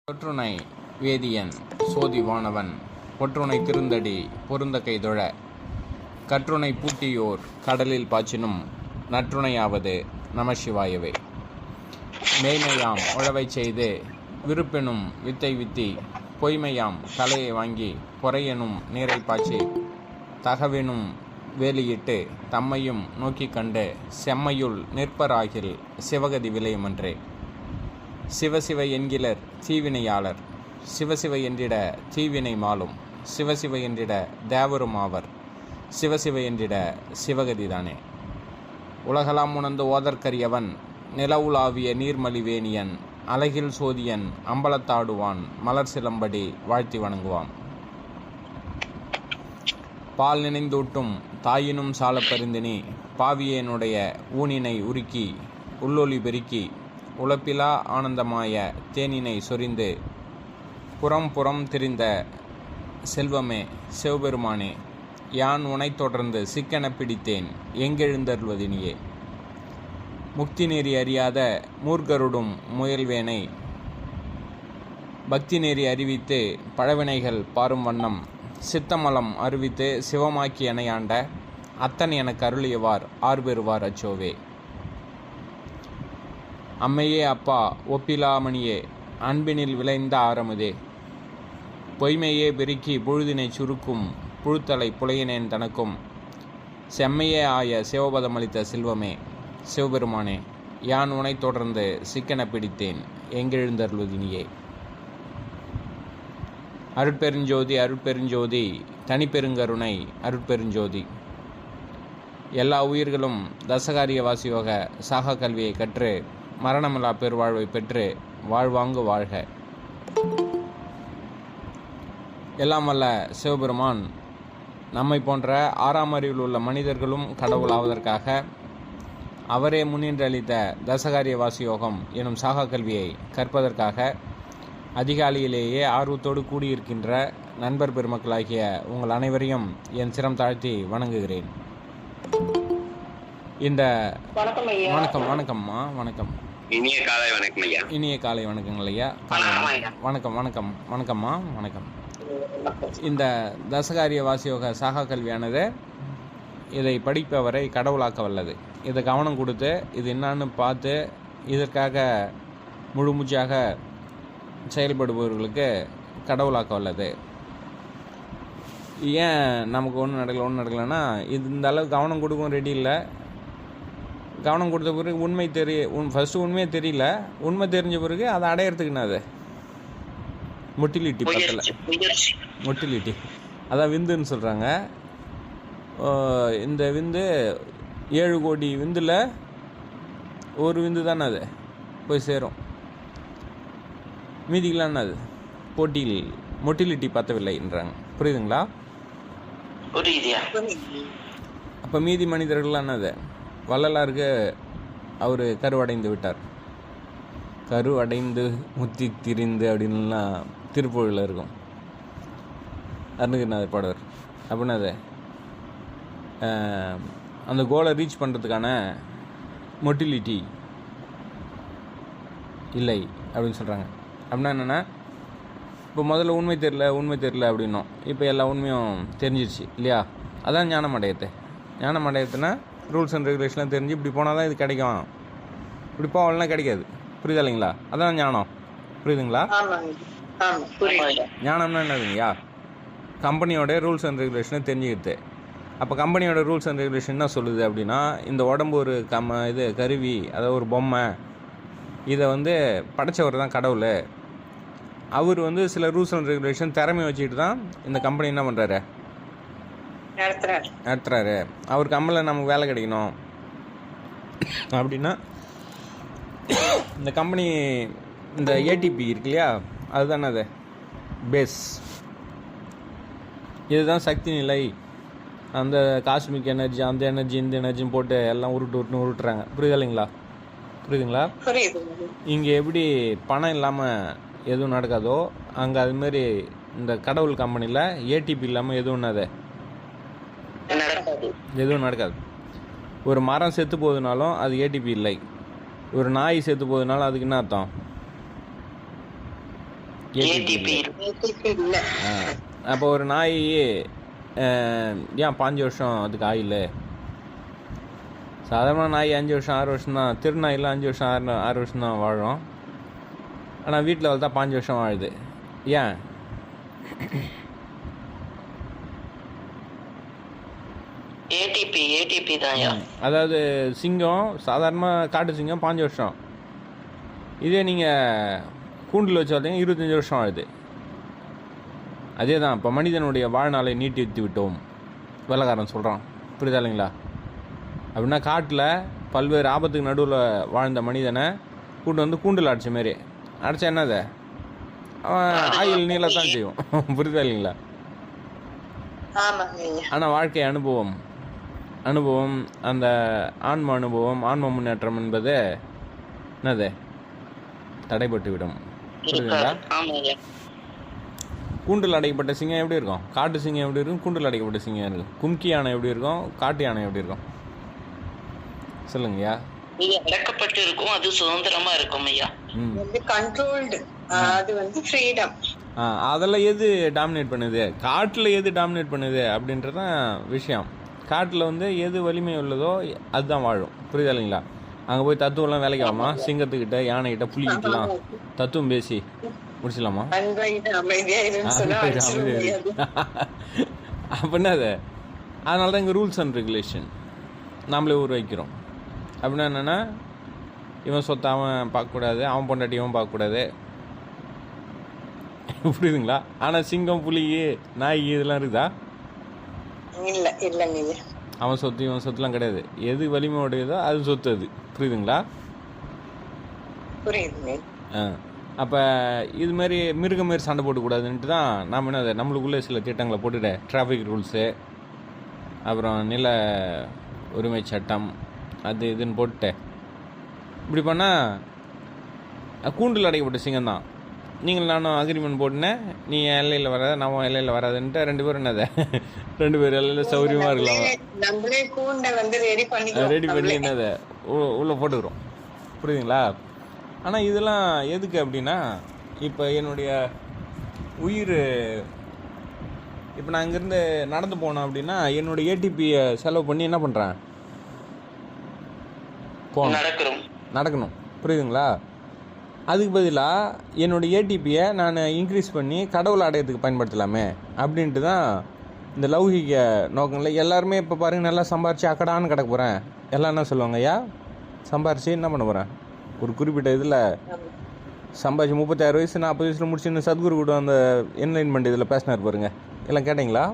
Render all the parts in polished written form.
தொற்றுணை வேதியன் சோதி வானவன் பொற்றுணை திருந்தடி பொருந்த கைதொழ கற்றுணை பூட்டியோர் கடலில் பாய்ச்சினும் நற்றுணையாவது நமசிவாயவே. மேய்மையாம் உழவை செய்து விருப்பெனும் வித்தை வித்தி பொய்மையாம் தலையை வாங்கி பொறையெனும் நீரை பாய்ச்சி தகவெனும் வேலியிட்டு தம்மையும் நோக்கி கண்டு செம்மையுள் நிற்பராகில் சிவகதி விளையுமன்றே. சிவசிவ என்கிலர் தீவினையாளர் சிவசிவ என்றிட தீவினை மாலும் சிவசிவ என்றிட தேவரும் ஆவர் சிவசிவ என்றிட சிவகதிதானே. உலகலாம் உணர்ந்து ஓதற்கரியவன் நிலவுலாவிய நீர்மலிவேணியன் அழகில் சோதியன் அம்பலத்தாடுவான் மலர் சிலம்படி வாழ்த்தி வணங்குவான். பால் நினைந்தூட்டும் தாயினும் சால பரிந்தினி பாவியனுடைய ஊனினை உருக்கி உள்ளொலி பெருக்கி உழப்பிலா ஆனந்தமாய தேனினை சொரிந்து புறம் புறம் திரிந்த செல்வமே சிவபெருமானே, யான் உனை தொடர்ந்து சிக்கென பிடித்தேன் எங்கெழுந்தருள்வதினியே. முக்தி நெறி அறியாத மூர்க்கருடும் முயல்வேனை பக்தி நெறி அறிவித்து பழவினைகள் பாரும் வண்ணம் சித்தமலம் அறிவித்து சிவமாக்கி எனையாண்ட அத்தன் எனக்கு அருளியவார் ஆர்பெறுவார் அச்சோவே. அம்மையே அப்பா ஒப்பிலாமணியே அன்பினில் விளைந்த ஆரமுதே பொய்மையே பெருக்கி புழுதினை சுருக்கும் புழுத்தலை புலையினேன் தனக்கும் செம்மையே ஆய சிவபதமளித்த செல்வமே சிவபெருமானே, யான் உனை தொடர்ந்து சிக்கென பிடித்தேன் எங்கெழுந்தருள்வதினியே. அருட்பெருஞ்சோதி அருட்பெருஞ்சோதி தனிப்பெருங்கருணை அருட்பெருஞ்சோதி. எல்லா உயிர்களும் தசகாரிய வாசியோக சாகா கல்வியை கற்று மரணமில்லா பெருவாழ்வை பெற்று வாழ்வாங்கு வாழ்க. எல்லாம் வல்ல சிவபெருமான் நம்மை போன்ற ஆறாம் அறிவில் உள்ள மனிதர்களும் கடவுள் ஆவதற்காக அவரே முன்னின்று அளித்த தசகாரிய வாசியோகம் எனும் சாகா கல்வியை கற்பதற்காக அதிகாலையிலேயே ஆர்வத்தோடு கூடியிருக்கின்ற நண்பர் பெருமக்களாகிய உங்கள் அனைவரையும் என் சிரம் தாழ்த்தி வணங்குகிறேன். இந்த வணக்கம்மா வணக்கம். இனிய காலை வணக்கம் ஐயா. இனிய காலை வணக்கங்கள் ஐயா. வணக்கம் வணக்கம் வணக்கம்மா வணக்கம். இந்த தசகாரிய வாசியோக சாகா கல்வியானது இதை படிப்பவரை கடவுளாக்க வல்லது. இதை கவனம் கொடுத்து இது என்னான்னு பார்த்து இதற்காக முழு மூச்சாக செயல்படுபவர்களுக்கு கடவுளாக்க வல்லது. ஏன் நமக்கு ஒன்றும் நடக்கலைன்னா இது இந்த அளவுக்கு கவனம் கொடுக்கவும் ரெடி இல்லை. கவனம் கொடுத்த பிறகு உண்மை ஃபஸ்ட்டு உண்மையே தெரியல, உண்மை தெரிஞ்ச பிறகு அதை அடையிறதுக்குன்னு அது மொட்டிலிட்டி மொட்டிலிட்டி அதான் விந்துன்னு சொல்கிறாங்க. இந்த விந்து 7 கோடி விந்தில் ஒரு விந்து தானே அது போய் சேரும். மீதிக்கலான்னு அது போட்டியில் மொட்டிலிட்டி பத்தவில்லைன்றாங்க. புரியுதுங்களா? அப்போ மீதி மனிதர்கள்லாம் அது வள்ளலாருக்கு அவர் கருவடைந்து விட்டார். கருவடைந்து முத்தி திரிந்து அப்படின்லாம் திருப்புகழில் இருக்கும். அருணகிரிநாதர் பாடுவார். அப்படின்னா அது அந்த கோலை ரீச் பண்ணுறதுக்கான மொட்டிலிட்டி இல்லை அப்படின்னு சொல்கிறாங்க. அப்படின்னா என்னென்னா, இப்போ முதல்ல உண்மை தெரியல அப்படின்னோம். இப்போ எல்லா உண்மையும் தெரிஞ்சிருச்சு இல்லையா? அதான் ஞானம் அடையத்துனா ரூல்ஸ் அண்ட் ரெகுலேஷன்லாம் தெரிஞ்சு இப்படி போனால் தான் இது கிடைக்கும், இப்படி போகலாம் கிடைக்காது. புரியுதா இல்லைங்களா? அதான் ஞானம். புரியுதுங்களா? ஞானம்னா என்னதுங்கய்யா? கம்பெனியோட ரூல்ஸ் அண்ட் ரெகுலேஷனை தெரிஞ்சுக்கிட்டு. அப்போ கம்பெனியோட ரூல்ஸ் அண்ட் ரெகுலேஷன் என்ன சொல்லுது அப்படின்னா, இந்த உடம்பு ஒரு இது கருவி, அதாவது ஒரு பொம்மை, இதை படைச்சவர் தான் கடவுள். அவர் சில ரூல்ஸ் அண்ட் ரெகுலேஷன் திறமை வச்சுக்கிட்டு தான் இந்த கம்பெனி என்ன பண்ணுறாரு, நடத்துறாரு. அவர் கம்பெனியில் நமக்கு வேலை கிடைக்கணும் அப்படின்னா இந்த கம்பெனி இந்த ஏடிபி இருக்கு இல்லையா, அதுதானே அது பேஸ். இதுதான் சக்தி நிலை. அந்த காஸ்மிக் எனர்ஜி, அந்த எனர்ஜி, இந்த எனர்ஜின்னு போட்டு எல்லாம் உருட்டுறாங்க. புரியுதுங்களா? இங்கே எப்படி பணம் இல்லாமல் எதுவும் நடக்காதோ அங்கே அதுமாரி இந்த கடவுள் கம்பெனியில் ஏடிபி இல்லாமல் எதுவும் நடக்காது. ஒரு மரம் செத்து போகுதுனாலும் அது ஏடிபி இல்லை. ஒரு நாய் செத்து போகுதுனாலும் அதுக்கு என்ன அர்த்தம்? ஏடிபி இல்லை. அப்போ ஒரு நாய் ஏன் 5 வருஷம் அதுக்கு ஆயில்? சாதாரண நாய் 5 வருஷம் 6 வருஷம் தான், திருநாயில் 5 வருஷம் 6 வருஷம் தான் வாழும். ஆனால் வீட்டில் வளர்த்தா 5 வருஷம் வாழுது. ஏன்? ஏடிபி தான். அதாவது சிங்கம், சாதாரணமாக காட்டு சிங்கம் 5 வருஷம், இதே நீங்கள் கூண்டில் வச்சு பார்த்தீங்கன்னா 25 வருஷம் ஆகுது. அதே தான் இப்போ மனிதனுடைய வாழ்நாளை நீட்டித்து விட்டோம் வெள்ளைக்காரன் சொல்கிறான். புரியுதா இல்லைங்களா? அப்படின்னா காட்டில் பல்வேறு ஆபத்துக்கு நடுவில் வாழ்ந்த மனிதனை கூட்டு வந்து கூண்டில் அடைச்ச மாரி அடைச்சா என்னது, அவன் ஆயில் நீளத்தான் செய்யும். புரியுதா இல்லைங்களா? ஆனால் வாழ்க்கை அனுபவம் அந்த ஆன்ம அனுபவம், ஆன்ம முன்னேற்றம் என்பது என்னது, தடைபட்டு விடும். புரியுதுங்களா? கூண்டில் அடைக்கப்பட்ட சிங்கம் எப்படி இருக்கும், காட்டு சிங்கம் எப்படி இருக்கும், கூண்டில் அடைக்கப்பட்ட சிங்கம் இருக்கும், கும்கி யானை எப்படி இருக்கும், காட்டு யானை எப்படி இருக்கும் சொல்லுங்கய்யா? இது அடக்கப்பட்டு இருக்கும், அது சுதந்திரமா இருக்கும் ஐயா. கண்ட்ரோல்டு, அது வந்து ஃப்ரீடம். அதெல்லாம் எது டாமினேட் பண்ணுது, காட்டில் எது டாமினேட் பண்ணுது அப்படின்றதான் விஷயம். காட்டில் வந்து எது வலிமை உள்ளதோ அதுதான் வாழும். புரியுதா இல்லைங்களா? அங்கே போய் தத்துவம்லாம் வேலைக்கு ஆகுமா? சிங்கத்துக்கிட்ட, யானைகிட்ட, புலிக்கிட்டலாம் தத்துவம் பேசி முடிச்சிடலாமா? அப்படின்னா அது அதனால தான் இங்கே ரூல்ஸ் அண்ட் ரெகுலேஷன் நாமளே உருவாக்கிறோம். அப்படின்னா என்னென்னா, இவன் சொத்தை அவன் பார்க்கக்கூடாது, அவன் பொண்டாட்டி இவன் பார்க்கக்கூடாது. புரியுதுங்களா? ஆனால் சிங்கம், புலி, நாய் இதெல்லாம் இருக்குதா? இல்லை இல்லைங்க. அவன் சொத்து இவன் சொத்துலாம் கிடையாது. எது வலிமையோடையதோ அது சொத்து. அது புரியுதுங்களா? புரியுதுங்க. அப்போ இது மாதிரி மிருகம் மாரி சண்டை போட்டுக்கூடாதுன்ட்டு தான் நாம் என்ன நம்மளுக்குள்ளே சில திட்டங்களை போட்டுட்டு டிராஃபிக் ரூல்ஸு, அப்புறம் நில உரிமை சட்டம், அது இதுன்னு போட்டுட்டு இப்படி பண்ணால் கூண்டில் அடைக்கப்பட்ட சிங்கம் தான். நீங்கள் நானும் அக்ரிமெண்ட் போட்டுனேன், நீ என் எல்லையில் வராத, நான் எல்லையில் வராதுன்ட்டு 2 பேரும் என்னது 2 பேர் எல்லையில் சௌகரியமாக இருக்கலாம். ரெடி பண்ணி என்னதை உள்ளே போட்டுக்கிறோம். புரியுதுங்களா? ஆனால் இதெல்லாம் எதுக்கு அப்படின்னா, இப்போ என்னுடைய உயிர், இப்போ நான் இங்கேருந்து நடந்து போனோம் அப்படின்னா என்னுடைய ஏடிபியை செலவு பண்ணி என்ன பண்ணுறேன், நடக்கணும். புரியுதுங்களா? அதுக்கு பதிலாக என்னோடய ஏடிபியை நான் இன்க்ரீஸ் பண்ணி கடவுளை அடையிறதுக்கு பயன்படுத்தலாமே அப்படின்ட்டு தான் இந்த லௌகிக நோக்கங்களில் எல்லாருமே. இப்போ பாருங்கள், நல்லா சம்பாரித்து அக்கடான்னு கிடக்க போகிறேன். எல்லாம் என்ன சொல்லுவாங்க, ஐயா சம்பாரித்து என்ன பண்ண போகிறேன், ஒரு குறிப்பிட்ட இதில் சம்பாதிச்சு 36 வயசு 40 வயசில் முடிச்சுன்னு சத்குரு கூட அந்த என்லைன்மெண்ட் இதில் பேசினார் பாருங்க. எல்லாம் கேட்டிங்களா?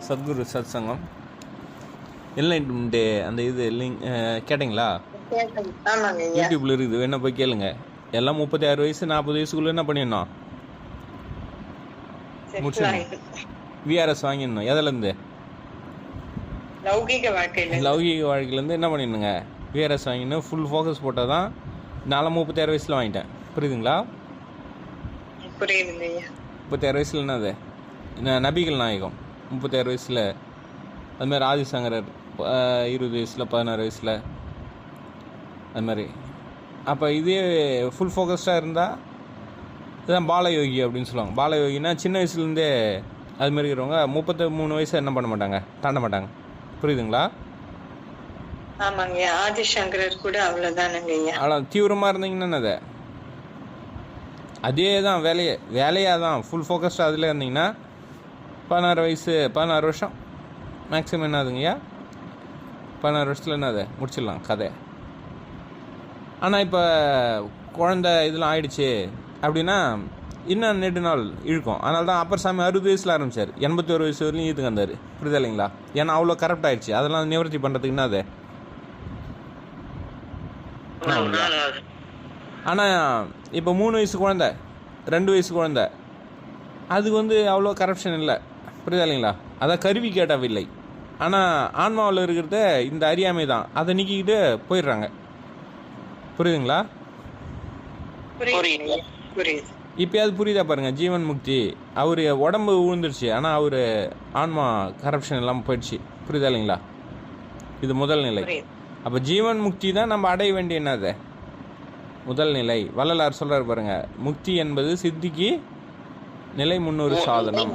சத்குரு சத் சங்கம் என்லைன்மெண்ட்டு அந்த இது லிங்க் கேட்டிங்களா? யூடியூப்பில் இருக்குது, என்ன போய் கேளுங்க. எல்லாம் 36 வயசு 40 வயசுக்குள்ளே என்ன பண்ணிடணும், முடிச்சிடணும். விஆர்எஸ் வாங்கிடணும். எதுலேருந்து? லௌகிக வாழ்க்கையிலேருந்து என்ன பண்ணிடணுங்க, விஆர்எஸ் வாங்கிடணும். ஃபுல் ஃபோக்கஸ் போட்டால் தான். நானும் 36 வயசில் வாங்கிட்டேன். புரியுதுங்களா? 36 வயசில் என்னது, நபிகள் நாயகம் 36 வயசில், அதுமாதிரி ஆதிசங்கரர் 20 வயசில் 16 வயசில், அது மாதிரி. அப்போ இதே ஃபுல் ஃபோக்கஸ்டாக இருந்தால் இதுதான் பாலயோகி அப்படின்னு சொல்லுவாங்க. பாலயோகினா சின்ன வயசுலேருந்தே அதுமாரி இருக்கிறவங்க 33 வயசு என்ன பண்ண மாட்டாங்க, தாண்ட மாட்டாங்க. புரியுதுங்களா? ஆமாங்க. ஆதிசங்கரர் கூட அவ்வளோதானுங்க. அவ்வளோ தீவிரமாக இருந்தீங்கன்னா அதை அதே தான் வேலையாக தான் ஃபுல் ஃபோக்கஸ்டாக அதில் இருந்தீங்கன்னா 16 வருஷம் மேக்ஸிமம் என்னதுங்கய்யா, 16 வருஷத்தில் என்னது முடிச்சிடலாம் கதை. ஆனால் இப்போ குழந்த இதெல்லாம் ஆயிடுச்சு அப்படின்னா இன்னும் நெடு நாள் இழுக்கும். அதனால தான் அப்பர் சாமி 60 வயசில் ஆரம்பித்தார், 81 வயசு வரையும் ஈத்துக்கு வந்தார். புரியுதா இல்லைங்களா? ஏன்னா அவ்வளோ கரெக்ட் ஆகிடுச்சு. அதெல்லாம் நிவர்த்தி பண்ணுறதுக்கு என்னது. ஆனால் இப்போ 3 வயசு குழந்தை, 2 வயசு குழந்தை, அதுக்கு அவ்வளோ கரப்ஷன் இல்லை. புரியுதா இல்லைங்களா? அதான் கருவி கேட்டவில்லை. ஆனால் ஆன்மாவில் இருக்கிறத இந்த அறியாமை தான், அதை நீக்கிக்கிட்டு போயிடுறாங்க. புரியுதுங்களா? இப்போயாவது புரியுதா பாருங்கள். ஜீவன் முக்தி, அவர் உடம்பு விழுந்துருச்சு, ஆனால் அவர் ஆன்மா கரப்ஷன் இல்லாமல் போயிடுச்சு. புரியுதா இல்லைங்களா? இது முதல் நிலை. அப்போ ஜீவன் முக்தி தான் நம்ம அடைய வேண்டிய என்னது, முதல் நிலை. வள்ளலார் சொல்றாரு பாருங்க, முக்தி என்பது சித்திக்கு நிலை 300 சாதனம்.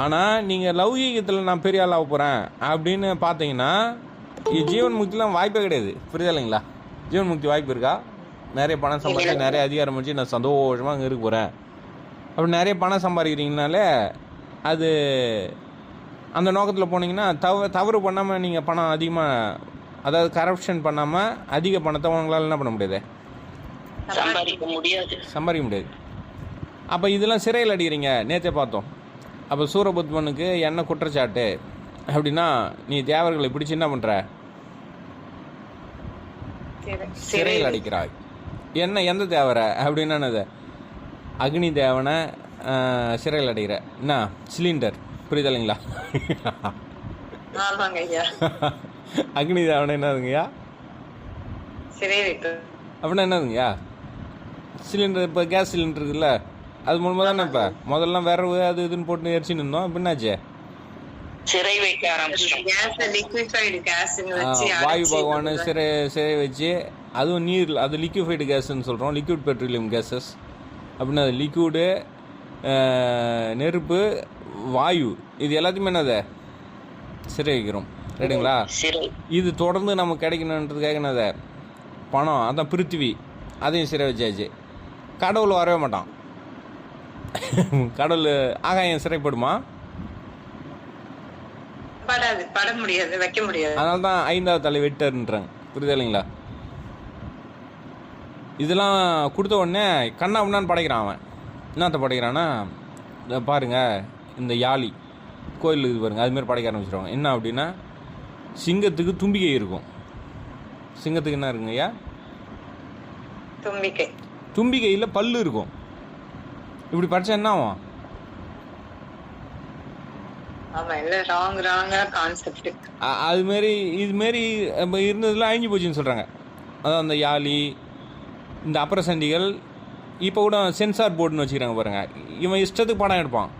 ஆனால் நீங்கள் லௌகீகத்தில் நான் பெரிய ஆளாக போகிறேன் அப்படின்னு பார்த்தீங்கன்னா ஜீவன் முக்திலாம் வாய்ப்பே கிடையாது. புரியுதா இல்லைங்களா? ஜீவன் முக்தி வாய்ப்பு இருக்கா? நிறைய பணம் சம்பாதிச்சு நிறைய அதிகாரம் வச்சு நான் சந்தோஷமாக அங்கே இருக்க போகிறேன் அப்படி நிறைய பணம் சம்பாதிக்கிறீங்கனாலே அது அந்த நோக்கத்தில் போனீங்கன்னா தவறு பண்ணாமல் நீங்கள் பணம் அதிகமாக, அதாவது கரப்ஷன் பண்ணாமல் அதிக பணத்தை உங்களால் என்ன பண்ண முடியாது? சம்பாதிக்க முடியாது. அப்போ இதெல்லாம் சிறையில் அடிக்கிறீங்க. நேற்றே பார்த்தோம். அப்போ சூரபத்மனுக்கு என்ன குற்றச்சாட்டு அப்படின்னா, நீ தேவர்களை பிடிச்சி என்ன பண்ணுற? சிறையில் அடிக்கிறாய். என்ன எந்த தேவரை அப்படின்னா என்னது? அக்னி தேவனை சிறையில் அடிக்கிற என்ன சிலிண்டர். புரியுது இல்லைங்களா? அக்னி தேவனை என்னதுங்கய்யா? அப்படின்னா என்னதுங்கய்யா? சிலிண்டர். இப்போ கேஸ் சிலிண்டர் இருக்குல்ல, அது மூலமாக தானே இப்போ முதல்லாம் விரவு அது இதுன்னு போட்டு எரிச்சு நின்றோம். இப்போ என்னாச்சு? வாயு பகவான் சிறை வச்சு, அதுவும் நீர், அது லிக்யூஃபைடு கேஸ்ன்னு சொல்கிறோம், லிக்விட் பெட்ரோலியம் கேஸஸ் அப்படின்னா அது லிக்விடு, நெருப்பு, வாயு, இது எல்லாத்தையுமே என்னது சிறை வைக்கிறோம். ரைட்டுங்களா? இது தொடர்ந்து நமக்கு கிடைக்கணுன்றதுக்காக என்னது பணம், அதான் பிருத்திவி, அதையும் சிறை வச்சாச்சு. கடவுள் வரவே மாட்டான். கடவுள் ஆகாயம் சிறைப்படுமா? பட முடியாது, வைக்க முடியாது. அதனால தான் 5வது தலை வெட்டர்ன்றாங்க. புரியுதா இல்லைங்களா? இதெல்லாம் கொடுத்த உடனே கண்ணா உண்ணான்னு படைக்கிறான் அவன். என்னத்தை படைக்கிறான்னா, பாருங்க இந்த யாழி கோயில் இது பாருங்க, அதுமாரி படைக்க ஆரம்பிச்சிடுவாங்க. என்ன அப்படின்னா, சிங்கத்துக்கு தும்பிக்கை இருக்கும். சிங்கத்துக்கு என்ன இருக்குங்க ஐயா? தும்பிக்கையில் பல்லு இருக்கும். இப்படி படித்தா என்ன ஆகும்? அதுமாரி இதுமாரி இருந்ததுலாம் அழிஞ்சு போச்சுன்னு சொல்கிறாங்க. அதான் அந்த யாழி, இந்த அப்புறசண்டிகள். இப்போ கூட சென்சார் போர்டுன்னு வச்சுக்கிறாங்க பாருங்கள். இவன் இஷ்டத்துக்கு படம் எடுப்பான்.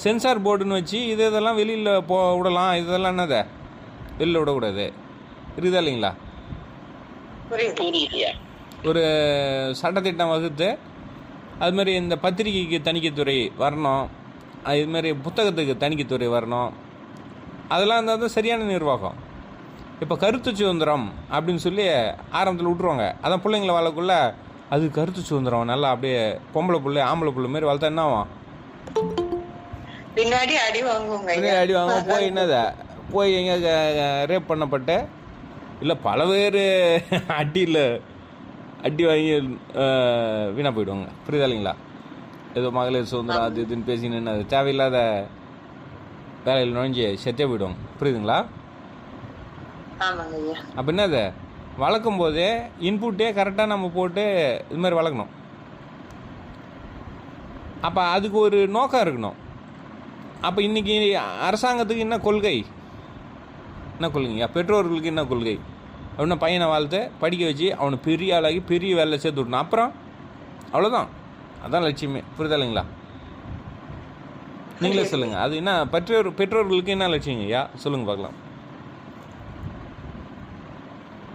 சென்சார் போர்டுன்னு வச்சு இதெல்லாம் வெளியில் விடலாம், இதெல்லாம் என்னதை வெளியில் விடக்கூடாது. இருக்குதா இல்லைங்களா? ஒரு சட்டத்திட்டம் வகுத்து அதுமாரி இந்த பத்திரிகைக்கு தணிக்கைத்துறை வரணும், இதுமாரி புத்தகத்துக்கு தணிக்கைத்துறை வரணும். அதெல்லாம் இருந்தால் தான் சரியான நிர்வாகம். இப்போ கருத்து சுதந்திரம் அப்படின்னு சொல்லி ஆரம்பத்தில் விட்ருவாங்க. அதான் பிள்ளைங்களை வளர்க்குள்ள அது கருத்து சுதந்திரம் நல்லா அப்படியே பொம்பளை பிள்ளை ஆம்பளை பிள்ளை மாரி வளர்த்தா என்ன ஆகும்? பின்னாடி அடி வாங்குவோம். போய் என்னத போய் எங்கே ரேப் பண்ணப்பட்ட இல்லை பல பேர் அடி வாங்கி வீணாக போயிடுவாங்க. புரியுதா இல்லைங்களா? ஏதோ மகளிர் சுதந்திரம் அது இதுன்னு பேசின்னு அது தேவையில்லாத வேலையில் நுழைஞ்சி செத்தே போயிடுவாங்க. புரியுதுங்களா? அப்போ என்னது வளர்க்கும் போதே இன்புட்டே கரெக்டாக நம்ம போட்டு இது மாதிரி வளர்க்கணும். அப்போ அதுக்கு ஒரு நோக்கம் இருக்கணும். அப்போ இன்றைக்கி அரசாங்கத்துக்கு என்ன கொள்கை? என்ன கொள்கைங்க? பெற்றோர்களுக்கு என்ன கொள்கை அப்படின்னா, பையனை வாழ்த்து படிக்க வச்சு அவனை பெரிய ஆளாகி பெரிய வேலையில் சேர்த்து விடணும். அப்புறம் அவ்வளோதான். அதான் லட்சியமே. புரியுதா இல்லைங்களா? நீங்களே சொல்லுங்கள். அது என்ன பெற்றோர்களுக்கு என்ன லட்சியங்க ஐயா? சொல்லுங்கள் பார்க்கலாம்.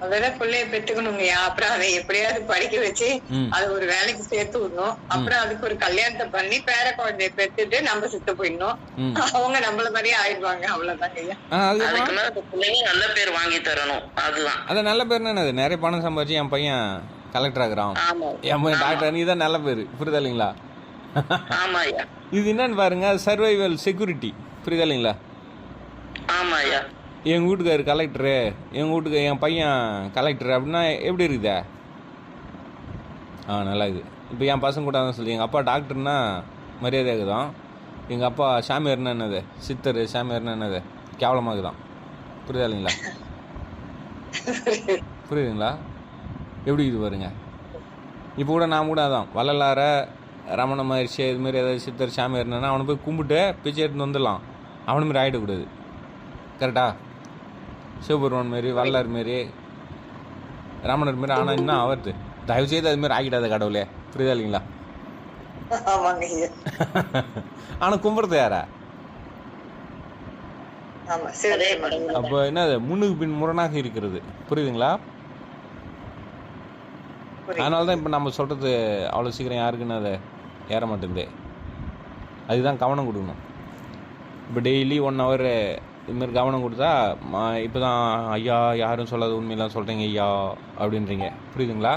அதெல்லாம் பிள்ளைய பெற்றுக்கணுங்கய்யா. அப்புறம் அதை எப்படியாவது படிக்க வச்சு அது ஒரு வேலைக்கு சேர்த்து விடணும். அப்புறம் அதுக்கு ஒரு கல்யாணத்தை பண்ணி பேர குழந்தைய பெற்றுட்டு நம்ம சுத்த போயிடணும். அவங்க நம்மள மாதிரியே ஆயிடுவாங்க. அவ்வளவுதாங்க ஐயா. நல்ல பேர் வாங்கி தரணும். அதுதான். அதான் நல்ல பேர்னா என்னது? நிறைய பணம் சம்பாதிச்சு என் பையன் கலெக்டர் ஆகுறான், என் பையன் டாக்டர், நீ தான் நல்ல பேர். புரியுதா இல்லைங்களா? இது என்னன்னு பாருங்க, சர்வைவல் செக்யூரிட்டி. புரியுதா இல்லைங்களா? எங்கள் வீட்டுக்காரு கலெக்டரு, என் பையன் கலெக்டர் அப்படின்னா எப்படி இருக்குதா? நல்லா இருக்குது. இப்போ என் பசங்க கூட தான் சொல்லி, எங்கள் அப்பா டாக்டர்னா மரியாதையாக தான், எங்கள் அப்பா சாமியார்னா என்னது, சித்தர் சாமியார்னா என்னது கேவலமாக தான். புரியுதா இல்லைங்களா? புரியுதுங்களா? எப்படி இது பாருங்க. இப்போ கூட நான் கூட அதான் வள்ளலார ரமண மகர்ஷி இதுமாரி ஏதாவது சித்தர் சாமியார்னா அவனை போய் கும்பிட்டு பிச்சை எடுத்துன்னு வந்துடலாம். அவனை மாரி ஆகிடக்கூடாது. கரெக்டா? சிவபெருமான் மாரி, வள்ளலார் மாரி, ரமணர் மாரி ஆனால் இன்னும் ஆவறது. தயவுசெய்து அதுமாரி ஆகிடாத கடவுளே. புரியுதா இல்லைங்களா? ஆனால் கும்பிட்றது யாரா? அப்போ என்னது முன்னுக்கு பின் முரணாக இருக்கிறது. புரியுதுங்களா? அதனால தான் இப்போ நம்ம சொல்கிறது அவ்வளோ சீக்கிரம் யாருக்குன்னு அதை ஏற மாட்டேங்குது. அதுதான் கவனம் கொடுக்கணும். இப்போ டெய்லி 1 hour இதுமாரி கவனம் கொடுத்தா இப்போ தான் ஐயா யாரும் சொல்லாத உண்மையெல்லாம் சொல்கிறீங்க ஐயா அப்படின்றீங்க. புரியுதுங்களா?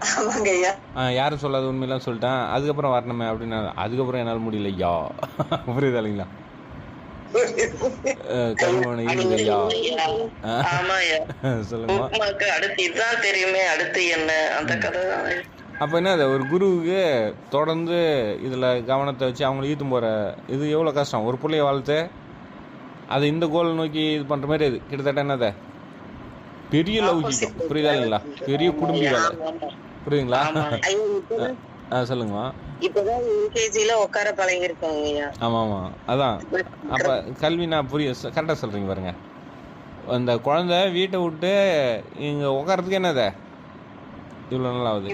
ஆமாங்க ஐயா. யாரும் சொல்லாத உண்மையெல்லாம் சொல்லிட்டேன், அதுக்கப்புறம் வரணுமே அப்படின்னா அதுக்கப்புறம் என்னால் முடியல ஐயா. புரியுதா இல்லைங்களா? கருமனை ஐயா. சொல்லுங்க. அடுத்து இதுதான் தெரியுமே, அடுத்து என்ன அந்த கதை. அப்போ என்ன ஒரு குருவுக்கு தொடர்ந்து இதில் கவனத்தை வச்சு அவங்கள ஈர்த்து போகிற இது எவ்வளோ கஷ்டம். ஒரு பிள்ளைய வளர்த்து அதை இந்த கோலை நோக்கி இது பண்ணுற மாதிரி அது கிட்டத்தட்ட என்னதை பெரிய லௌகிக்கம். புரியுதா இல்லைங்களா? பெரிய குடும்ப வேலை. புரியுதுங்களா? சொல்லுங்கம்மா. இப்பதான் யூகேஜில உட்கார பழகி இருக்காங்க. ஆமாம் ஆமாம், அதான். அப்போ கல்வி நான் கரெக்டாக சொல்கிறீங்க பாருங்க. அந்த குழந்தை வீட்டை விட்டு இங்கே உட்காரத்துக்கு என்னதை இவ்வளோ நல்லா ஆகுது.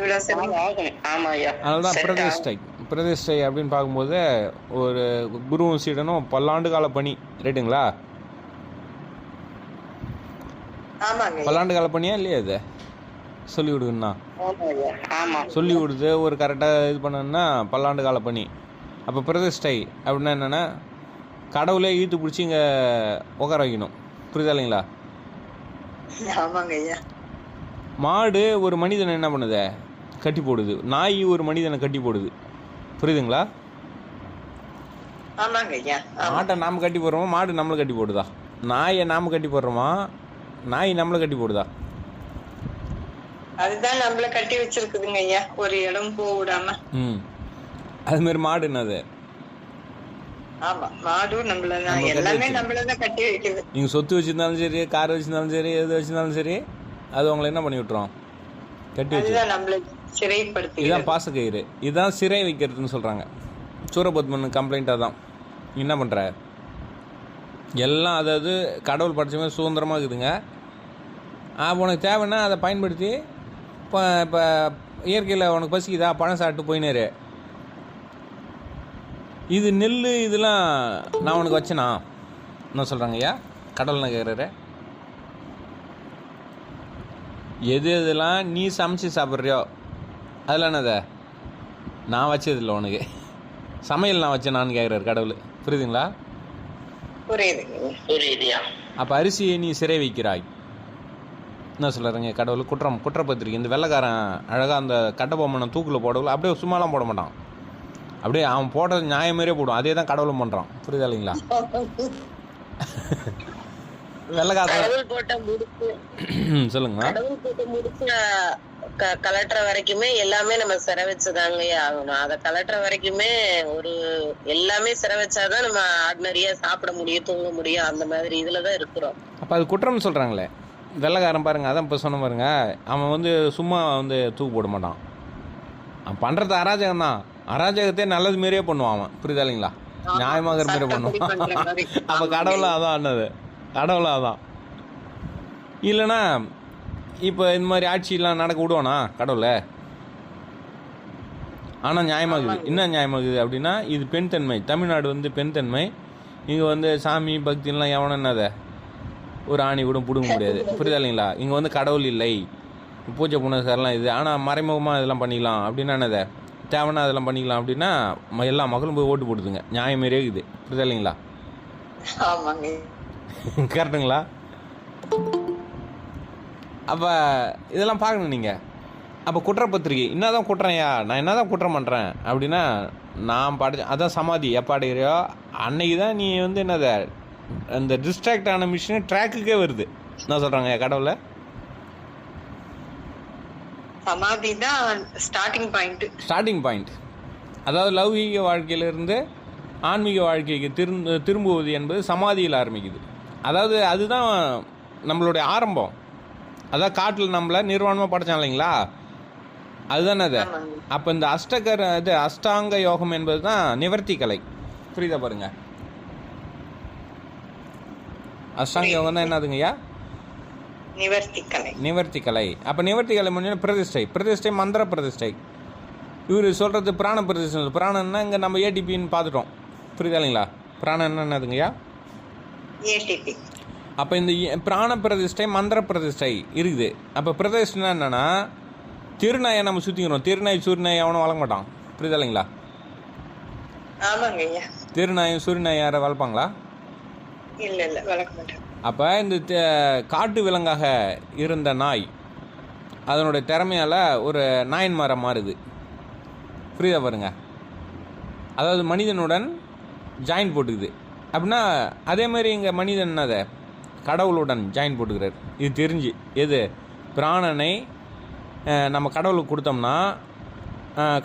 அதனால தான் பிரதிஷ்டை அப்படின்னு பார்க்கும்போது ஒரு குருவும் சீடனும் பல்லாண்டு கால பணி. ரைட்டுங்களா? பல்லாண்டு கால பணியா இல்லையா? அது சொல்லி கொடுக்குண்ணா, சொல்லி கொடுத்து ஒரு கரெக்டாக இது பண்ணணும்னா பல்லாண்டு கால பணி. அப்போ பிரதிஷ்டை அப்படின்னா என்னென்னா கடவுளே ஈட்டு பிடிச்சி இங்கே உட்கார வைக்கணும். புரியுதா இல்லைங்களா? மாடு ஒரு மனிதனை என்ன பண்ணுது? கட்டி போடுது. நாய் ஒரு மனிதனை கட்டி போடுது. புரியுதுங்களா? மாட்டை நாம் கட்டி போடுறோமா, மாடு நம்மளை கட்டி போடுதா? நாயை நாம் கட்டி போடுறோமா, நாய் நம்மளை கட்டி போடுதா? அதுதான் நம்மள கட்டி வச்சிருக்குதுங்க ஐயா, ஒரு இடம் போக விடாம. அது மாதிரி மாடு என்னது? ஆமா, மாடும் நம்மளதான், எல்லாமே நம்மளதான் கட்டி வைக்குது. நீங்க சொத்து வச்சிருந்தாலும் சரி, கார் வச்சிருந்தாலும் சரி, எது வச்சிருந்தாலும் சரி, அது உங்களை என்ன பண்ணி விட்டுரும்? கட்டி வச்சு நம்மள சிறைப்படுத்தி. இதுதான் பாசக்கயிறு, இதுதான் சிறை வைக்கிறதுன்னு சொல்றாங்க. சூரபத்மன் கம்ப்ளைண்டாக தான். என்ன பண்ற? எல்லாம் அதாவது கடவுள் படிச்சமே சுதந்திரமாக இருக்குதுங்க. உனக்கு தேவைன்னா அதை பயன்படுத்தி இப்போ இயற்கையில் உனக்கு பசிக்குதா, பணம் சாப்பிட்டு போயினேரு. இது நெல் இதெல்லாம் நான் உனக்கு வச்சேனா என்ன சொல்கிறாங்க ஐயா? கடவுள்னா கேட்குறாரு. எது எதெல்லாம் நீ சமைச்சு சாப்பிட்றியோ அதெல்லாம் என்னதை நான் வச்சதில்லை உனக்கு. சமையல் நான் வச்சேனான்னு கேட்குறாரு கடவுள். புரியுதுங்களா? புரியுதுயா. அப்போ அரிசியை நீ சிறை வைக்கிறாய் என்ன சொல்கிறாருங்க கடவுள்? குற்றப்பத்திரிக்கை. இந்த வெள்ளைக்காரன் அழகாக அந்த கட்டபொம்மனை தூக்கில் போடல, அப்படியே சும்மாலாம் போட மாட்டான். அப்படியே அவன் போடுறது நியாயம் மாதிரியே போடுவான். அதே தான் கடவுளும் பண்ணுறான். புரியுதா இல்லைங்களா? கடவுள் போட்ட முடிச்சு சொல்லுங்க. கடவுள் போட்ட முடிச்ச கலெக்டர் வரைக்குமே எல்லாமே நம்ம சிறை வச்சுதாங்க ஆகணும். அத கலெக்டர் வரைக்குமே ஒரு எல்லாமே சிறை வச்சாதான் நம்ம ஆர்டினரியா சாப்பிட முடியும், தூங்க முடியும். அந்த மாதிரி இதுலதான் இருக்கிறோம். அப்ப அது குற்றம்னு சொல்றாங்களே வெள்ளைக்காரன் பாருங்க. அதான் இப்ப சொன்ன பாருங்க, அவன் சும்மா தூக்கு போட மாட்டான். அவன் பண்றது அராஜகம் தான். அராஜகத்தையே நல்லது மாரியே பண்ணுவான் அவன். புரியுதா இல்லைங்களா? நியாயமாக மாரி பண்ணுவான். அப்ப கடவுளா அதான் ஆனது, கடவுளா அதான். இல்லைன்னா இப்போ இந்த மாதிரி ஆட்சியெல்லாம் நடக்க விடுவானா கடவுளை? ஆனால் நியாயமாகுது. என்ன நியாயமாகுது அப்படின்னா, இது பெண் தன்மை. தமிழ்நாடு பெண் தன்மை. இங்கே சாமி பக்திலாம் எவனும் என்னதை ஒரு ஆணி கூட பிடுங்க முடியாது. புரியுதா இல்லைங்களா? இங்கே கடவுள் இல்லை, பூஜை புனஸ்காரெலாம் இது. ஆனால் மறைமுகமாக இதெல்லாம் பண்ணிக்கலாம் அப்படின்னா என்னதை தேவைன்னா அதெல்லாம் பண்ணிக்கலாம் அப்படின்னா எல்லா மக்களும் போய் ஓட்டு போடுதுங்க. நியாயம் மாரியே இருக்குது. புரியுதா இல்லைங்களா? கரெக்டுங்களா? அப்போ இதெல்லாம் பார்க்கணும் நீங்கள். அப்போ குற்றப்பத்திரிக்கை என்னதான் குற்றம்யா, நான் என்ன தான் குற்றம் பண்ணுறேன் அப்படின்னா, நான் அதான் சமாதி எப்போ அடைகிறியோ அன்னைக்கு தான் நீ என்னதை அந்த டிஸ்ட்ராக்ட் ஆன மிஷின் ட்ராக்குக்கே வருது. என்ன சொல்கிறாங்க கடவுளை? சமாதி தான் ஸ்டார்டிங் பாயிண்ட். அதாவது லௌகீக வாழ்க்கையிலிருந்து ஆன்மீக வாழ்க்கைக்கு திரும்புவது என்பது சமாதியில் ஆரம்பிக்குது. அதாவது அதுதான் நம்மளுடைய ஆரம்பம். அதான் காட்டில் நம்மளை நிர்வாணமாக படைச்சான் இல்லைங்களா? அதுதானே அது. அப்போ இந்த அஷ்டாங்க யோகம் என்பது தான் நிவர்த்தி கலை. புரியுதா பாருங்க? அஷ்டாங்க யோகம் தான் என்னதுங்கய்யா? நிவர்த்தி கலை. அப்போ நிவர்த்தி கலை முடிஞ்சு பிரதிஷ்டை மந்திர பிரதிஷ்டை. இவர் சொல்கிறது பிராண பிரதிஷ்டை. பிராணன்னா இங்கே நம்ம ஏடிபின்னு பார்த்துட்டோம். புரியுதா இல்லைங்களா? பிராணம் என்னதுங்கய்யா? ஏடிபி. அப்போ இந்த பிராண பிரதிஷ்டை மந்திர பிரதிஷ்டை இருக்குது. அப்போ பிரதிஷ்டைனா என்னன்னா, திருநாயை நம்ம சுற்றிக்கிறோம். திருநாய் சூரியநாய் எவனும் வளர்க்க மாட்டான். புரியுதா இல்லைங்களா? ஆமாங்க ஐயா. திருநாயும் சூரியநாய் யாரை வளர்ப்பாங்களா? இல்ல இல்ல வளர்க்க மாட்டேன். அப்போ இந்த காட்டு விலங்காக இருந்த நாய் அதனுடைய திறமையால் ஒரு நாயன்மாரை மாறுது. புரியுதா பாருங்க? அதாவது மனிதனுடன் ஜாயின் போட்டுக்குது. அப்படின்னா அதே மாதிரி இங்கே மனிதன் என்னதை கடவுளுடன் ஜாயின் போட்டுக்கிறார். இது தெரிஞ்சு எது பிராணனை நம்ம கடவுளுக்கு கொடுத்தோம்னா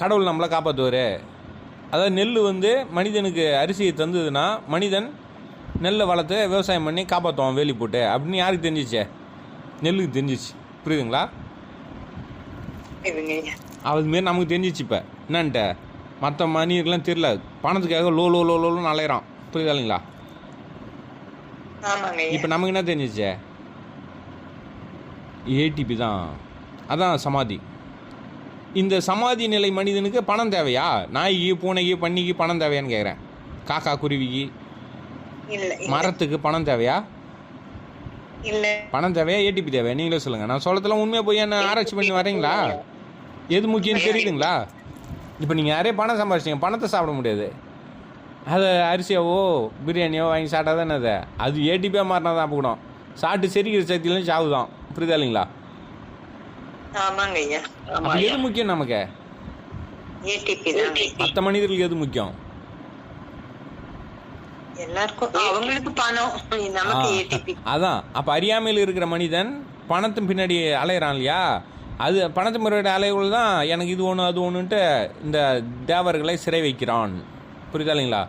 கடவுள் நம்மளை காப்பாற்றுவார். அதாவது நெல் வந்து மனிதனுக்கு அரிசியை தந்ததுன்னா மனிதன் நெல்லை வளர்த்து விவசாயம் பண்ணி காப்பாற்றுவான் வேலி போட்டு அப்படின்னு யாருக்கு தெரிஞ்சிச்சே? நெல்லுக்கு தெரிஞ்சிச்சு. புரியுதுங்களா? அதுமாரி நமக்கு தெரிஞ்சிச்சு. இப்போ என்னன்ட்ட மற்ற மனிதர்கள்லாம் தெரியல, பணத்துக்காக லோ லோ லோ லோன்னு அலையிறான். புரியுதா இல்லைங்களா? இப்போ நமக்கு என்ன தெரிஞ்சிச்சே? ஏடிபி தான். அதான் சமாதி. இந்த சமாதி நிலை மனிதனுக்கு பணம் தேவையா? நாய்க்கு பூனைக்கு பன்னிக்கு பணம் தேவையான்னு கேட்குறேன். காக்கா குருவிக்கு மரத்துக்கு பணம் தேவையா? பணம் தேவையா ஏடிபி தேவையா? நீங்களே சொல்லுங்கள். நான் சொல்லத்தெல்லாம் உண்மையாக போய் என்ன ஆராய்ச்சி பண்ணி வரீங்களா? எது முக்கியம்னு தெரியுதுங்களா? இப்போ நீங்கள் யாரே பணம் சம்பாதிச்சிங்க, பணத்தை சாப்பிட முடியாது. அதை அரிசியாவோ பிரியாணியோ வாங்கி சாப்பிட்டா தானே அது ஏடிபியாக மாறினா தான் போகணும். சாப்பிட்டு செரிக்கிற சக்தியிலும் சாவு தான். புரியுதா இல்லைங்களா? அப்போ எது முக்கியம் நமக்கு? மற்ற மனிதர்களுக்கு எது முக்கியம்? அதான். அப்போ அறியாமையில் இருக்கிற மனிதன் பணத்தின் பின்னாடி அலையிறான் இல்லையா? அது பணத்தின் பின்னாடி அலைகள் தான் எனக்கு இது ஒன்று அது ஒன்றுன்ட்டு இந்த தேவர்களை சிறை வைக்கிறான். புரியுதா இல்லைங்களா?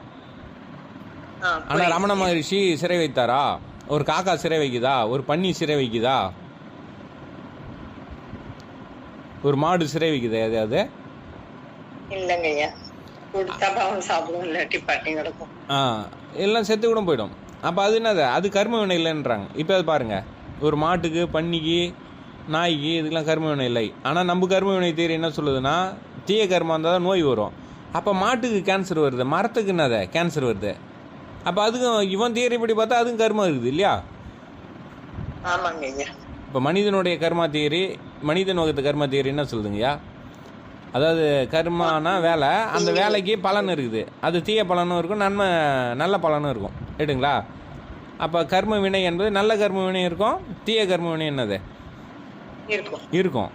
ஆனால் ரமண மகரிஷி சிறை வைத்தாரா? ஒரு காக்கா சிறை வைக்குதா? ஒரு பன்னி சிறை வைக்குதா? ஒரு மாடு சிறை வைக்குதா? எதாவது இல்லைங்கய்யா. எல்லாம் செத்து கூட போயிடும். அப்போ அது என்னது? அது கர்ம வினை இல்லைன்றாங்க. இப்போ அது பாருங்கள், ஒரு மாட்டுக்கு பன்னிக்கு நாய்க்கு இதுக்கெல்லாம் கர்ம வினை இல்லை. ஆனால் நம்ம கர்ம வினை தேரி என்ன சொல்லுதுன்னா தீய கர்மம் இருந்தால் தான் நோய் வரும். அப்போ மாட்டுக்கு கேன்சர் வருது, மரத்துக்கு என்னது கேன்சர் வருது. அப்போ அதுக்கும் இவன் தேரிப்படி பார்த்தா அதுவும் கர்மம் இருக்குது இல்லையா? இப்போ மனிதனுடைய கர்மா தேரி, மனிதன் வகுத்த கர்மா தேரி என்ன சொல்லுதுங்கய்யா? அதாவது கர்மானா வேலை, அந்த வேலைக்கு பலன் இருக்குது. அது தீய பலனும் இருக்கும், நல்ல பலனும் இருக்கும். ரைட்டுங்களா? அப்போ கர்ம வினை என்பது நல்ல கர்ம வினை இருக்கும், தீய கர்ம வினை என்னது இருக்கும்.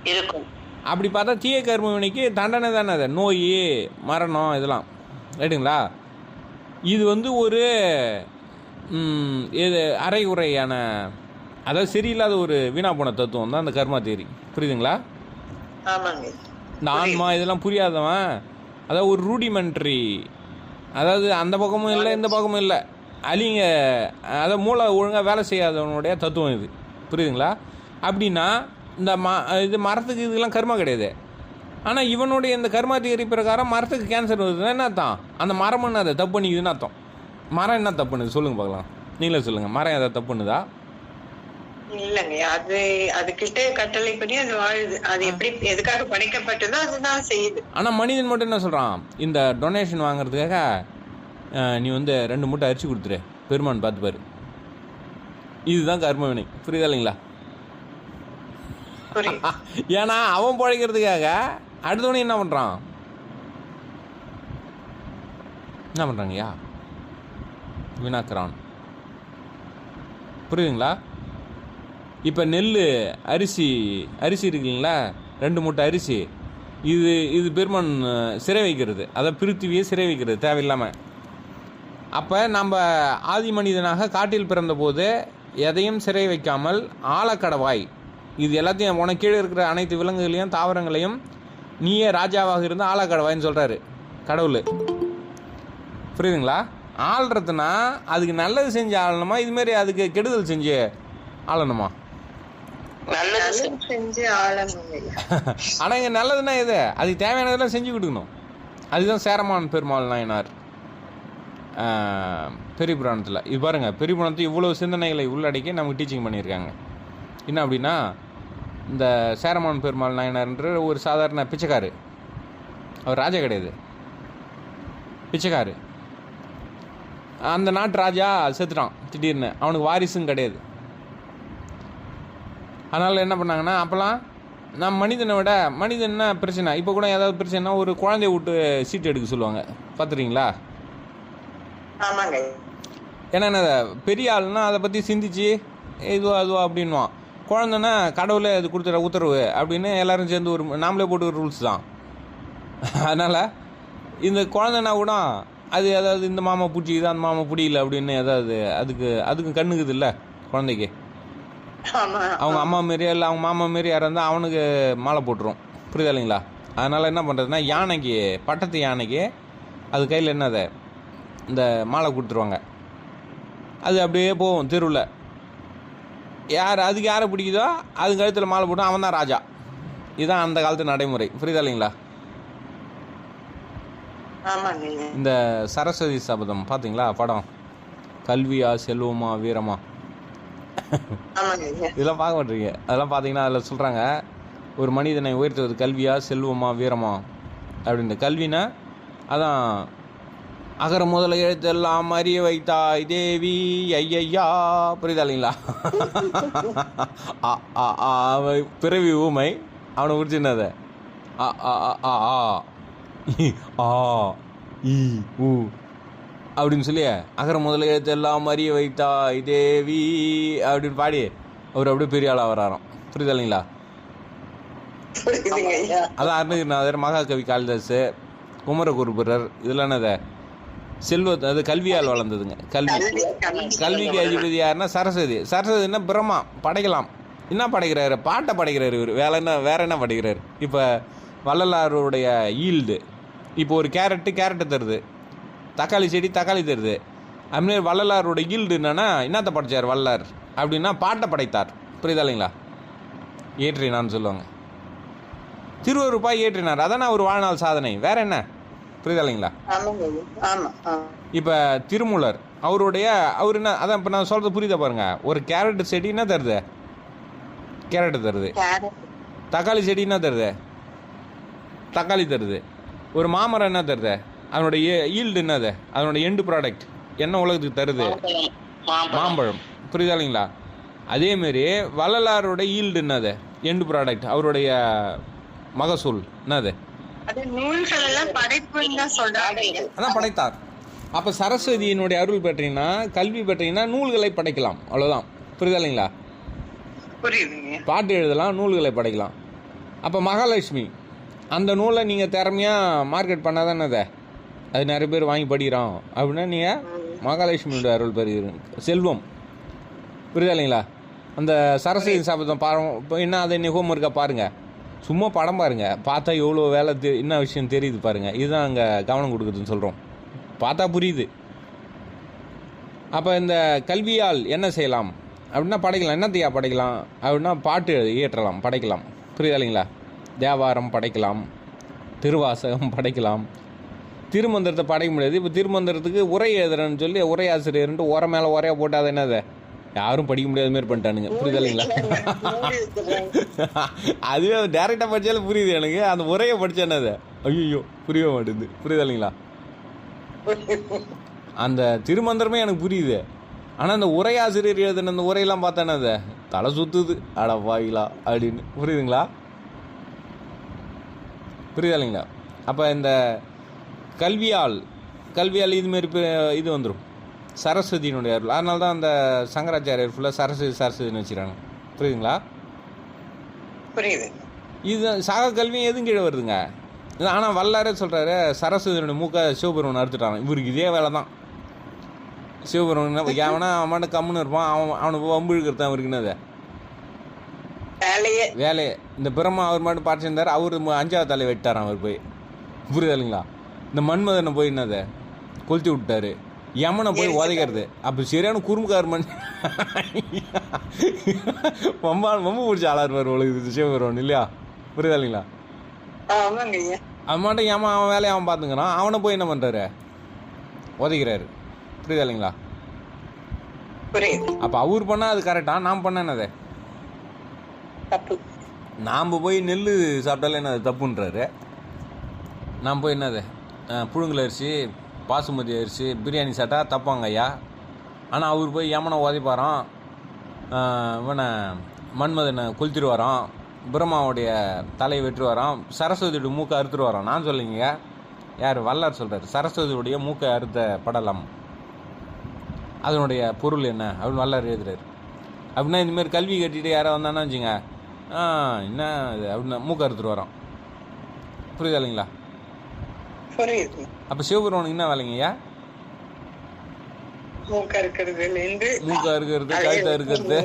அப்படி பார்த்தா தீய கர்ம வினைக்கு தண்டனை தானே அது, நோய் மரணம் இதெல்லாம். ரைட்டுங்களா? இது வந்து ஒரு இது அரைகுறையான, அதாவது சரியில்லாத ஒரு வீணா போன தத்துவம் தான் அந்த கர்மா தேரி. புரியுதுங்களா? இந்த ஆன்மா இதெல்லாம் புரியாதவன், அதாவது ஒரு ரூடிமெண்ட்ரி, அதாவது அந்த பக்கமும் இல்லை இந்த பக்கமும் இல்லை, அழிங்க, அதாவது மூளை ஒழுங்காக வேலை செய்யாதவனுடைய தத்துவம் இது. புரியுதுங்களா? அப்படின்னா இந்த இது மரத்துக்கு இதுக்கெல்லாம் கர்மா கிடையாது. ஆனால் இவனுடைய இந்த கர்மா தியரி பிரகாரம் மரத்துக்கு கேன்சர் வருதுன்னா என்ன அர்த்தம்? அந்த மரம் என்ன அதை தப்பு பண்ணிக்குதுன்னு அர்த்தம். மரம் என்ன தப்பு பண்ணுது சொல்லுங்கள் பார்க்கலாம். நீங்களே சொல்லுங்கள், மரம் எதாவது தப்பு பண்ணுதா? இல்லங்க, அது அதுகிட்ட கட்டளைப்படி அது வாழுது. அது எப்படி எதுக்காக படைக்கப்பட்டதோ அதுதான் செய்யுது. ஆனா மனிதன் மட்டும் என்ன சொல்றான்? இந்த டொனேஷன் வாங்குறதுக்காக நீ வந்து 2 மூட்டை அரிசி கொடுத்துரு, பெருமான் பார்த்துப்பாரு. இதுதான் கர்ம வினை. புரியுதா இல்லைங்களா? ஏன்னா அவன் பழைக்கிறதுக்காக அடுத்தவனே என்ன பண்றாங்கய்யா? வினாக்கிறான். புரியுதுங்களா? இப்போ நெல் அரிசி இருக்குங்களா, 2 மூட்டை அரிசி, இது பெருமான் சிறை வைக்கிறது, அதை பிருத்திவியை சிறை வைக்கிறது தேவையில்லாமல். அப்போ நம்ம ஆதி மனிதனாக காட்டில் பிறந்தபோது எதையும் சிறை வைக்காமல் ஆழக்கடவாய் இது எல்லாத்தையும் உனக்கு கீழே இருக்கிற அனைத்து விலங்குகளையும் தாவரங்களையும் நீயே ராஜாவாக இருந்து ஆழக்கடவாயின்னு சொல்கிறாரு கடவுள். புரியுதுங்களா? ஆள்றதுனா அதுக்கு நல்லது செஞ்சு ஆளணுமா, இதுமாரி அதுக்கு கெடுதல் செஞ்சு ஆளணுமா? ஆனால் இங்கே நல்லதுன்னா எது? அதுக்கு தேவையானதெல்லாம் செஞ்சு கொடுக்கணும். அதுதான் சேரமான் பெருமாள் நாயனார் பெரிய புராணத்தில். இது பாருங்கள், பெரிய புராணத்தில் இவ்வளோ சிந்தனைகளை உள்ளடக்கி நமக்கு டீச்சிங் பண்ணியிருக்காங்க. என்ன அப்படின்னா, இந்த சேரமான் பெருமாள் நாயனார்ன்ற ஒரு சாதாரண பிச்சைக்காரு. அவர் ராஜா கிடையாது, பிச்சைக்காரு. அந்த நாட்டு ராஜா செத்துட்டான் திடீர்னு, அவனுக்கு வாரிசும் கிடையாது. அதனால் என்ன பண்ணாங்கன்னா, அப்போல்லாம் நான் மனிதனை விட மனிதன்னா பிரச்சனை. இப்போ கூட ஏதாவது பிரச்சனைனா ஒரு குழந்தைய விட்டு சீட்டு எடுக்க சொல்லுவாங்க, பார்த்துறீங்களா? ஆமாங்க. ஏன்னா பெரிய ஆளுன்னா அதை பற்றி சிந்திச்சு இதுவா அதுவா அப்படின்வான். குழந்தைன்னா கடவுளே அது கொடுத்துற உத்தரவு அப்படின்னு எல்லோரும் சேர்ந்து ஒரு நாமளே போட்டு ஒரு ரூல்ஸ் தான். அதனால் இந்த குழந்தைன்னா கூட அது ஏதாவது இந்த மாமா பிடிச்சிக்குது அந்த மாமா பிடிக்கல அப்படின்னு ஏதாவது அதுக்கு கண்ணுக்குது இல்லை குழந்தைக்கு. அவங்க அம்மா மாரி இல்லை அவங்க மாமா மாரி யாராக இருந்தால் அவனுக்கு மாலை போட்டுரும், புரியுதா இல்லைங்களா? அதனால் என்ன பண்ணுறதுன்னா யானைக்கு, பட்டத்து யானைக்கு அது கையில் என்னது இந்த மாலை கொடுத்துருவாங்க. அது அப்படியே போகும் தெருவில். அதுக்கு யாரை பிடிக்குதோ அது கழுத்தில் மாலை போட்டு அவன் தான் ராஜா. இதுதான் அந்த காலத்து நடைமுறை, புரியுதா இல்லைங்களா? இந்த சரஸ்வதி சபதம் பார்த்தீங்களா படம்? கல்வியா செல்வமா வீரமா, இதெல்லாம் பார்க்க மாட்டீங்க. அதெல்லாம் பார்த்தீங்கன்னா அதில் சொல்கிறாங்க, ஒரு மனிதனை உயர்த்துவது கல்வியா செல்வமா வீரமா அப்படின்ட்டு. கல்வினா அதான் அகர முதல எழுத்தெல்லாம் அறிய வைத்தாய் தேவி ஐயா, புரியுதா இல்லைங்களா? பிறவி ஊமை அவனை குறிச்சின்னத அப்படின்னு சொல்லி அகர முதல எழுத்தெல்லாம் அறிய வைத்தாய் தேவி அப்படின்னு பாடி அவர் அப்படியே பெரிய ஆளாக வராராம், புரியுதா இல்லைங்களா? அதான் அருணகிரிநாதர், மகாகவி காளிதாஸ், குமரகுருபரர், இதெல்லாம் என்னது செல்வத்தை அது கல்வியால் வளர்ந்ததுங்க. கல்விக்கு அதிபதி யாருன்னா சரஸ்வதி. சரஸ்வதினா பிரம்மா படைக்கலாம். என்ன படைக்கிறாரு? பாட்டை படைக்கிறாரு இவர். வேற என்ன படைக்கிறாரு? இப்போ வள்ளலாருடைய ஈல்டு, இப்போ ஒரு கேரட்டு தருது, தக்காளி செடி தக்காளி தருது. அதுமாரி வள்ளலாரோட ஈல்டு என்னத்தை படைச்சார் வள்ளலார் அப்படின்னா பாட்டை படைத்தார், புரியுதா இல்லைங்களா? ஏற்றினான்னு சொல்லுவாங்க. திருவருப்பாய் ஏற்றினார், அதானே ஒரு வாழ்நாள் சாதனை. வேற என்ன, புரியுதா இல்லைங்களா? இப்போ திருமூலர் அவர் என்ன, அதான் இப்போ நான் சொல்கிறது புரியுதா பாருங்க. ஒரு கேரட் செடி என்ன தருது? கேரட்டு தருது. தக்காளி செடி என்ன தருது? தக்காளி தருது. ஒரு மாமரம் என்ன தருது? அதனுடைய ஈல்டு என்னது? அதனுடைய எண்டு ப்ராடக்ட் என்ன உலகத்துக்கு தருது? மாம்பழம், புரியுதா இல்லைங்களா? அதேமாரி வள்ளலாரோட ஈல்டு என்னது? எண்டு ப்ராடக்ட், அவருடைய மகசூல் என்னது? அதான் படைத்தார். அப்போ சரஸ்வதியினுடைய அருள் பெற்றீங்கன்னா, கல்வி பெற்றீங்கன்னா நூல்களை படைக்கலாம், அவ்வளோதான், புரியுதா இல்லைங்களா? பாட்டு எழுதலாம், நூல்களை படைக்கலாம். அப்போ மகாலட்சுமி, அந்த நூலை நீங்கள் திறமையாக மார்க்கெட் பண்ணாதானே அது நிறைய பேர் வாங்கி படிக்கிறோம் அப்படின்னா நீங்கள் மகாலட்சுமியோட அருள் பெறுகிறீங்க. செல்வம், புரியுதா இல்லைங்களா? அந்த சரஸ்வதி சபதம் இப்போ என்ன அதை இன்னைக்கு ஹோம் ஒர்க்காக பாருங்கள். சும்மா படம் பாருங்கள், பார்த்தா எவ்வளோ வேலை என்ன விஷயம் தெரியுது பாருங்கள். இதுதான் அங்கே கவனம் கொடுக்குதுன்னு சொல்கிறோம். பார்த்தா புரியுது. அப்போ இந்த கல்வியால் என்ன செய்யலாம் அப்படின்னா படைக்கலாம். என்னத்தையா படைக்கலாம் அப்படின்னா பாட்டு இயற்றலாம், படைக்கலாம், புரியுதா இல்லைங்களா? தேவாரம் படைக்கலாம், திருவாசகம் படைக்கலாம். திருமந்திரத்தை படைக்க முடியாது. இப்போ திருமந்திரத்துக்கு உரை எழுதுறேன்னு சொல்லி உரை ஆசிரியர்ன்ட்டு உரை மேலே உரையா போட்டு அதை என்னதை யாரும் படிக்க முடியாத மாதிரி பண்ணிட்டானுங்க, புரியுதா இல்லைங்களா? அதுவே டேரெக்டாக படித்தாலும் புரியுது எனக்கு. அந்த உரையை படித்தா என்னது ஐயோ புரிய மாட்டேங்குது, புரியுதா இல்லைங்களா? அந்த திருமந்திரமே எனக்கு புரியுது. ஆனால் அந்த உரையாசிரியர் எழுதுன அந்த உரையெல்லாம் பார்த்தா என்னது தலை சுற்றுது, அட வாயிலா அப்படின்னு, புரியுதுங்களா? புரியுதா இல்லைங்களா? அப்போ இந்த கல்வியால் இதுமாரி இது வந்துடும் சரஸ்வதியினுடைய அருள். அதனால தான் அந்த சங்கராச்சாரியர் ஃபுல்லாக சரஸ்வதினு வச்சுக்கிறாங்க, புரியுதுங்களா? புரியுது. இது சக கல்வியும் எதுவும் கீழே வருதுங்க. ஆனால் வல்லாரே சொல்கிறாரு, சரஸ்வதியினுடைய மூக்க சிவபெருமன் அறுத்துட்டாங்க. இவருக்கு இதே வேலை தான். சிவபெருமன் எவனா அவன் கம்முன்னு இருப்பான், அவனுக்கு வம்பு இழுக்கிறது தான் அவருக்கு என்னது வேலையே. இந்த பிரம்மா அவர் மட்டும் பார்த்துருந்தார், அவர் 5வது தலையை வெட்டாரான் அவர் போய், புரியுதா இல்லைங்களா? இந்த மன்மதனை போய் என்னதை கொளுத்தி விட்டாரு, யமனை போய் உதைக்கிறது. அப்போ சரியான குறும்புக்கார் மண் வம்பு பிடிச்ச ஆளாக இருப்பார் உங்களுக்கு சிவபெருமன், இல்லையா? புரியுதா இல்லைங்களா? அவன் மட்டும் ஏமா அவன் வேலையை அவன் பார்த்துக்கிறான், அவனை போய் என்ன பண்ணுறாரு உதைக்கிறாரு, புரியுதா இல்லைங்களா? அப்போ அவர் பண்ணால் அது கரெக்டாக, நாம் பண்ண என்னது தப்பு. நாம் போய் நெல் சாப்பிட்டாலும் என்ன தப்புன்றாரு. நாம் போய் என்னது புழுங்கல் அரிசி பாசுமதி அரிசி பிரியாணி சாப்பிட்டா தப்பாங்க ஐயா. ஆனால் அவர் போய் யமனை உதைப்பாரான், இவனை மன்மதனை கொளுத்திட்டு வரான், பிரம்மாவுடைய தலையை வெட்டுவாராம், சரஸ்வதியுடைய மூக்கை அறுத்துட்டு வரோம். நான் சொல்லிங்க, யார் வல்லார் சொல்கிறார், சரஸ்வதியுடைய மூக்கை அறுத்த படலம் அதனுடைய பொருள் என்ன அப்படின்னு வல்லார் எழுதுறாரு. அப்படின்னா இதுமாரி கல்வி கட்டிட்டு யாரோ வந்தானா வச்சுங்க, என்ன இது அப்படின்னா மூக்கை அறுத்துட்டு வரோம். புரியுதா இல்லைங்களா? புரியுது. அப்போ சிவபெருமானுக்கு என்ன வேலைங்கய்யா? மூக்கா இருக்கிறது, மூக்கா இருக்கிறது, கழுத்தா இருக்கிறது,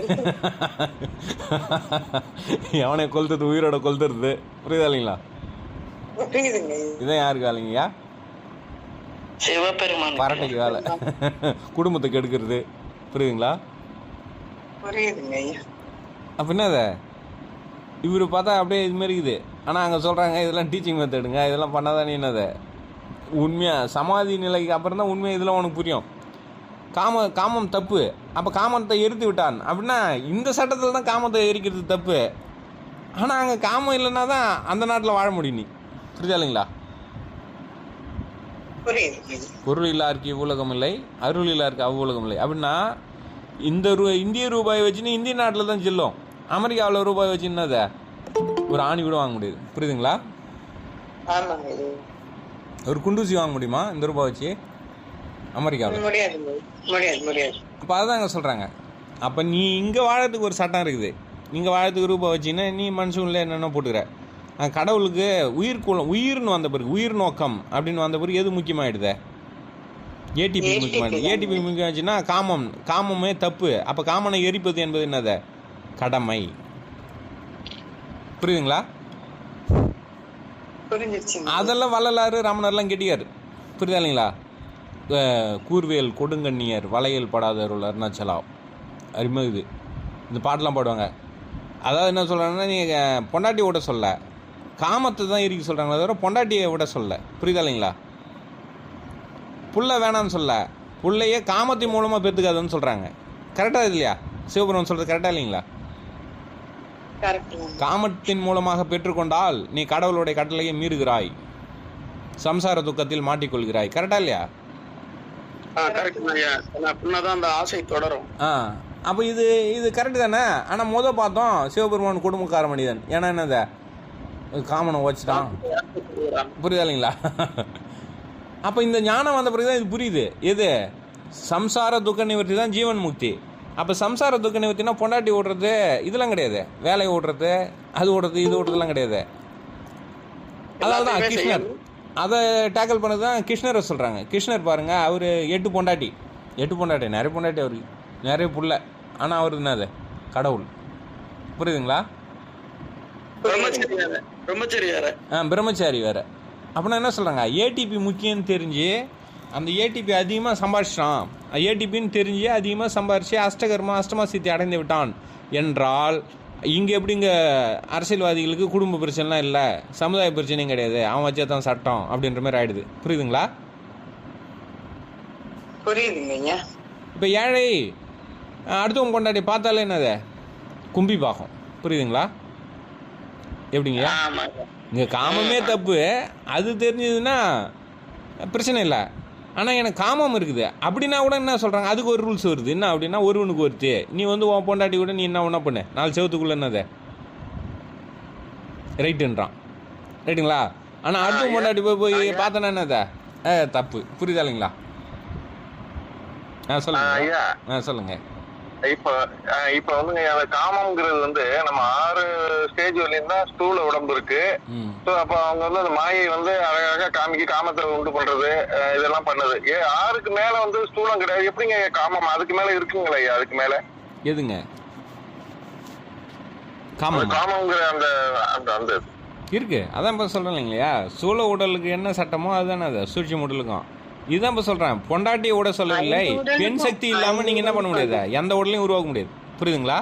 எவனை கொளுத்துறது, உயிரோட கொளுத்துறது. புரியுதா இல்லைங்களா? புரியுதுங்க. இதான் யாருக்கு வேலைங்கய்யா? சிவபெருமான் பரட்டைக்கு வேலை, குடும்பத்தை கெடுக்கிறது. புரியுதுங்களா? புரியுதுங்க ஐயா. அப்போ என்னது இவர் பார்த்தா அப்படியே இதுமாரி இருக்குது. ஆனால் அங்கே சொல்கிறாங்க இதெல்லாம் டீச்சிங் மெத்தடுங்க, இதெல்லாம் பண்ணாதானே என்னது உண்மையாக சமாதி நிலைக்கு அப்புறம் தான் உண்மையாக இதெல்லாம் உனக்கு புரியும். காமம் தப்பு, அப்போ காமத்தை எரித்து விட்டான் அப்படின்னா இந்த சட்டத்தில் தான் காமத்தை எரிக்கிறது தப்பு. ஆனால் அங்கே காமம் இல்லைன்னா தான் அந்த நாட்டில் வாழ முடியும். நீ புரியுதா இல்லைங்களா? பொருள் இல்லாருக்கு இவ்வுலகம் இல்லை, அருள் இல்லாருக்கு அவ்வுலகம் இல்லை. அப்படின்னா இந்த இந்திய ரூபாய் வச்சுன்னு இந்திய நாட்டில் தான் செல்லும். அமெரிக்காவில் ரூபாய் வச்சுன்னத ஒரு ஆணி கூட வாங்க முடியாது. புரியுதுங்களா? ஒரு குண்டூசி வாங்க முடியுமா இந்த ரூபாய் வச்சு அமெரிக்காவில்? அப்போ அதுதான் அங்கே சொல்கிறாங்க. அப்போ நீ இங்கே வாழறதுக்கு ஒரு சட்டம் இருக்குது, இங்கே வாழறதுக்கு ரூபாய் வச்சுன்னா நீ மனுஷன்ல என்னென்ன போட்டுக்கிற. கடவுளுக்கு உயிர்னு வந்த பிறகு, உயிர் நோக்கம் அப்படின்னு வந்த பிறகு எது முக்கியமாகிடுது? ஏடிபி முக்கியமாகிடுது. ஏடிபி முக்கியமாச்சுன்னா காமமே தப்பு. அப்போ காமனை எரிப்பது என்பது என்னது? கடமை. புரியுதுங்களா? அதெல்லாம் வள்ளலாறு ரமணர்லாம் கெட்டியார். புரியுதா இல்லைங்களா? கூர்வேல் கொடுங்கண்ணியர் வளையல் படாதருள் அருணாச்சலா அருமை. இது இந்த பாட்டெலாம் பாடுவாங்க. அதாவது என்ன சொல்கிறாங்கன்னா, நீங்கள் பொண்டாட்டி விட சொல்ல, காமத்தை தான் இருக்கு சொல்கிறாங்களே தவிர பொண்டாட்டியை விட சொல்ல. புரியுதா இல்லைங்களா? புள்ள வேணான்னு சொல்ல, புள்ளையே காமத்தின் மூலமாக பெற்றுக்காதுன்னு சொல்கிறாங்க. கரெக்டாக இல்லையா? சிவபெருமான் சொல்கிறது கரெக்டாக இல்லைங்களா? காமத்தின் மூலமாக பெற்றுக்கொண்டால் நீ கடவுளுடைய கட்டளையை மீறுகிறாய், சம்சார துக்கத்தில் மாட்டிக்கொள்கிறாய். கரெக்டா இல்லையா? அப்போ இது கரெக்டு தானே. ஆனால் பார்த்தோம் சிவபெருமான் குடும்பக்கார மனிதன். ஏன்னா என்னத காமனை வச்சுட்டான். புரியுதா இல்லைங்களா? அப்போ இந்த ஞானம் வந்த பிறகு தான் இது புரியுது. எது சம்சார துக்க நிவர்த்தி தான் ஜீவன் முக்தி. அப்போ சம்சார துக்க நிவர்த்தினா பொண்டாட்டி ஓடுறது இதெல்லாம் கிடையாது, வேலையை ஓடுறது, அது ஓடுறது, இது ஓடுறதுலாம் கிடையாது. அதாவது தான் கிருஷ்ணர் அதை டேக்கிள் பண்ணது தான் கிருஷ்ணரை சொல்கிறாங்க. கிருஷ்ணர் பாருங்கள், அவர் 8 பொண்டாட்டி, நிறைய பொண்டாட்டி, அவருக்கு நிறைய புள்ள. ஆனால் அவர் என்னது கடவுள். புரியுதுங்களா? பிரம்மச்சாரி வேறு. அப்படின்னா என்ன சொல்கிறாங்க, ஏடிபி முக்கியம்னு தெரிஞ்சு அந்த ஏடிபி அதிகமாக சம்பாதிச்சிட்டான், ஏடிபின்னு தெரிஞ்சு அதிகமாக சம்பாரித்து அஷ்டமா சித்தி அடைந்து விட்டான் என்றால், இங்கே எப்படிங்க அரசியல்வாதிகளுக்கு குடும்ப பிரச்சனைலாம் இல்லை, சமுதாய பிரச்சனையும் கிடையாது, அவன் வச்சா தான் சட்டம் அப்படின்ற மாதிரி ஆயிடுது. புரியுதுங்களா? புரியுதுங்க. இப்போ ஏழை அடுத்தவங்க கொண்டாடி பார்த்தாலே என்னது கும்பி பாகம். புரியுதுங்களா? எப்படிங்க? இங்கே காமமே தப்பு, அது தெரிஞ்சதுன்னா பிரச்சனை இல்லை. ஆனால் எனக்கு காமம் இருக்குது அப்படின்னா கூட என்ன சொல்கிறாங்க, அதுக்கு ஒரு ரூல்ஸ் வருது. என்ன அப்படின்னா, ஒருவனுக்கு ஒருத்தி, நீ வந்து உன் பொண்டாட்டி கூட நீ என்ன பண்ணு, 4 செவத்துக்குள்ளே என்னது ரைட்டுன்றான். ரைட்டுங்களா? ஆனால் அடுத்த பொண்டாட்டி போய் பார்த்தனா என்னத தப்பு. புரியுதா இல்லைங்களா? சொல்லுங்க. சொல்லுங்க. இப்ப வந்துங்க அந்த காமம்ங்கிறது வந்து நம்ம 6 ஸ்டேஜ் வரையும் தான் ஸ்தூல உடம்பு இருக்கு. அப்ப அவங்க வந்து அந்த மாயை வந்து அழகாக காமத்தை உண்டு பண்றது இதெல்லாம் பண்ணுது. 6க்கு மேல வந்து ஸ்தூலம் கிடையாது. எப்படிங்க காமம் அதுக்கு மேல இருக்குங்களா? அதுக்கு மேல எதுங்க காமம்ங்கிற அந்த அந்த இருக்கு. அதான் இப்ப சொல்றேன் இல்லைங்களா, ஸ்தூல உடலுக்கு என்ன சட்டமோ அதுதானே அது சூட்சும உடலுக்கும். இதுதான் இப்போ சொல்கிறேன், பொண்டாட்டியை விட சொல்லவில்லை. பெண் சக்தி இல்லாமல் நீங்கள் என்ன பண்ண முடியாது, எந்த உடலையும் உருவாக்க முடியாது. புரியுதுங்களா?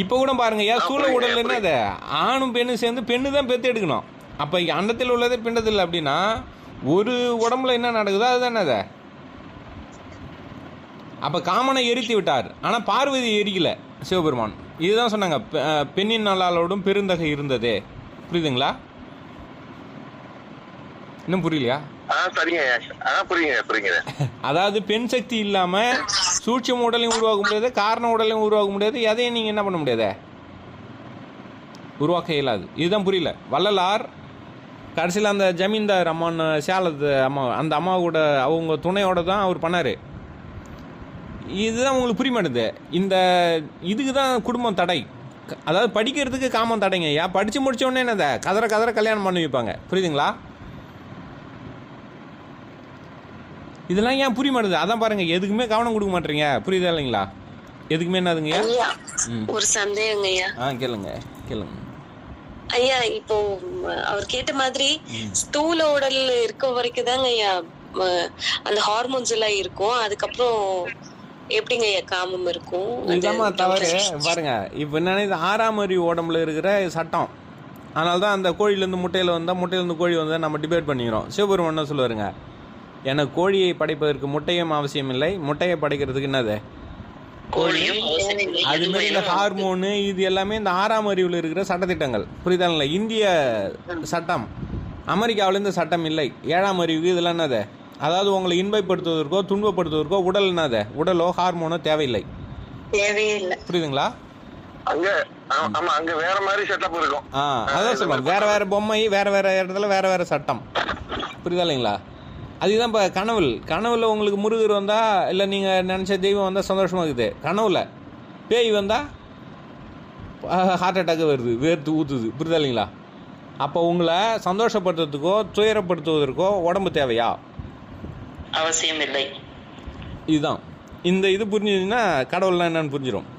இப்போ கூட பாருங்க, ஏன் சூழ உடல் என்ன அது ஆணும் பெண்ணும் சேர்ந்து பெண்ணு தான் பெற்று எடுக்கணும். அப்போ அண்டத்தில் உள்ளதே பிண்டத்தில் அப்படின்னா ஒரு உடம்புல என்ன நடக்குதோ அதுதானே அதை. அப்போ காமனை எரித்து விட்டார், ஆனால் பார்வதி எரிக்கல சிவபெருமான். இதுதான் சொன்னாங்க, பெண்ணின் நல்லாளோடும் பெருந்தகை இருந்ததே. புரியுதுங்களா? இன்னும் புரியலையா? சரிங்க. புரியுங்க. அதாவது பெண் சக்தி இல்லாமல் சூட்சும உடலையும் உருவாக்க முடியாது, காரண உடலையும் உருவாக்க முடியாது, எதையும் நீங்கள் என்ன பண்ண முடியாது, உருவாக்க இயலாது. இதுதான் புரியல. வள்ளலார் கடைசியில் அந்த ஜமீன்தார் அம்மான்னு சேலத்து அம்மா, அந்த அம்மா கூட அவங்க துணையோட தான் அவர் பண்ணார். இதுதான் உங்களுக்கு புரிய மாட்டேது. இந்த இதுக்கு தான் குடும்பம் தடை. அதாவது படிக்கிறதுக்கு காமம் தடைங்க. ஏன் படித்து முடித்தோடனே என்னதை கதற கல்யாணம் பண்ணி வைப்பாங்க. புரியுதுங்களா? இதெல்லாம் ஏன் புரிய மாட்டேது? அதான் பாருங்கள், எதுக்குமே கவனம் கொடுக்க மாட்டேறீங்க. புரியுதா இல்லைங்களா? எதுக்குமே என்னதுங்க? ஒரு சந்தேகங்க ஐயா. கேளுங்க. ஐயா, இப்போ அவர் கேட்ட மாதிரி ஸ்தூல உடல் இருக்க வரைக்கும் தாங்க ஐயா அந்த ஹார்மோன்ஸ் எல்லாம் இருக்கும். அதுக்கப்புறம் எப்படிங்க ஐயா காமம் இருக்கும்? இதாம்மா தவறு. பாருங்க, இப்போ என்னன்னா இது 6ஆம் அறிவு உடம்புல இருக்கிற சட்டம். அதனால தான் அந்த கோழிலேருந்து முட்டையிலேருந்து கோழி வந்தால் நம்ம டிபேட் பண்ணிக்கிறோம். சிவபெருமான் என்ன சொல்லுவாருங்க, எனக்கு கோழியை படைப்பதற்கு முட்டையும் அவசியம் இல்லை, முட்டையை படைக்கிறதுக்கு என்னது அதுமாரி இந்த ஹார்மோனு இது எல்லாமே இந்த 6ஆம் அறிவில் இருக்கிற சட்டத்திட்டங்கள். புரியுதாங்களா? இந்திய சட்டம், அமெரிக்காவில் இந்த சட்டம் இல்லை. 7ஆம் அறிவுக்கு இதெல்லாம் என்னது, அதாவது உங்களை இன்பப்படுத்துவதற்கோ துன்பப்படுத்துவதற்கோ உடல் என்னது, உடலோ ஹார்மோனோ தேவையில்லை. புரியுதுங்களா? அங்க வேற மாதிரி செட்டப் இருக்கும். அதான் சொல்லுவாங்க, வேற பொம்மை, வேற இடத்துல வேற சட்டம். புரியுதா இல்லைங்களா? அதுதான் இப்போ கனவுல உங்களுக்கு முருகர் வந்தால், இல்லை நீங்கள் நினச்ச தெய்வம் வந்தால் சந்தோஷமாக இருக்குது. கனவுல பேய் வந்தால் ஹார்ட் அட்டாக் வருது, வேர்த்து ஊற்றுது. புரியுதா இல்லைங்களா? அப்போ உங்களை சந்தோஷப்படுத்துறதுக்கோ துயரப்படுத்துவதற்கோ உடம்பு தேவையா? அவசியம் இல்லை. இதுதான் இது புரிஞ்சுதுன்னா கடவுள்லாம் என்னன்னு புரிஞ்சிடும்.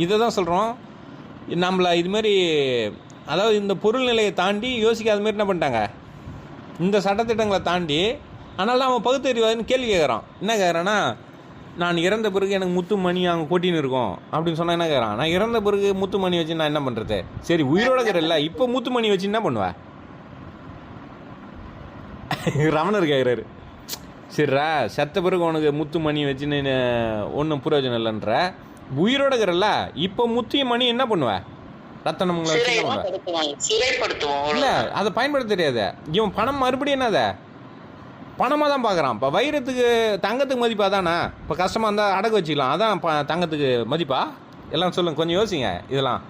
இதை தான் சொல்கிறோம். நம்மளை இதுமாரி, அதாவது இந்த பொருள் நிலையை தாண்டி யோசிக்காத மாதிரி என்ன பண்ணிட்டாங்க, இந்த சட்டத்திட்டங்களை தாண்டி. அதனால அவன் பகுத்தறிவாதுன்னு கேள்வி கேட்குறான். என்ன கேட்குறான்னா, நான் இறந்த பிறகு எனக்கு முத்து மணி அங்கே கொட்டின்னு இருக்கும் அப்படின்னு சொன்னால் என்ன கேட்குறான், நான் இறந்த பிறகு முத்து மணி வச்சு நான் என்ன பண்ணுறது? சரி, உயிரோட இருக்கிறல்ல, இப்போ முத்து மணி வச்சு என்ன பண்ணுவேன்? ரமணர் கேட்குறாரு. சரிடா, செத்த பிறகு உனக்கு முத்து மணி வச்சுன்னு ஒன்றும் பிரயோஜனம் இல்லைன்ற, உயிரோட இருக்கிறல்ல, இப்போ முத்திய மணி என்ன பண்ணுவேன்? ரத்தனங்களை வச்சு இல்லை, அதை பயன்படுத்த தெரியாது. இவன் பணம் மறுபடியும் என்னதை பணமாக தான் பார்க்குறான். இப்போ வைரத்துக்கு தங்கத்துக்கு மதிப்பா தானே? இப்போ கஷ்டமாக இருந்தால் அடகு வச்சுக்கலாம், அதான் தங்கத்துக்கு மதிப்பா? எல்லாம் சொல்லுங்க, கொஞ்சம் யோசிங்க இதெல்லாம்.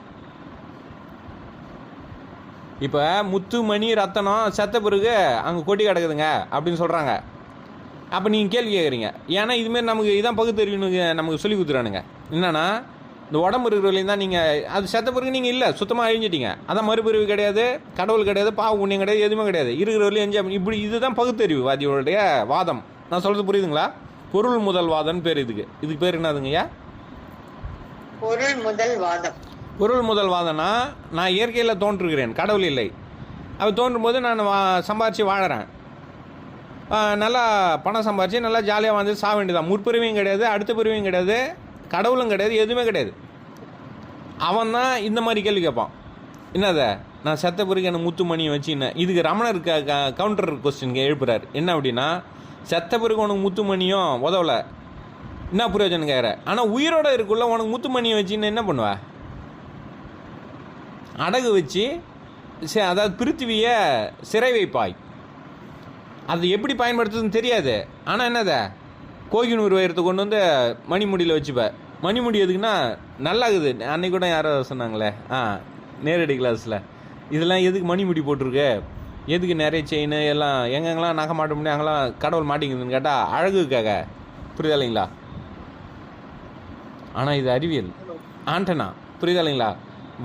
இப்போ முத்து மணி ரத்தனம் செத்த பிறகு அங்கே கொட்டி கிடக்குதுங்க அப்படின்னு சொல்கிறாங்க. அப்போ நீங்கள் கேள்வி கேட்குறீங்க. ஏன்னா இதுமாரி நமக்கு இதான் பகுத்தறிவுன்னு நமக்கு சொல்லி கொடுத்துறானுங்க. என்னன்னா, இந்த உடம்பு இருக்கிறவங்களையும் தான் நீங்கள் அது செத்த பிறகு நீங்கள் இல்லை, சுத்தமாக அழிஞ்சிட்டீங்க. அதான் மறுபிறவி கிடையாது, கடவுள் கிடையாது, பாவ புண்ணியம் கிடையாது, எதுவுமே கிடையாது, இருக்கிறவர்களையும் என்ஜாய் இப்படி. இதுதான் பகுத்தறிவு வாதியோடைய வாதம். நான் சொல்கிறது புரியுதுங்களா? பொருள் முதல் வாதம்னு பேர். இதுக்கு பேர் என்னதுங்கய்யா? பொருள் முதல் வாதம்னா, நான் இயற்கையில் தோன்றுகிறேன், கடவுள் இல்லை. அப்போ தோன்றும் போது நான் சம்பாரித்து வாழறேன், நல்லா பணம் சம்பாரித்து நல்லா ஜாலியாக வந்து சாக வேண்டியதான். முற்பிறவியும் கிடையாது, அடுத்த பிறவியும் கிடையாது, கடவுளும் கிடையாது, எதுவுமே கிடையாது. அவன் தான் இந்த மாதிரி கேள்வி கேட்பான். என்னதை, நான் செத்த பிறகு எனக்கு முத்து மணியை வச்சுன்னு. இதுக்கு ரமணர் கவுண்டர் கொஸ்டின் எழுப்புறாரு. என்ன அப்படின்னா, செத்த பிறகு உனக்கு முத்து மணியும் உதவலை, என்ன பிரயோஜனம் கேட்குற? ஆனால் உயிரோட இருக்குள்ள உனக்கு முத்து மணியை வச்சுன்னு என்ன பண்ணுவ? அடகு வச்சு, அதாவது பிருத்திவியை சிறை வைப்பாய். அது எப்படி பயன்படுத்துறதுன்னு தெரியாது. ஆனால் என்னதை, கோகினூர் வைரத்தை கொண்டு வந்து மணிமுடியில் வச்சுப்ப. மணிமுடி எதுக்குன்னா நல்லாகுது. அன்னைக்கு கூட யாரோ சொன்னாங்களே நேரடி கிளாஸில், இதெல்லாம் எதுக்கு மணிமுடி போட்டிருக்கு, எதுக்கு நிறைய செயின் எல்லாம் எங்கெங்கெல்லாம் நகை மாட்ட முடியும் அங்கெல்லாம் கடவுள் மாட்டிங்குதுன்னு கேட்டால் அழகுக்காக. புரியுதா இல்லைங்களா? ஆனால் இது அறிவியல் ஆண்டனா. புரியுதா இல்லைங்களா?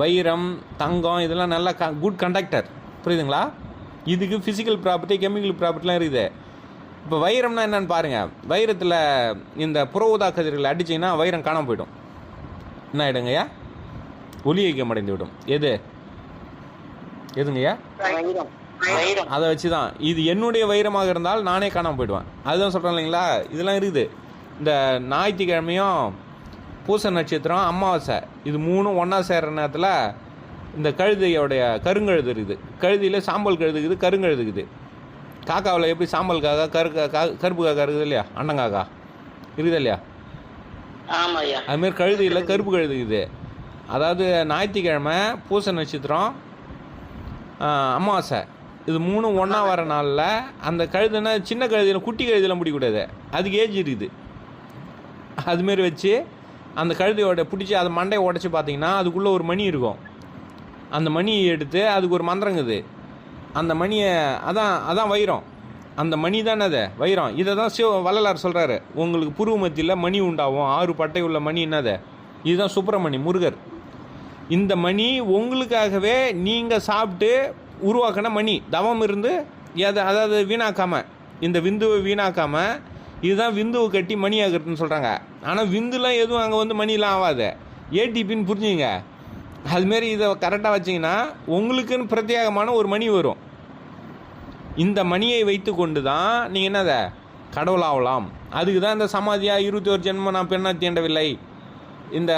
வைரம் தங்கம் இதெல்லாம் நல்லா குட் கண்டக்டர். புரியுதுங்களா? இதுக்கு ஃபிசிக்கல் ப்ராப்பர்ட்டி கெமிக்கல் ப்ராப்பர்ட்டிலாம் இருக்குது. இப்போ வைரம்னா என்னன்னு பாருங்கள். வைரத்தில் இந்த புற ஊதா கதிர்களை அடிச்சிங்கன்னா வைரம் காணாமல் போய்டும். என்ன ஆகிடுங்கய்யா? ஒளி ஐக்கியம் அடைந்து விடும். எதுங்கய்யா? அதை வச்சு தான். இது என்னுடைய வைரமாக இருந்தால் நானே காணாமல் போயிடுவேன். அதுதான் சொல்கிறேன் இல்லைங்களா? இதெல்லாம் இருக்குது. இந்த ஞாயிற்றுக்கிழமையும் பூச நட்சத்திரம் அமாவாசை இது மூணும் ஒன்றா சேர்கிற நேரத்தில் இந்த கழுதையோடைய கருங்கழுது இருக்குது. கழுதியில் சாம்பல் கழுது இருக்குது, கருங்கழுது இருக்குது. காக்காவில் எப்படி சாம்பல் காக்கா கருப்பு காக்கா இருக்குது இல்லையா, அண்ணங்காக்கா இருக்குது இல்லையா? அதுமாரி கழுதியில் கருப்பு கழுது இருக்குது. அதாவது ஞாயிற்றுக்கிழமை பூச நட்சத்திரம் அமாவாசை இது 3 ஒன்றா வர நாளில் அந்த கழுதுன்னா சின்ன கழுதியில் குட்டி கழுதியெல்லாம் பிடிக்கூடாது, அதுக்கு ஏஜ் இருக்குது. அதுமாரி வச்சு அந்த கழுதையோட பிடிச்சி அதை மண்டையை உடச்சி பார்த்தீங்கன்னா அதுக்குள்ளே ஒரு மணி இருக்கும். அந்த மணியை எடுத்து அதுக்கு ஒரு மந்திரங்குது. அந்த மணியை அதான் வைரம். அந்த மணி தானே அது வைரம். இதை தான் வள்ளலார் சொல்கிறாரு, உங்களுக்கு புருவ மத்தியில் மணி உண்டாகும், 6 பட்டை உள்ள மணி என்னது, இதுதான் சுப்பிரமணி முருகர். இந்த மணி உங்களுக்காகவே நீங்கள் சாப்பிட்டு உருவாக்கின மணி, தவம் இருந்து அதாவது வீணாக்காமல், இந்த விந்துவை வீணாக்காமல் இதுதான் விந்துவை கட்டி மணி ஆகிறதுன்னு சொல்கிறாங்க. ஆனால் விந்துலாம் எதுவும் அங்கே வந்து மணிலாம் ஆகாது, ஏடிபின்னு புரிஞ்சுங்க. அதுமாரி இதை கரெக்டாக வச்சிங்கன்னா உங்களுக்குன்னு பிரத்யேகமான ஒரு மணி வரும். இந்த மணியை வைத்து கொண்டு தான் நீங்கள் என்னதை கடவுளாகலாம். அதுக்கு தான் இந்த சமாதியாக 21 ஜென்மம் நான் பெண்ணா தீண்டவில்லை, இந்த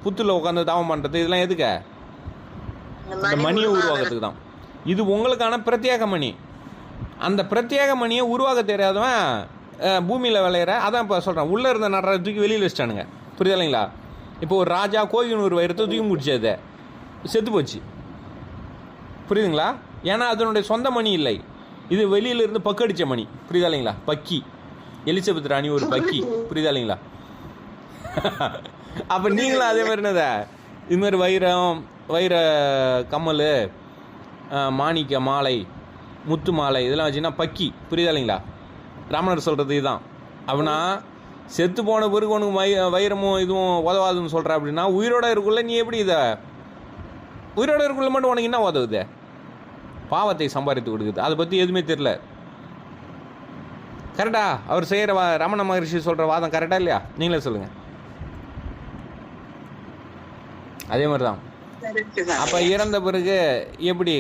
புத்தில் உட்காந்து தவம் பண்ணுறது, இதெல்லாம் எதுக்கு? இந்த மணியை உருவாக்குறதுக்கு தான். இது உங்களுக்கான பிரத்யேக மணி. அந்த பிரத்யேக மணியை உருவாக்க தெரியாதவன் பூமியில் விளையிற, அதான் இப்போ சொல்கிறேன், உள்ளே இருந்த நடுற தூக்கி வெளியில் வச்சிட்டானுங்க. புரியுது இல்லைங்களா? இப்போ ஒரு ராஜா கோயினூர் வைரத்தை தூக்கி முடிச்சது, செத்து போச்சு. புரியுதுங்களா? ஏன்னா அதனுடைய சொந்த மணி இல்லை, இது வெளியிலேருந்து பக்கடித்த மணி. புரியுதா இல்லைங்களா? பக்கி, எலிசபெத் ராணி ஒரு பக்கி. புரியுதா இல்லைங்களா? அப்போ நீங்களும் அதே மாதிரி என்னதா இதுமாதிரி வைர கம்மல், மாணிக்க மாலை, முத்து மாலை இதெல்லாம் வச்சிங்கன்னா பக்கி. புரியுதா இல்லைங்களா? ராமனர் சொல்கிறது இதுதான். அப்படின்னா செத்து போன பிறகு உனக்கு வைரமும் இதுவும் உதவாதுன்னு சொல்கிற அப்படின்னா, உயிரோட இருக்குள்ள நீ எப்படி இதை உயிரோட இருக்குள்ள மட்டும் உனக்கு என்ன உதவுது? பாவத்தை சம்பாதித்து கொடுக்குது. அதை பற்றி எதுவுமே தெரில. கரெக்டா? அவர் செய்கிற ரமண மகரிஷி சொல்கிற வாதம் கரெக்டா இல்லையா? நீங்களே சொல்லுங்கள். அதே மாதிரி தான். அப்போ இறந்த பிறகு எப்படி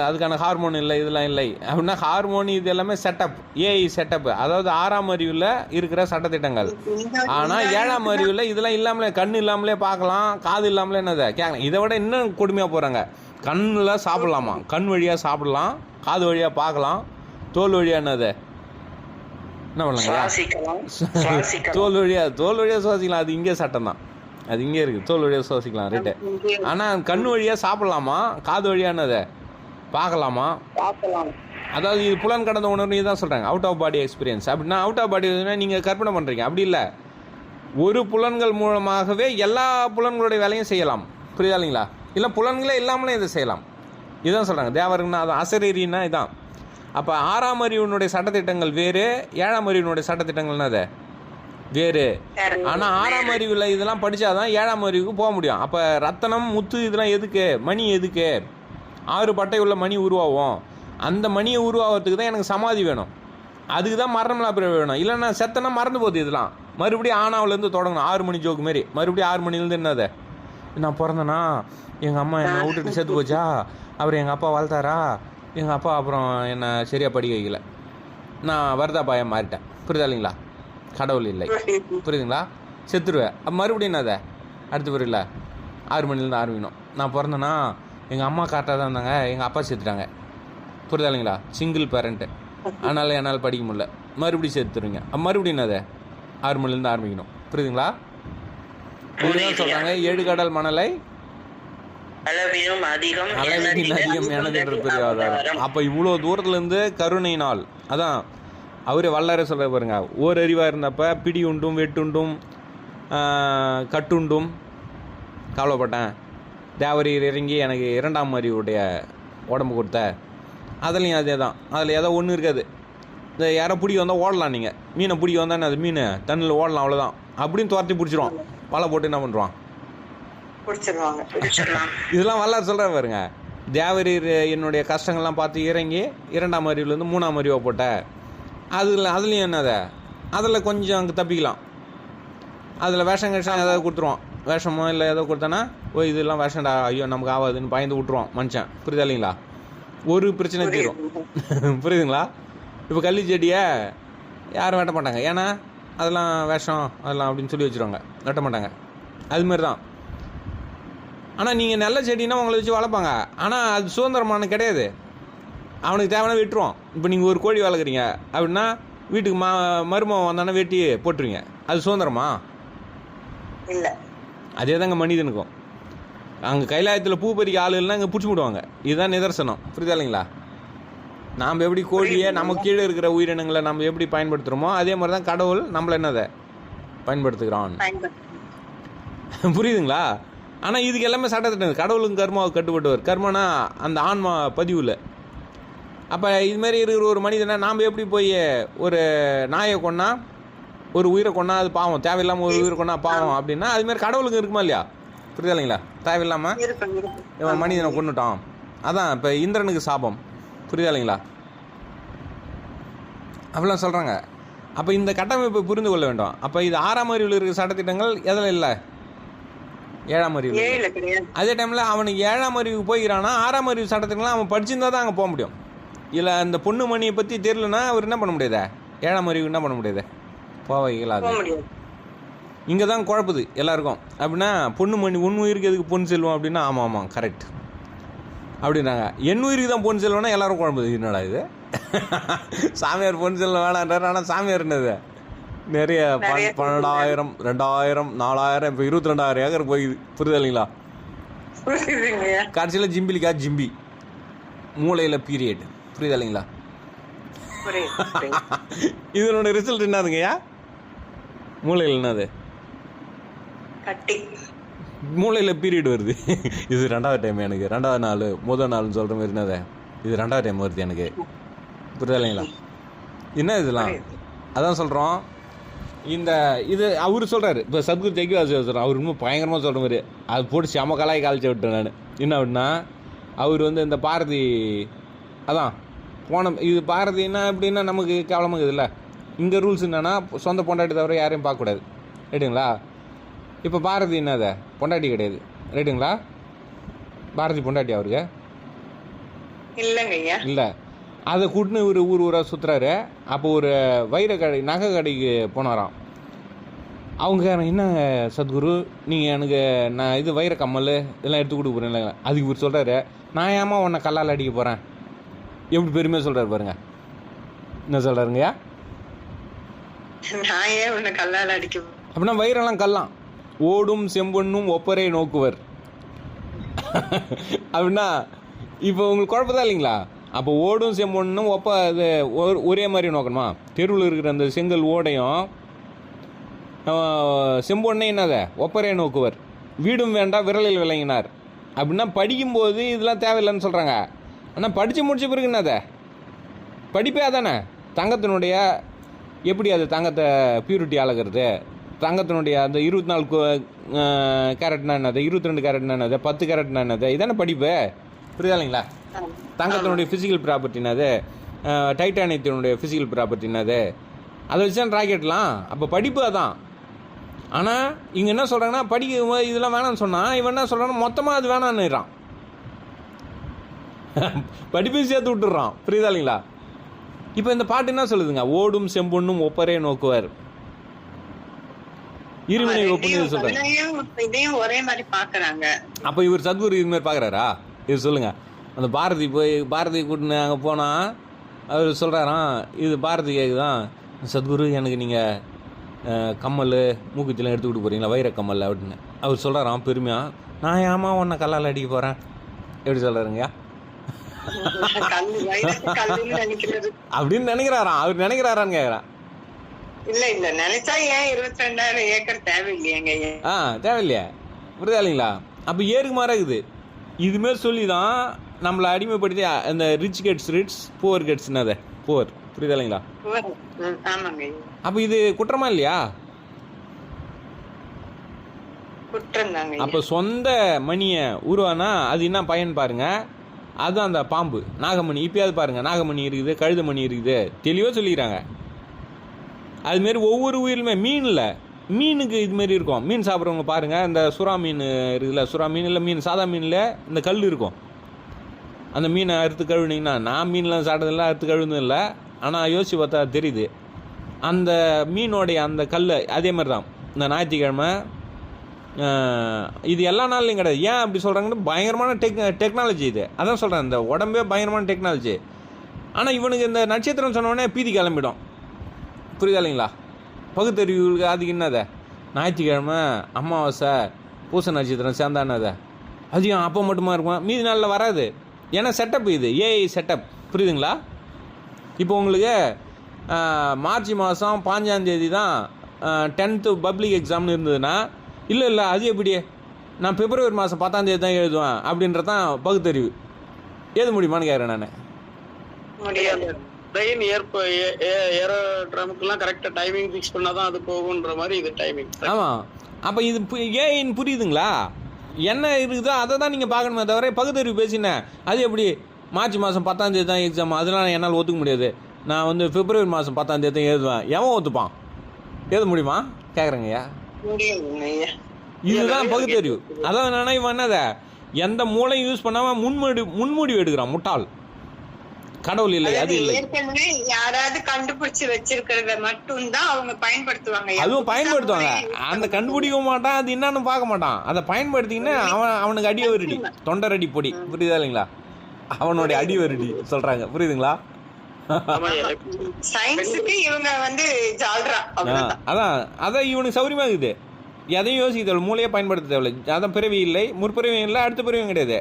அதுக்கான ஹார்மோன் இல்லை, இதெல்லாம் இல்லை அப்படின்னா, ஹார்மோன் இது எல்லாமே செட்டப், ஏஐ செட்டப். அதாவது 6ஆம் அறிவில் இருக்கிற சட்டத்திட்டங்கள். ஆனால் 7ஆம் அறிவில் இதெல்லாம் இல்லாமலே, கண் இல்லாமலே பார்க்கலாம், காது இல்லாமலே என்னதை கேட்கலாம். இதை விட இன்னும் கொடுமையாக போகிறாங்க. கண்ணில் சாப்பிடலாமா, கண் வழியாக சாப்பிடலாம், காது வழியாக பார்க்கலாம், தோல் வழியாக என்னது என்ன பண்ணலாங்க, தோல் வழியாக சுவாசிக்கலாம். அது இங்கே சட்டம் தான், அது இங்கே இருக்குது, தோல் வழியாக சுவாசிக்கலாம் ரைட்டு. ஆனால் கண் வழியாக சாப்பிடலாமா, காது வழியாக என்னதை பார்க்கலாமா? அதாவது இது புலன் கடந்த உணர்வு தான் சொல்கிறாங்க, அவுட் ஆஃப் பாடி எக்ஸ்பீரியன்ஸ். அப்படின்னா அவுட் ஆஃப் பாடி நீங்கள் கற்பனை பண்ணுறீங்க, அப்படி இல்லை. ஒரு புலன்கள் மூலமாகவே எல்லா புலன்களுடைய வேலையும் செய்யலாம். புரியுதா இல்லைங்களா? இல்லை புலன்களே இல்லாமலே இதை செய்யலாம். இதுதான் சொல்கிறாங்க. தேவருக்குன்னா அது அசரீரின்னா இதான். அப்போ 6ஆம் அறிவினுடைய சட்டத்திட்டங்கள் வேறு, 7ஆம் அறிவினுடைய சட்டத்திட்டங்கள்னா அது வேறு. ஆனால் 6ஆம் அறிவில் இதெல்லாம் படித்தாதான் 7ஆம் அறிவுக்கு போக முடியும். அப்போ ரத்தனம் முத்து இதெல்லாம் எதுக்கு, மணி எதுக்கு? 6 பட்டை உள்ள மணி உருவாகும். அந்த மணியை உருவாகிறதுக்கு தான் எனக்கு சமாதி வேணும். அதுக்கு தான் மரணம்லாம் பிறகு வேணும். இல்லைன்னா செத்தனா மறந்து போகுது. இதெல்லாம் மறுபடியும் ஆனாவிலேருந்து தொடங்கணும். 6 மணி ஜோக்கு மாரி மறுபடியும் 6 மணிலேருந்து என்னது, நான் பிறந்தேனா, எங்கள் அம்மா என்னை விட்டுட்டு செத்து போச்சா, அப்புறம் எங்கள் அப்பா வளர்த்தாரா, எங்கள் அப்பா அப்புறம் என்னை சரியாக படிக்க வைக்கல, நான் வரதா பாயம் மாறிட்டேன். புரியுதா இல்லைங்களா? கடவுள் இல்லை. புரியுதுங்களா? செத்துருவேன். அப்போ மறுபடியும் என்னதை அடுத்த பிறகு இல்லை 6 மணிலேருந்து ஆரம்பிக்கணும். நான் பிறந்தேன்னா எங்கள் அம்மா கரெக்டாக தான் இருந்தாங்க, எங்கள் அப்பா செத்துட்டாங்க. புரியுதா இல்லைங்களா? சிங்கிள் பேரண்ட்டு, அதனால் என்னால் படிக்க முடியல, மறுபடியும் செத்துருவீங்க. அப்போ மறுபடியும் என்னது 6 மணிலேருந்து ஆரம்பிக்கணும். புரியுதுங்களா? இதுதான் சொல்கிறாங்க, 7 கடல் மணலை அளவிலும் அதிகம் எனது பெரிய ஆதாரம். அப்போ இவ்வளோ தூரத்துலேருந்து கருணையினால், அதான் அவரே வல்லாரே சொல்ல பாருங்க, ஓரறிவாக இருந்தப்போ பிடி உண்டும் வெட்டுண்டும் கட்டுண்டும் கவலைப்பட்டேன், தேவரீர் இறங்கி எனக்கு 2ஆம் அறிவுடைய உடம்பு கொடுத்த. அதுலேயும் அதே தான். அதில் ஏதோ ஒன்று இருக்காது. இந்த யாரோ பிடிக்க வந்தால் ஓடலாம், நீங்கள் மீனை பிடிக்க வந்தானே அது மீன் தண்ணியில் ஓடலாம், அவ்வளோதான். அப்படின்னு துரத்தி பிடிச்சிருவான், வலை போட்டு என்ன பண்ணுறான், இதெல்லாம் வல்லார் சொல்கிற பாருங்க. தேவரீர் என்னுடைய கஷ்டங்கள்லாம் பார்த்து இறங்கி 2ஆம் அறிவுலேருந்து 3ஆம் அறிவை போட்ட. அதுலேயும் என்னதை அதில் கொஞ்சம் அங்கே தப்பிக்கலாம். அதில் வேஷம் ஏதாவது கொடுத்துருவான், வேஷமோ இல்லை ஏதோ கொடுத்தானா, ஓ இதெல்லாம் வேஷம்டா, ஐயோ நமக்கு ஆகாதுன்னு பயந்து விட்ருவான் மனுஷன். புரியுதா இல்லைங்களா? ஒரு பிரச்சனை தீரும். புரியுதுங்களா? இப்போ கள்ளி செடியை யாரும் வெட்ட மாட்டாங்க, ஏன்னா அதெல்லாம் வேஷம் அதெல்லாம் அப்படின்னு சொல்லி வச்சுருவாங்க, வெட்ட மாட்டாங்க. அதுமாரி தான். ஆனால் நீங்கள் நல்ல செடின்னா உங்களை வச்சு வளர்ப்பாங்க, ஆனால் அது சுதந்திரமான கிடையாது. அவனுக்கு தேவையான வெட்டுருவான். இப்போ நீங்கள் ஒரு கோழி வளர்க்குறீங்க அப்படின்னா வீட்டுக்கு மருமகன் வந்தானே வெட்டி போட்டுருவீங்க, அது சுதந்திரமா இல்லை? அதே தாங்க மனிதனுக்கும். அங்கே கைலாயத்தில் பூ பறிக்க ஆள் இல்லைன்னா அங்கே பிடிச்சி விடுவாங்க. இதுதான் நிதர்சனம். புரியுதா இல்லைங்களா? நாம் எப்படி கோழியை நம்ம கீழே இருக்கிற உயிரினங்களை நம்ம எப்படி பயன்படுத்துகிறோமோ அதே மாதிரி தான் கடவுள் நம்மளை என்னதை பயன்படுத்துகிறான். புரியுதுங்களா? ஆனால் இதுக்கு எல்லாமே சட்டத்திட்டம். கடவுளுக்கு கர்மாவுக்கு கட்டுப்பட்டவர். கர்மனா அந்த ஆன்மா பதிவில். அப்போ இதுமாரி இருக்கிற ஒரு மனிதனை நாம் எப்படி போய் ஒரு நாயை கொன்னா, ஒரு உயிரை கொன்னா அது பாவம், தேவையில்லாமல் ஒரு உயிரை கொன்னா பாவம் அப்படின்னா அதுமாரி கடவுளுக்கு இருக்குமா இல்லையா? புரியுதா இல்லைங்களா? தேவையில்லாமல் இவன் மனிதனை கொண்டுட்டான், அதான் இப்போ இந்திரனுக்கு சாபம். புரியுதா இல்லைங்களா? அப்படிலாம் சொல்கிறாங்க. அப்போ இந்த கட்டமைப்பை புரிந்து கொள்ள வேண்டும். அப்போ இது 6ஆம் அறிவில் இருக்கிற சட்டத்திட்டங்கள் எதில் இல்லை? 7ஆம் அறிவு. அதே டைமில் அவனுக்கு 7ஆம் அறிவுக்கு போய்கிறான்னா 6ஆம் அறிவு சட்டத்திட்டங்கள்லாம் அவன் படிச்சிருந்தா தான் அங்கே போக முடியும். இல்லை அந்த பொண்ணு மணியை பற்றி தெரியலன்னா அவர் என்ன பண்ண முடியாதே? 7ஆம் அறிவு என்ன பண்ண முடியாதே? போக வைக்கலாது. இங்கே தான் குழப்புது எல்லாருக்கும். அப்படின்னா பொண்ணு மணி உன் உயிருக்கு எதுக்கு பொண்ணு செல்வம் அப்படின்னா ஆமாம் கரெக்ட் அப்படின்னாங்க. என் உயிருக்கு தான் பொண்ணு செல்வம்னா எல்லாரும் குழம்புது. என்னடா இது? சாமியார் பொண்ணு செல்வம் வேணான்றார். ஆனால் சாமியார் என்னது நிறைய 12,000 2,000 4,000 இப்போ 22,000 ஏக்கர் போயிது. புரியுதா இல்லைங்களா? கடைசியில் ஜிம்பிலிக்கா ஜிம்பி மூளையில் பீரியட். புரியுதா இல்லைங்களா? இதனோட ரிசல்ட் என்னதுங்கய்யா? மூளையில் என்னது? மூளையில் பீரியட் வருது. இது 2வது டைம் எனக்கு. 2வது நாள் முதல் நாள்னு சொல்கிற மாதிரி என்னது? இது 2வது டைம் வருது எனக்கு. புரியுதா இல்லைங்களா? என்ன இதெல்லாம்? அதான் சொல்கிறோம். இந்த இது அவர் சொல்கிறாரு. இப்போ சத்குரு ஜெய்கிவாஸ் சொல்கிறோம். அவர் இன்னும் பயங்கரமாக சொல்கிற மாதிரி அது போட்டு செம கலாய் காலிச்சு விட்டேன் நான். என்ன அப்படின்னா அவர் இந்த பாரதி அதான் போன இது பாரதின்னா எப்படின்னா நமக்கு கேவலமாக இருக்குதுல்ல. இங்கே ரூல்ஸ் என்னென்னா சொந்த பொண்டாட்டி தவிர யாரையும் பார்க்கக்கூடாது. ரைட்டுங்களா? இப்போ பாரதி என்னது? பொண்டாட்டி கிடையாது. ரைட்டுங்களா? பாரதி பொண்டாட்டி அவருக்கு இல்லைங்கய்யா. இல்லை. அதை கூட்டின்னு இவர் ஊராக சுற்றுறாரு. அப்போ ஒரு வைர கடை நகை கடைக்கு போனாராம். அவங்க என்ன சத்குரு நீங்கள் எனக்கு நான் இது வைர கம்மல் இதெல்லாம் எடுத்து கொடுக்க போகிறேன் இல்லைங்க. அதுக்கு இவர் சொல்கிறாரு, நான் ஏமா உன்னை கல்லால் அடிக்க போகிறேன். எப்படி பெருமையாக சொல்கிறாரு பாருங்க. என்ன சொல்கிறாருங்கய்யா? நான் ஏன் உன்னை கல்லால் அடிக்க? அப்படின்னா வைரெல்லாம் கல்லாம். ஓடும் செம்பொன்னும் ஒப்பரை நோக்குவர் அப்படின்னா இப்போ உங்களுக்கு குழப்பதான் இல்லைங்களா? அப்போ ஓடும் செம்பொன்னும் அது ஒரே மாதிரி நோக்கணுமா? தெருவில் இருக்கிற அந்த செங்கல் ஓடையும் செம்பொன்னே என்னத ஒப்பரே நோக்குவர். வீடும் வேண்டாம் விரலில் விளங்கினார். அப்படின்னா படிக்கும்போது இதெல்லாம் தேவையில்லைன்னு சொல்கிறாங்க. ஆனால் படித்து முடிச்ச பிறகு என்னத படிப்பே அதானே. தங்கத்தினுடைய எப்படி அது தங்கத்தை பியூரிட்டி ஆளுகிறது, தங்கத்தினுடைய அந்த 24 கேரட்னா என்னது, 22 கேரட்னா என்னது, 10 கேரட்னா என்னது, இதானே படிப்பு. புரியுதா இல்லைங்களா? தங்கத்தினுடைய ஃபிசிக்கல் ப்ராப்பர்ட்டி என்னது, டைட்டானியத்தினுடைய ஃபிசிக்கல் ப்ராப்பர்ட்டி என்னது, அதை வச்சு தான் ராக்கெட்லாம். அப்போ படிப்பு அதான். ஆனால் இங்கே என்ன சொல்கிறாங்கன்னா படிக்க இதெல்லாம் வேணான்னு சொன்னால் இவன் என்ன சொல்கிறான்னா மொத்தமாக அது வேணான்னுறான். படிப்பையும் சேர்த்து விட்டுறான். புரியுதா இல்லைங்களா? இப்போ இந்த பாட்டு என்ன சொல்லுதுங்க? ஓடும் செம்பொன்னும் ஒப்பரே நோக்குவார். இருவினை ஒப்புன்னு சொல்றாங்க. இதையும் ஒரே மாதிரி பாக்குறாங்க. அப்ப இவர் சத்குரு இது மாதிரி பாக்குறாரா? இது சொல்லுங்க. அந்த பாரதி கூட்டின்னு அங்கே போனால் அவர் சொல்கிறாராம், இது பாரதி கேட்குதான், சத்குரு எனக்கு நீங்கள் கம்மல் மூக்குத்திலாம் எடுத்து விட்டு போகிறீங்களா வைர கம்மல் அப்படின்னு. அவர் சொல்கிறாராம் பெருமையாக, நான் ஏமா உன்னை கல்லால் அடிக்க போகிறேன். எப்படி சொல்கிறாருங்கய்யா? அப்படின்னு நினைக்கிறாராம். அவர் நினைக்கிறாரான்னு கேட்குறான். இல்ல நினைச்சா ஏன் 22,000 ஏக்கர் தேவையில்லையாங்க? தேவையில்லையா? புரியுதா இல்லைங்களா? அப்போ ஏருக்கு மாறாக இருக்குது. இதுமாரி சொல்லி தான் நம்மளை அடிமைப்படுத்தி அந்த rich gets rich, poor gets என்னது புவர். புரியுதா இல்லைங்களா? அப்போ இது குற்றமா இல்லையா? அப்போ சொந்த மணியை உருவானா அது என்ன பயன் பாருங்க. அதுதான் அந்த பாம்பு நாகமணி. இப்பயாவது பாருங்க, நாகமணி இருக்குது, கழுத மணி இருக்குது, தெளிவாக சொல்லிக்கிறாங்க. அதுமாரி ஒவ்வொரு உயிருமே மீனுக்கு இதுமாரி இருக்கும். மீன் சாப்பிட்றவங்க பாருங்கள், இந்த சுறா மீன் இருக்குல்ல, சுறா மீன் இல்லை மீன் சாதா மீனில் இந்த கல் இருக்கும். அந்த மீனை அறுத்து கழுவுனீங்கன்னா, நான் மீன்லாம் சாப்பிட்டதில்லை, அறுத்து கழுவுனதும் இல்லை, ஆனால் யோசிச்சு பார்த்தா தெரியுது. அந்த மீனோடைய அந்த கல் அதே மாதிரி தான். இந்த ஞாயிற்றுக்கிழமை இது எல்லா நாள்லையும் கிடையாது. ஏன் அப்படி சொல்கிறாங்கன்னு பயங்கரமான டெக்னாலஜி இது. அதான் சொல்கிறேன், இந்த உடம்பே பயங்கரமான டெக்னாலஜி. ஆனால் இவனுக்கு இந்த நட்சத்திரம் சொன்னோடனே பீதி கிளம்பிடும். புரியுதா இல்லைங்களா? பகுத்தறிவுகளுக்கு அதுக்கு என்னதை ஞாயிற்றுக்கிழமை அமாவாசை பூச நட்சத்திரம் சேர்ந்தானதை அது அப்போ மட்டுமா இருக்கும், மீதி நாளில் வராது. ஏன்னா செட்டப் இது ஏஐ செட்டப். புரியுதுங்களா? இப்போ உங்களுக்கு மார்ச் மாதம் 5ஆம் தான் 10th பப்ளிக் எக்ஸாம்னு இருந்ததுன்னா, இல்லை அது எப்படி, நான் பிப்ரவரி மாதம் 10ஆம் தான் எழுதுவேன் அப்படின்றதான் பகுத்தறிவு. எழுத முடியுமான்னு கேட்குறேன் நான். முடியாது. ட்ரெயின் ஏரோட்ராமுக்கெல்லாம் கரெக்டாக டைமிங் ஃபிக்ஸ் பண்ணாதான் அது போகுன்ற மாதிரி இது டைமிங். ஆமாம். அப்போ இது ஏன்னு புரியுதுங்களா? என்ன இருக்குதோ அதை தான் நீங்கள் பார்க்கணுமே தவிர பகுத்தறிவு பேசினேன் அது எப்படி மார்ச் மாதம் 10ஆம் தான் எக்ஸாம், அதெல்லாம் என்னால் ஒத்துக்க முடியாது, நான் வந்து பிப்ரவரி மாதம் 10ஆம் தான் எழுதுவேன், எவன் ஒத்துப்பான்? எழுத முடியுமா கேட்குறேங்கய்யா? முடியாதுங்க. இதுதான் பகுத்தறிவு. அதான் என்னன்னா, இவன் என்னத எந்த மூளையும் யூஸ் பண்ணாமல் முன்முடிவு எடுக்கிறான், முட்டாள். கடவுள் இல்லை, அது இல்லை. ஏற்கனவே யாராவது கண்டுபிடிச்சு வச்சிருக்கிறத மட்டும் தான் அவங்க பயன்படுத்துவாங்க. அதுவும் பயன்படுத்துவாங்க. அந்த கண்டுபிடிக்க மாட்டான், அது என்னன்னு பார்க்க மாட்டான். அதை பயன்படுத்திங்கன்னா அவனுக்கு அடி வருடி, தொண்டரடி பொடி, புரியுதா இல்லைங்களா? அவனுடைய அடி வருடி சொல்றாங்க, புரியுதுங்களா? சயின்ஸுக்கு இவங்க வந்து ஜால்ரா. அதான் இவனுக்கு சௌரியமா இருக்குது. எதையும் யோசிக்க தேவை, மூளையே பயன்படுத்த தேவை. அதான் பிறவி இல்லை, முற்பிறவியும் இல்லை, அடுத்த பிறவியும் கிடையாது.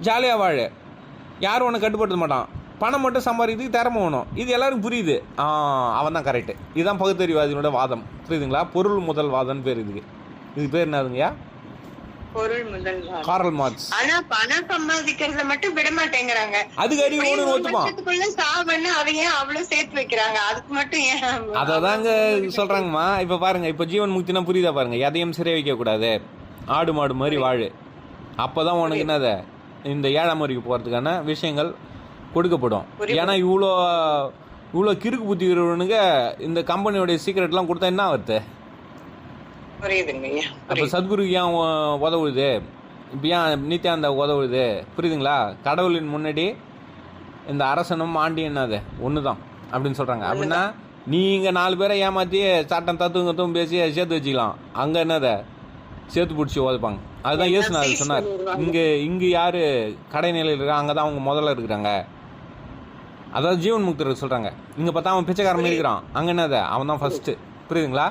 ஜாலியாக வாழ, யாரும் உன்னை கட்டுப்படுத்த மாட்டான். பணம் மட்டும் சம்பாதிக்கிறதுக்கு திறமை வேணும். இது எல்லாருக்கும் புரியுது. அவன் தான் கரெக்டு. இதுதான் பகுத்தறிவாதியோட வாதம், புரியுதுங்களா? பொருள் முதல் வாதம்னு பேர் இதுக்கு. இது பேர் என்னதுங்கய்யா? பொருள் முதல் கார்ல் மார்க்ஸ். ஆனா பணம் சம்பாதிக்கிறத மட்டும் விட மாட்டேங்கிறாங்க. அதுக்கு அறிவு ஒத்துப்பான். அவங்க அவ்வளவு சேர்த்து வைக்கிறாங்க, அதுக்கு மட்டும் ஏன்? அததாங்க சொல்றாங்கம்மா. இப்ப பாருங்க, இப்ப ஜீவன் முக்தினா புரியுதா பாருங்க. எதையும் சிறை வைக்க கூடாது, ஆடு மாடு மாதிரி வாழு. அப்பதான் உனக்கு என்னத இந்த 7ஆம் அறிவுக்கு போறதுக்கான விஷயங்கள் கொடுக்கப்படும். ஏன்னா இவ்வளோ கிறுக்கு புத்திக்கிறவனுங்க இந்த கம்பெனியோடைய சீக்ரெட்லாம் கொடுத்தா என்ன வருது? அப்போ சத்குருக்கு ஏன் உதவுது, இப்போ ஏன் நித்யானந்தா உதவுது, புரியுதுங்களா? கடவுளின் முன்னாடி இந்த அரசனும் ஆண்டியும் என்னது ஒன்று தான் அப்படின்னு சொல்கிறாங்க. அப்படின்னா நீங்கள் 4 பேரை ஏமாற்றி சட்டம் தத்துவம் பேசி சேர்த்து வச்சுக்கலாம். அங்கே என்னதை சேர்த்து பிடிச்சி உதப்பாங்க. அதுதான் இயேசுநாதர் சொன்னார். இங்கே யார் கடைநிலையில் இருக்கிறாங்க, அங்கே தான் அவங்க முதல்ல இருக்கிறாங்க. அதாவது ஜீவன் முக்தர் சொல்கிறாங்க. இங்கே பார்த்தா அவன் பிச்சைக்காரன் இருக்கிறான், அங்கே என்னதை அவன் தான் ஃபஸ்ட்டு, புரியுதுங்களா?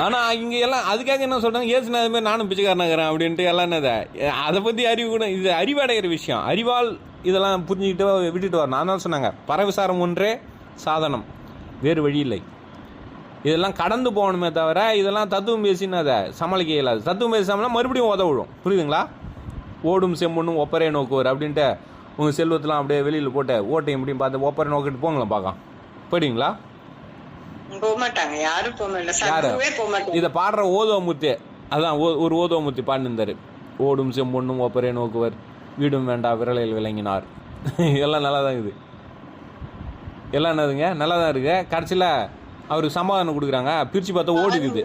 ஆனால் இங்கே எல்லாம் அதுக்காக என்ன சொல்கிறாங்க, இயேசுநாதர் மாதிரி நானும் பிச்சைக்காரனாகிறேன் அப்படின்ட்டு எல்லாம் என்னதை அதை பற்றி அறிவு கூட, இது அறிவடைகிற விஷயம். அறிவால் இதெல்லாம் புரிஞ்சுக்கிட்டு விட்டுட்டு வரணும். அதனால சொன்னாங்க, பரவிசாரம் ஒன்றே சாதனம், வேறு வழி இல்லை. இதெல்லாம் கடந்து போகணுமே தவிர இதெல்லாம் தத்துவம் பேசின்னு அதை சமாளிக்க இயலாது. தத்துவம் பேசாமனா மறுபடியும் உதவிடும், புரியுதுங்களா? ஓடும் செம்பொண்ணும் ஒப்பரே நோக்குவர் அப்படின்ட்டு உங்கள் செல்வத்தெலாம் அப்படியே வெளியில் போட்டு ஓட்டையும் இப்படியும் பார்த்து ஒப்பரை நோக்கிட்டு போங்களேன் பார்க்கலாம். போயிடுவீங்களா? போக மாட்டாங்க, யாரும் போக மாட்டாங்க. இதை பாடுற ஓதுவமூர்த்தி, அதான் ஒரு ஓதுவமூர்த்தி பாடினிருந்தார். ஓடும் செம்பொண்ணும் ஒப்பரே நோக்குவர், வீடும் வேண்டா விரலையில் விளங்கினார். எல்லாம் நல்லா தான் இருக்குது, எல்லாம் என்னதுங்க நல்லா தான் இருக்குது. கடைசியில் அவருக்கு சமாதானம் கொடுக்குறாங்க. பிரித்து பார்த்தா ஓடு இருக்குது.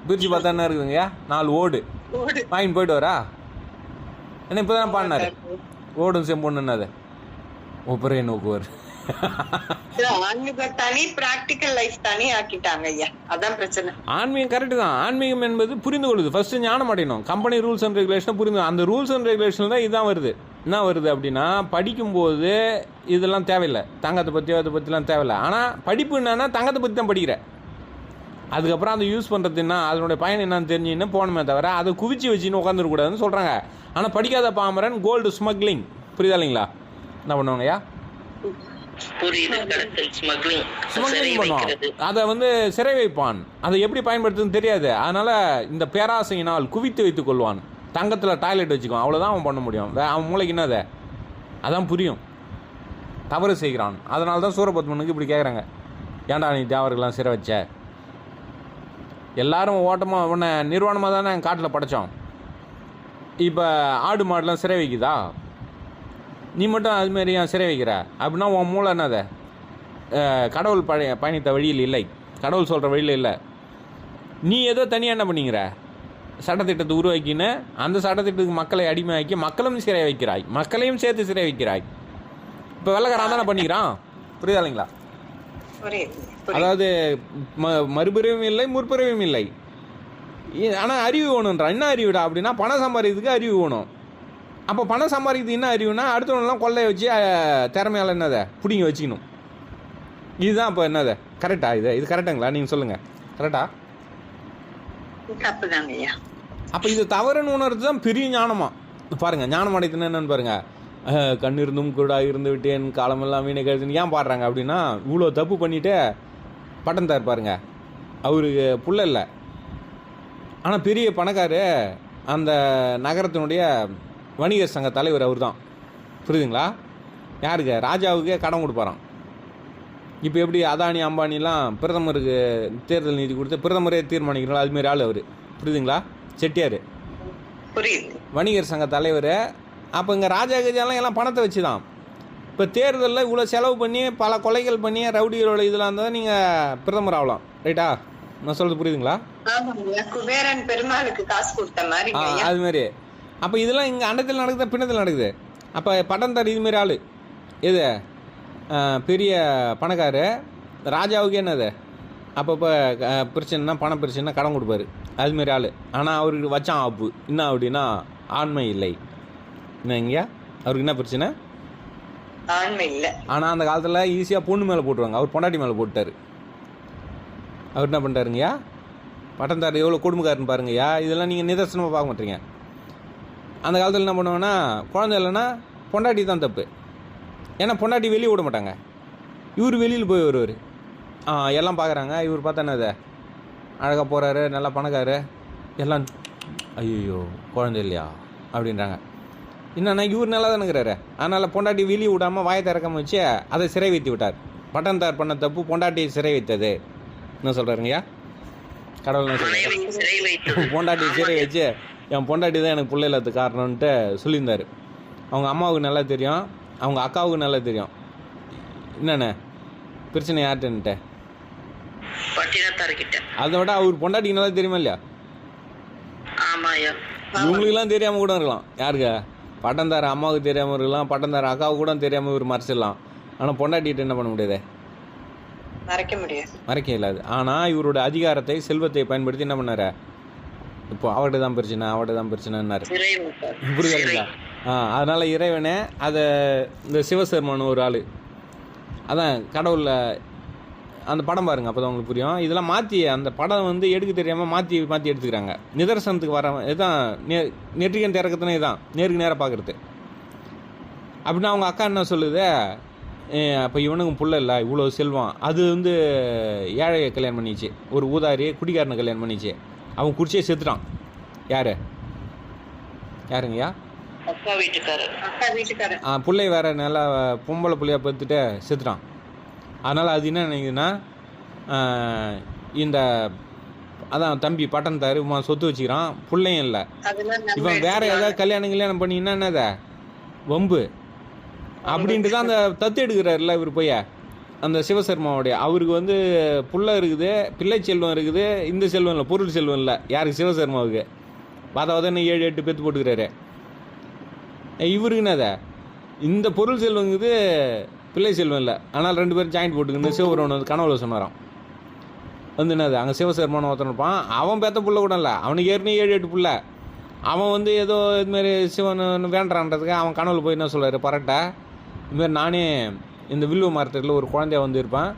பிரித்து பார்த்தா என்ன இருக்குதுங்க, 4 ஓடு வாங்கிட்டு போயிட்டு வரா. என்ன இப்போ தான் பாடினாரு, ஓடும் செம்பொண்ணுன்னு அது ஒப்பரே நோக்குவர். ஆன்மீகம் கரெக்டு தான். ஆன்மீகம் என்பது புரிந்து கொள்ளுது. ஃபர்ஸ்ட் ஞானம் அடையணும். கம்பெனி ரூல்ஸ் அண்ட் ரெகுலேஷன் புரிந்து, அந்த ரூல்ஸ் அண்ட் ரெகுலேஷன் தான் இதுதான் வருது. என்ன வருது அப்படின்னா, படிக்கும்போது இதெல்லாம் தேவையில்லை, தங்கத்தை பற்றியோ அதை பற்றிலாம் தேவையில்லை. ஆனால் படிப்பு என்னன்னா தங்கத்தை பற்றி தான் படிக்கிறேன். அதுக்கப்புறம் அதை யூஸ் பண்ணுறதுன்னா அதனுடைய பயன் என்னன்னு தெரிஞ்சுன்னு போகணுமே தவிர அதை குவிச்சு வச்சுன்னு உட்காந்துருக்கூடாதுன்னு சொல்கிறாங்க. ஆனால் படிக்காத பாமரன் கோல்டு ஸ்மக்லிங், புரியுதா இல்லைங்களா? என்ன பண்ணுவாங்கய்யா? ஸ்மக்லிங் பண்ணுவான். அதை வந்து சிறை வைப்பான். அதை எப்படி பயன்படுத்துன்னு தெரியாது. அதனால இந்த பேராசையினால் குவித்து வைத்துக் கொள்வான். தங்கத்தில் டாய்லெட் வச்சுக்குவான். அவ்வளோதான் அவன் பண்ண முடியும். அவன் மூளைக்கு என்னது அதான் புரியும். தவறு செய்கிறான். அதனால தான் சூரபத்மனுக்கு இப்படி கேட்குறாங்க, ஏன்டா நீ தேவர்கள்லாம் சிறை வச்ச? எல்லாரும் ஓட்டமாக உன்னை நிர்வாணமாக தானே காட்டில் படைத்தோம். இப்போ ஆடு மாடெலாம் சிறை வைக்குதா? நீ மட்டும் அதுமாரி ஏன் சிறை வைக்கிற? அப்படின்னா உன் மூளை என்னது கடவுள் பயணித்த வழியில் இல்லை, கடவுள் சொல்கிற வழியில் இல்லை. நீ ஏதோ தனியாக என்ன பண்ணிக்கிற? சட்டத்திட்டத்தை உருவாக்கின்னு அந்த சட்டத்திட்டத்துக்கு மக்களை அடிமையாக்கி மக்களும் சிறை வைக்கிறாய், மக்களையும் சேர்த்து சிறை வைக்கிறாய். இப்போ வெள்ளக்காரன் தானே பண்ணிக்கிறான், புரியுதா இல்லைங்களா? அதாவது மறுபிறவும் இல்லை, முற்பிறவும் இல்லை. ஆனால் அறிவு வேணுன்றான். என்ன அறிவுடா அப்படின்னா, பணம் சம்பாதிக்கிறதுக்கு அறிவு வேணும். அப்போ பணம் சம்பாதிக்கிறது என்ன அறிவுனா, அடுத்தவனெல்லாம் கொள்ளைய வச்சு திறமையால் என்னதை பிடிங்க வச்சுக்கணும். இதுதான் இப்போ என்னது கரெக்டா? இது கரெக்டுங்களா? நீங்கள் சொல்லுங்கள், கரெக்டா? தப்புதாங்க ஐயா. அப்போ இது தவறுன்னு உணர்றது தான் பெரிய ஞானமா. பாருங்கள், ஞானம் அடைத்துனா என்னன்னு பாருங்கள். கண் இருந்தும் கூட இருந்து விட்டேன் காலமெல்லாம் வீணை கழுதுன்னு ஏன் பாடுறாங்க அப்படின்னா, இவ்வளோ தப்பு பண்ணிவிட்டு பட்டந்தார் பாருங்க, அவருக்கு புள்ள இல்லை, ஆனால் பெரிய பணக்காரு, அந்த நகரத்தினுடைய வணிகர் சங்க தலைவர் அவர் தான். புரியுதுங்களா? யாருக்கு? ராஜாவுக்கே கடன் கொடுப்பாராம். இப்போ எப்படி அதானி அம்பானிலாம் பிரதமருக்கு தேர்தல் நிதி கொடுத்து பிரதமரே தீர்மானிக்கிறோம், அதுமாரி ஆள் அவர். புரியுதுங்களா? செட்டியார் புரியுது. வணிகர் சங்க தலைவர். அப்போ இங்கே ராஜா கஜாலாம் எல்லாம் பணத்தை வச்சு தான். இப்போ தேர்தலில் இவ்வளோ செலவு பண்ணி பல கொலைகள் பண்ணி ரவுடிகளோட இதெல்லாம் இருந்தால் நீங்கள் பிரதமர் ஆகலாம். ரைட்டா? நான் சொல்கிறது புரியுதுங்களா? குபேரன் பெருமாளுக்கு காசு கொடுத்த மாதிரி அதுமாரி. அப்போ இதெல்லாம் இங்கே அண்டத்தில் நடக்குது, பின்னத்தில் நடக்குது. அப்போ பட்டந்தார் இதுமாரி ஆள் எது பெரிய பணக்காரு, ராஜாவுக்கு என்னது அப்பப்போ பிரச்சனைனா பண பிரச்சனைனா கடன் கொடுப்பாரு, அதுமாரி ஆள். ஆனால் அவருக்கு வச்சான் ஆப்பு என்ன அப்படின்னா ஆண்மை இல்லை. என்னங்கய்யா அவருக்கு என்ன பிரச்சனை? ஆண்மை இல்லை. ஆனால் அந்த காலத்தில் ஈஸியாக பொண்ணு மேலே போட்டுருவாங்க, அவர் பொண்டாட்டி மேலே போட்டுட்டார். அவர் என்ன பண்ணிட்டாருங்கய்யா பட்டந்தார் எவ்வளோ கொடுமைக்காருன்னு பாருங்கய்யா. இதெல்லாம் நீங்கள் நிதர்சனமாக பார்க்க மாட்டீங்க. அந்த காலத்தில் என்ன பண்ணுவாங்கன்னா, குழந்தை இல்லைன்னா பொண்டாட்டி தான் தப்பு. ஏன்னா பொண்டாட்டி வெளியே விட மாட்டாங்க, இவர் வெளியில் போய் வருவார். எல்லாம் பார்க்குறாங்க, இவர் பார்த்தா என்னது அழகாக போகிறாரு, நல்லா பணக்காரு, எல்லாம் ஐயோ குழந்தை இல்லையா அப்படின்றாங்க. என்னன்னா இவர் நல்லா தானுங்கிறாரு. அதனால் பொண்டாட்டி வெளியே விடாமல் வாயை திறக்காம வச்சு அதை சிறை வைத்து விட்டார். பட்டந்தார் பண்ண தப்பு பொண்டாட்டியை சிறை வைத்தது. என்ன சொல்கிறாருங்கய்யா? கடவுள் என்ன சொல்கிறார்? பொண்டாட்டியை சிறை வச்சு என் பொண்டாட்டி தான் எனக்கு பிள்ளை இல்லாத காரணம்ன்ட்டு சொல்லியிருந்தார். அவங்க அம்மாவுக்கு நல்லா தெரியும், அவங்க அக்காவுக்கு நல்லா தெரியும் என்னென்ன பிரச்சனை யார்கிட்டன்ட்டு. அதை விட அவர் பொண்டாட்டிக்கு நல்லா தெரியுமா இல்லையா? இவங்களுக்குலாம் தெரியாமல் கூட இருக்கலாம். யாருக்கு? பட்டந்தார அம்மாவுக்கு தெரியாமல் இருக்கலாம், பட்டந்தார அக்காவுக்கு கூட தெரியாமல் இவர் மறைச்சிடலாம். ஆனால் பொண்டாட்டிகிட்ட என்ன பண்ண முடியாது? மறைக்க இல்லாது. ஆனால் இவரோட அதிகாரத்தை செல்வத்தை பயன்படுத்தி என்ன பண்ணாரு? இப்போ அவர்கிட்ட தான் பிரச்சனை, அவர்கிட்ட தான் பிரச்சனைன்னாரு. புரியுதுங்களா? அதனால் இறைவனே அதை இந்த சிவசர்மன் ஒரு ஆள் அதான் கடவுளில் அந்த படம் பாருங்கள், அப்போ தான் உங்களுக்கு புரியும். இதெல்லாம் மாற்றி அந்த படம் வந்து எடுக்க தெரியாமல் மாற்றி எடுத்துக்கிறாங்க. நிதர்சனத்துக்கு வர இதுதான் நெற்றிகன் திறக்கத்துனே இதுதான் நேருக்கு நேராக பார்க்குறது. அப்படின்னா அவங்க அக்கா என்ன சொல்லுது, அப்போ இவனுக்கும் புள்ள இல்லை, இவ்வளோ செல்வம், அது வந்து ஏழையை கல்யாணம் பண்ணிச்சு, ஒரு ஊதாரி குடிகாரனை கல்யாணம் பண்ணிச்சு, அவன் குடிச்சே செத்துட்டான். யாருங்கய்யா? அக்கா வீட்டுக்காரர். பிள்ளை வேற நல்லா பொம்பளை பிள்ளையா பெற்றுட்டு செத்துட்டான். அதனால் அது என்ன நினைக்குதுன்னா, இந்த அதான் தம்பி பட்டந்தார் இவன் சொத்து வச்சுக்கிறான், பிள்ளையும் இல்லை, இவன் வேற ஏதாவது கல்யாணம் பண்ணிங்கன்னா என்னத வம்பு அப்படின்ட்டு தான் அந்த தத்து எடுக்கிறாருல இவர் போய் அந்த சிவசர்மாவுடைய. அவருக்கு வந்து புள்ள இருக்குது, பிள்ளை செல்வம் இருக்குது, இந்த செல்வம் இல்லை, பொருள் செல்வம் இல்லை. யாருக்கு? சிவசர்மாவுக்கு. வாதவாதன்னு 7-8 பேத்து போட்டுக்கிறாரு. இவருக்கு என்னத இந்த பொருள் செல்வங்குது, பிள்ளை செல்வம் இல்லை. ஆனால் 2 பேரும் ஜாயிண்ட் போட்டுக்கின்னு சிவபெருமான் வந்து கனவுல சொன்னாராம். வந்து என்னது அங்கே சிவசர்மான ஒருத்தன் இருப்பான், அவன் பேத்த புள்ள கூட இல்லை, அவனுக்கு ஏற்கனவே 7-8 புள்ள. அவன் வந்து ஏதோ இதுமாரி சிவன் வேண்டான்றதுக்கு அவன் கனவுல போய் என்ன சொல்கிறாரு, பரட்டை இதுமாரி நானே இந்த வில்வ மரத்தில் ஒரு குழந்தைய வந்து இருப்பேன்,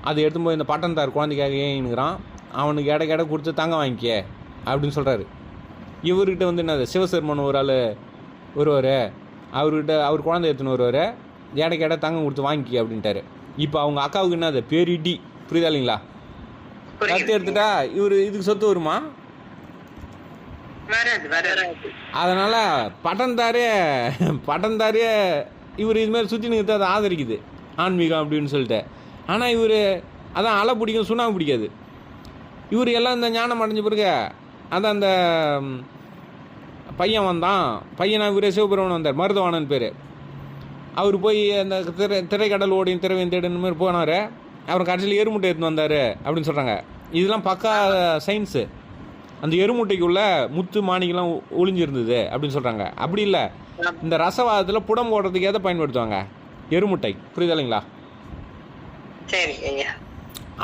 அதை எடுத்து போய் இந்த பட்டந்தார் குழந்தைக்காக ஏன்னுக்கிறான், அவனுக்கு எடை கொடுத்து தங்க வாங்கிக்க அப்படின்னு சொல்கிறாரு. இவர்கிட்ட வந்து என்னது சிவசர்மன் ஒரு ஆள் வருவார், அவர்கிட்ட அவர் குழந்தை எடுத்துன்னு வருவார், எடை தங்கம் கொடுத்து வாங்கிக்க அப்படின்ட்டாரு. இப்போ அவங்க அக்காவுக்கு என்னது பேரிடி, புரியுதா இல்லைங்களா? கத்து எடுத்துட்டா இவர் இதுக்கு சொத்து வருமா? அதனால் பட்டந்தாரே இவர் இதுமாதிரி சுற்றினுக்கு அதை ஆதரிக்குது ஆன்மீகம் அப்படின்னு சொல்லிட்டு. ஆனால் இவர் அதான் அலை பிடிக்கும், சுண்ணாம்பு பிடிக்காது. இவர் எல்லாம் இந்த ஞானம் அடைஞ்ச பிறகு அதான் அந்த பையன் வந்தான், பையனா இவரே சிவபெருமான் வந்தார், மருதவானன் பேர். அவர் போய் அந்த திரைக்கடல் ஓடியும் திரைவையும் தேடுன்னு மாதிரி போனார். அப்புறம் கடைசியில் எருமுட்டை எடுத்துன்னு வந்தார் அப்படின்னு சொல்கிறாங்க. இதெல்லாம் பக்கா சயின்ஸு. அந்த எருமுட்டைக்குள்ள முத்து மாணிக்கெல்லாம் ஒளிஞ்சிருந்தது அப்படின்னு சொல்கிறாங்க. அப்படி இல்லை, இந்த ரசவாதத்தில் புடம் போடுறதுக்கு எதை பயன்படுத்துவாங்க? எருமுட்டை. புரியுதா இல்லைங்களா? சரி ஐயா,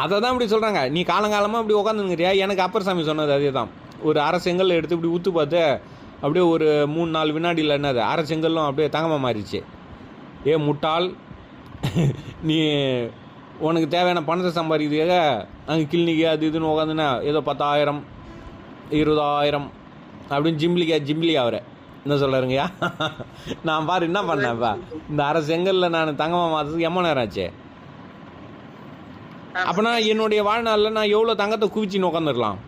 அதை தான் இப்படி சொல்கிறாங்க. நீ காலங்காலமாக இப்படி உட்காந்துங்கிறியா? எனக்கு அப்பர் சாமி சொன்னது அதே தான். ஒரு அரை செங்கல் எடுத்து இப்படி ஊற்று பார்த்து அப்படியே ஒரு 3-4 வினாடியில் என்னது அரை செங்கல்லும் அப்படியே தங்கமாக மாறிடுச்சு. ஏ முட்டாள், நீ உனக்கு தேவையான பணத்தை சம்பாதிக்கிறதுக்காக அங்கே கிளினிக்கு அது இதுன்னு உட்காந்துன்னா ஏதோ 10,000 20,000 அப்படின்னு ஜிம்பிளி ஆகிற என்ன சொல்கிறாருங்கய்யா? நான் பாரு என்ன பண்ணேன்ப்பா, இந்த அரை செங்கலில் நான் தங்கமாக மாற்றுறதுக்கு எம்ம நேரம் ஆச்சு. அப்போனா என்னுடைய வாழ்நாளில் நான் எவ்வளோ தங்கத்தை குவிச்சு உட்காந்துருக்கலாம்.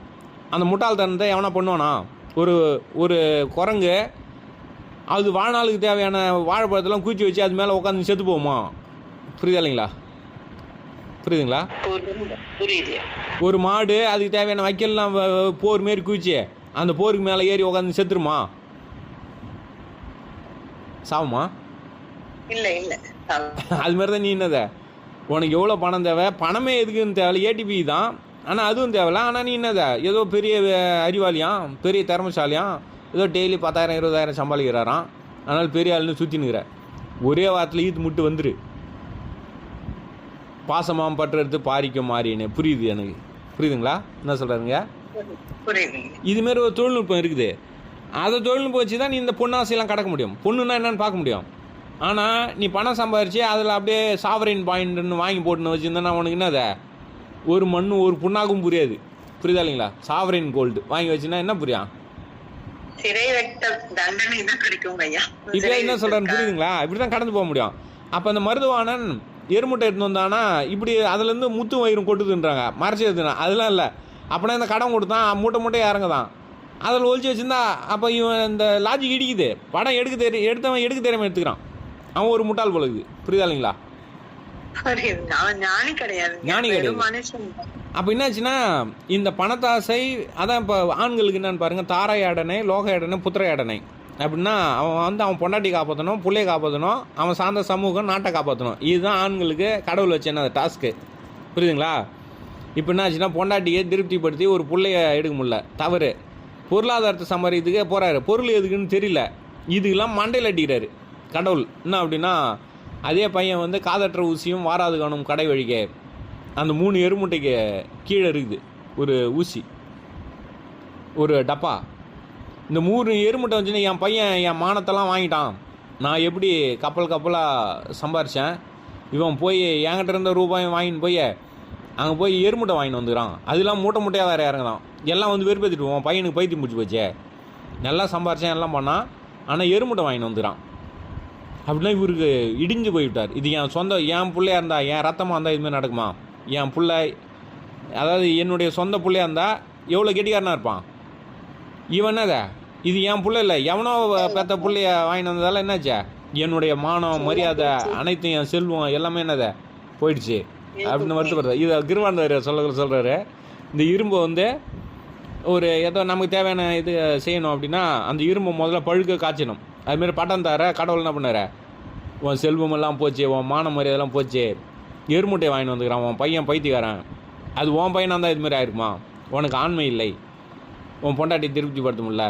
அந்த முட்டாள்தனத்தை எவனா பண்ணுவானா? ஒரு குரங்கு அது வாழ்நாளுக்கு தேவையான வாழைப்பழத்தெல்லாம் குவிச்சு வச்சு அது மேலே உட்காந்து செத்து போகுமா? புரியுதா இல்லைங்களா? புரியுதுங்களா? புரியுது. ஒரு மாடு அதுக்கு தேவையான வைக்கல்லாம் போர் மாரி குவிச்சு அந்த போருக்கு மேலே ஏறி உட்காந்து செத்துருமா? சாவுமா? இல்ல இல்ல. அது மாதிரி தான் நீ என்னத, உனக்கு எவ்வளோ பணம் தேவை, பணமே எதுக்குன்னு தேவை, ஏடிபி தான். ஆனால் அதுவும் தேவையில்ல. ஆனால் நீ என்னத ஏதோ பெரிய அறிவாளியாம், பெரிய திறமைசாலியாம், ஏதோ டெய்லி 10,000 20,000 சம்பாதிக்கிறாராம், அதனால் பெரிய ஆளுன்னு சுற்றினுக்கிற. ஒரே வாரத்தில் ஈத்து முட்டு வந்துரு. பாசமாம் பற்றது பாரிக்கும் மாறினே. புரியுது எனக்கு. புரியுதுங்களா என்ன சொல்கிறாருங்க? இதுமாரி ஒரு தொழில்நுட்பம் இருக்குது. அதை தொழில்நுட்பம் வச்சு தான் நீ இந்த பொண்ணாசையெல்லாம் கடக்க முடியும். பொண்ணுன்னா என்னன்னு பார்க்க முடியும். ஆனால் நீ பணம் சம்பாதிச்சு அதில் அப்படியே சாவரின் பாயிண்ட்னு வாங்கி போட்டுன்னு வச்சுருந்தா உனக்கு என்னத ஒரு மண்ணு ஒரு புண்ணாக்கும் புரியாது. புரியுதா இல்லைங்களா? சாவரின் கோல்டு வாங்கி வச்சுன்னா என்ன புரியும்? சிறை வைத்த தண்டனை தான் கிடைக்கும் ஐயா. இப்போ என்ன சொல்கிறேன்னு புரியுதுங்களா? இப்படி தான் கடந்து போக முடியும். அப்போ அந்த மருதுவானன் எருமுட்டை எடுத்து வந்தானா இப்படி அதுலேருந்து முத்து வயிறும் கொட்டுதுன்றாங்க, மறைச்சி எடுத்துனா. அதெல்லாம் இல்லை. அப்படின்னா இந்த கடன் கொடுத்தான், மூட்டையாக இறங்குதான், அதில் ஒழிச்சு வச்சுருந்தா அப்போ இவன் இந்த லாஜிக் இடிக்குது. படம் எடுத்தவன் எடுக்க தெரியாமல் எடுத்துக்கிறான். அவன் ஒரு முட்டாள் போல இருக்குது. புரியுதா இல்லைங்களா? ஞானி கிடையாது. அப்போ என்னாச்சுன்னா இந்த பணத்தாசை அதான் இப்போ ஆண்களுக்கு என்னன்னு பாருங்கள், தாரை அடனை, லோக அடனை, புத்திர அடனை. அப்படின்னா அவன் பொண்டாட்டி காப்பாற்றணும், பிள்ளையை காப்பாற்றணும், அவன் சார்ந்த சமூகம் நாட்டை காப்பாற்றணும். இதுதான் ஆண்களுக்கு கடவுள் வச்சு என்ன டாஸ்க்கு. புரியுதுங்களா? இப்போ என்னாச்சுன்னா பொண்டாட்டியை திருப்திப்படுத்தி ஒரு பிள்ளைய எடுக்க முடியல, தவறு. பொருளாதாரத்தை சம்பாதிக்கிறதுக்கே போகிறாரு, பொருள் எதுக்குன்னு தெரியல, இதுக்கெல்லாம் மண்டையில் அடிக்கிறாரு கடவுள். என்ன அப்படின்னா அதே பையன் காதற்ற ஊசியும் வாராது காணும் கடை வழிக்க, அந்த 3 எருமுட்டைக்கு கீழே இருக்குது ஒரு ஊசி, ஒரு டப்பா. இந்த 3 எருமுட்டை வச்சுன்னா என் பையன் என் மானத்தெல்லாம் வாங்கிட்டான். நான் எப்படி கப்பலாக சம்பாரித்தேன், இவன் போய் என்கிட்ட இருந்த ரூபாயும் வாங்கின்னு போய் அங்கே போய் எருமுட்டை வாங்கிட்டு வந்துக்கிறான். அதெல்லாம் மூட்டையாக வேறு இறங்குதான். எல்லாம் வெறுப்பேற்றிட்டு போவான். பையனுக்கு பைத்தியம் முடிச்சு போச்சே, நல்லா சம்பாரித்தேன் எல்லாம் பண்ணான், ஆனால் எருமுட்டை வாங்கிட்டு வந்துக்கிறான். அப்படின்னா இவருக்கு இடிஞ்சு போய்விட்டார். இது என் பிள்ளையாக இருந்தால், என் ரத்தமாக இருந்தால் இதுமாதிரி நடக்குமா? என் பிள்ளை, அதாவது என்னுடைய சொந்த பிள்ளையாக இருந்தால் எவ்வளோ கெட்டிக்காரனாக இருப்பான். இவன் என்னத இது என் பிள்ளை இல்லை, எவனோ பெற்ற பிள்ளைய வாங்கிட்டு வந்ததால் என்னாச்சா என்னுடைய மானம் மரியாதை அனைத்தும் என் செல்வம் எல்லாமே என்னத போயிடுச்சு அப்படின்னு வருத்தப்படுறது. இதை கிருவாண்டவர் சொல்கிறாரு. இந்த இரும்பை ஒரு ஏதோ நமக்கு தேவையான இது செய்யணும் அப்படின்னா அந்த இரும்பை முதல்ல பழுக்க காய்ச்சணும். அதுமாரி பட்டம் தர கடவுள் என்ன பண்ணார், உன் செல்வமெல்லாம் போச்சு, உன் மான மரியாதைலாம் போச்சு, எருமுட்டையை வாங்கிட்டு வந்துக்கிறான், உன் பையன் பைத்தியக்காரன். அது உன் பையனாக இருந்தால் இதுமாரி ஆயிருக்குமா? உனக்கு ஆண்மை இல்லை, உன் பொண்டாட்டி திருப்திப்படுத்த முடியல,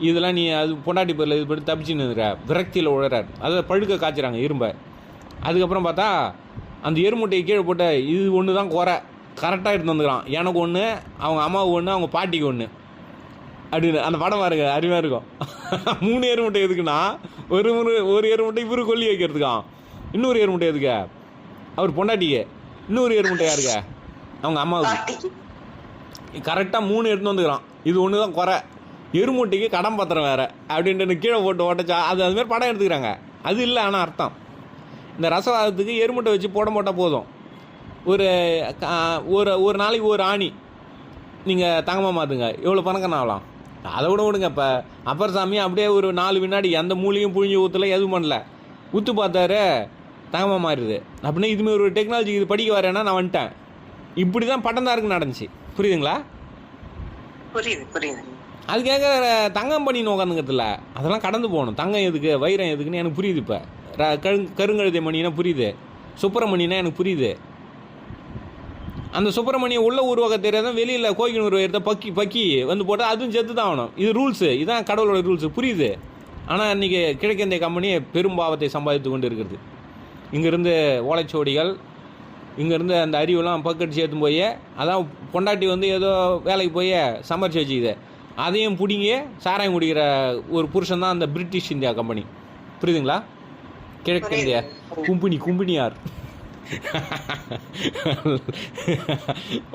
இதெல்லாம் நீ அது பொண்டாட்டி பேரில் இது படி தப்பிச்சுன்னு இருக்கிற விரக்தியில் உழறார். அதை பழுக்க காய்ச்சிறாங்க இரும்பை. அதுக்கப்புறம் பார்த்தா அந்த எருமுட்டையை கீழே போட்ட இது ஒன்று தான் குறை, கரெக்டாக எடுத்து வந்துக்கிறான். எனக்கு ஒன்று, அவங்க அம்மாவுக்கு ஒன்று, அவங்க பாட்டிக்கு ஒன்று அப்படின்னு. அந்த படம் பாருங்க, அருமையாக இருக்கும். 3 எருமுட்டை எதுக்குன்னா ஒரு எருமுட்டை இவரு கொல்லி வைக்கிறதுக்கான், இன்னொரு எருமுட்டை எதுக்க அவர் பொண்டாட்டிக்கு, இன்னொரு எருமுட்டை யாருக்க அவங்க அம்மாவுக்கு. கரெக்டாக 3 எடுத்து வந்துக்கிறான். இது ஒன்று தான் குறை, எருமுட்டைக்கு கடன் பத்திரம் வேறு அப்படின்ட்டு கீழே போட்டு ஓட்டச்சா அதுமாதிரி படம் எடுத்துக்கிறாங்க. அது இல்லை. ஆனால் அர்த்தம் இந்த ரசவாதத்துக்கு எருமுட்டை வச்சு போட்டால் போதும். ஒரு நாளைக்கு ஒரு ஆணி நீங்கள் தங்கமாக மாற்றுங்க, எவ்வளோ பணக்காரன் ஆகலாம். அதை விடுங்க. இப்போ அப்பர் சாமி அப்படியே ஒரு 4 வினாடி எந்த மூலியும் புழிஞ்சு ஊற்றல, எதுவும் பண்ணல, ஊற்று பார்த்தாரு தங்கமாக மாறிடுது. அப்படின்னா இதுமாரி ஒரு டெக்னாலஜி இது படிக்க வரேன்னா நான் வந்துட்டேன். இப்படி தான் பட்டம்தாருக்கு நடந்துச்சு. புரியுதுங்களா? புரியுது. அதுக்காக தங்கம் பண்ணி உட்காந்துங்கிறதுல அதெல்லாம் கடந்து போகணும். தங்கம் எதுக்கு, வைரம் எதுக்குன்னு எனக்கு புரியுது. இப்போ கருங்கழுதை மணினா புரியுது, சுப்பிரமணியனா எனக்கு புரியுது. அந்த சுப்பிரமணிய உள்ள உருவாக்க தெரியாதான் வெளியில் கோயிக்கணும் உருவாக்கிறத பக்கி போட்டால் அதுவும் செத்து தான் ஆகணும். இது ரூல்ஸு, இதுதான் கடவுளோட ரூல்ஸு. புரியுது. ஆனால் இன்றைக்கி கிழக்கிந்திய கம்பெனி பெரும்பாவத்தை சம்பாதித்து கொண்டு இருக்கிறது. இங்கேருந்து ஓலைச்சுவடிகள், இங்கேருந்து அந்த அறிவெல்லாம் பக்கெட் சேர்த்து போய் அதான் பொண்டாட்டி ஏதோ வேலைக்கு போய் சமைச்சு வச்சுக்குது, அதையும் பிடிங்கி சாராயம் குடிக்கிற ஒரு புருஷன் தான் அந்த பிரிட்டிஷ் இந்தியா கம்பெனி. புரியுதுங்களா? கிழக்கிந்திய கும்பினியார்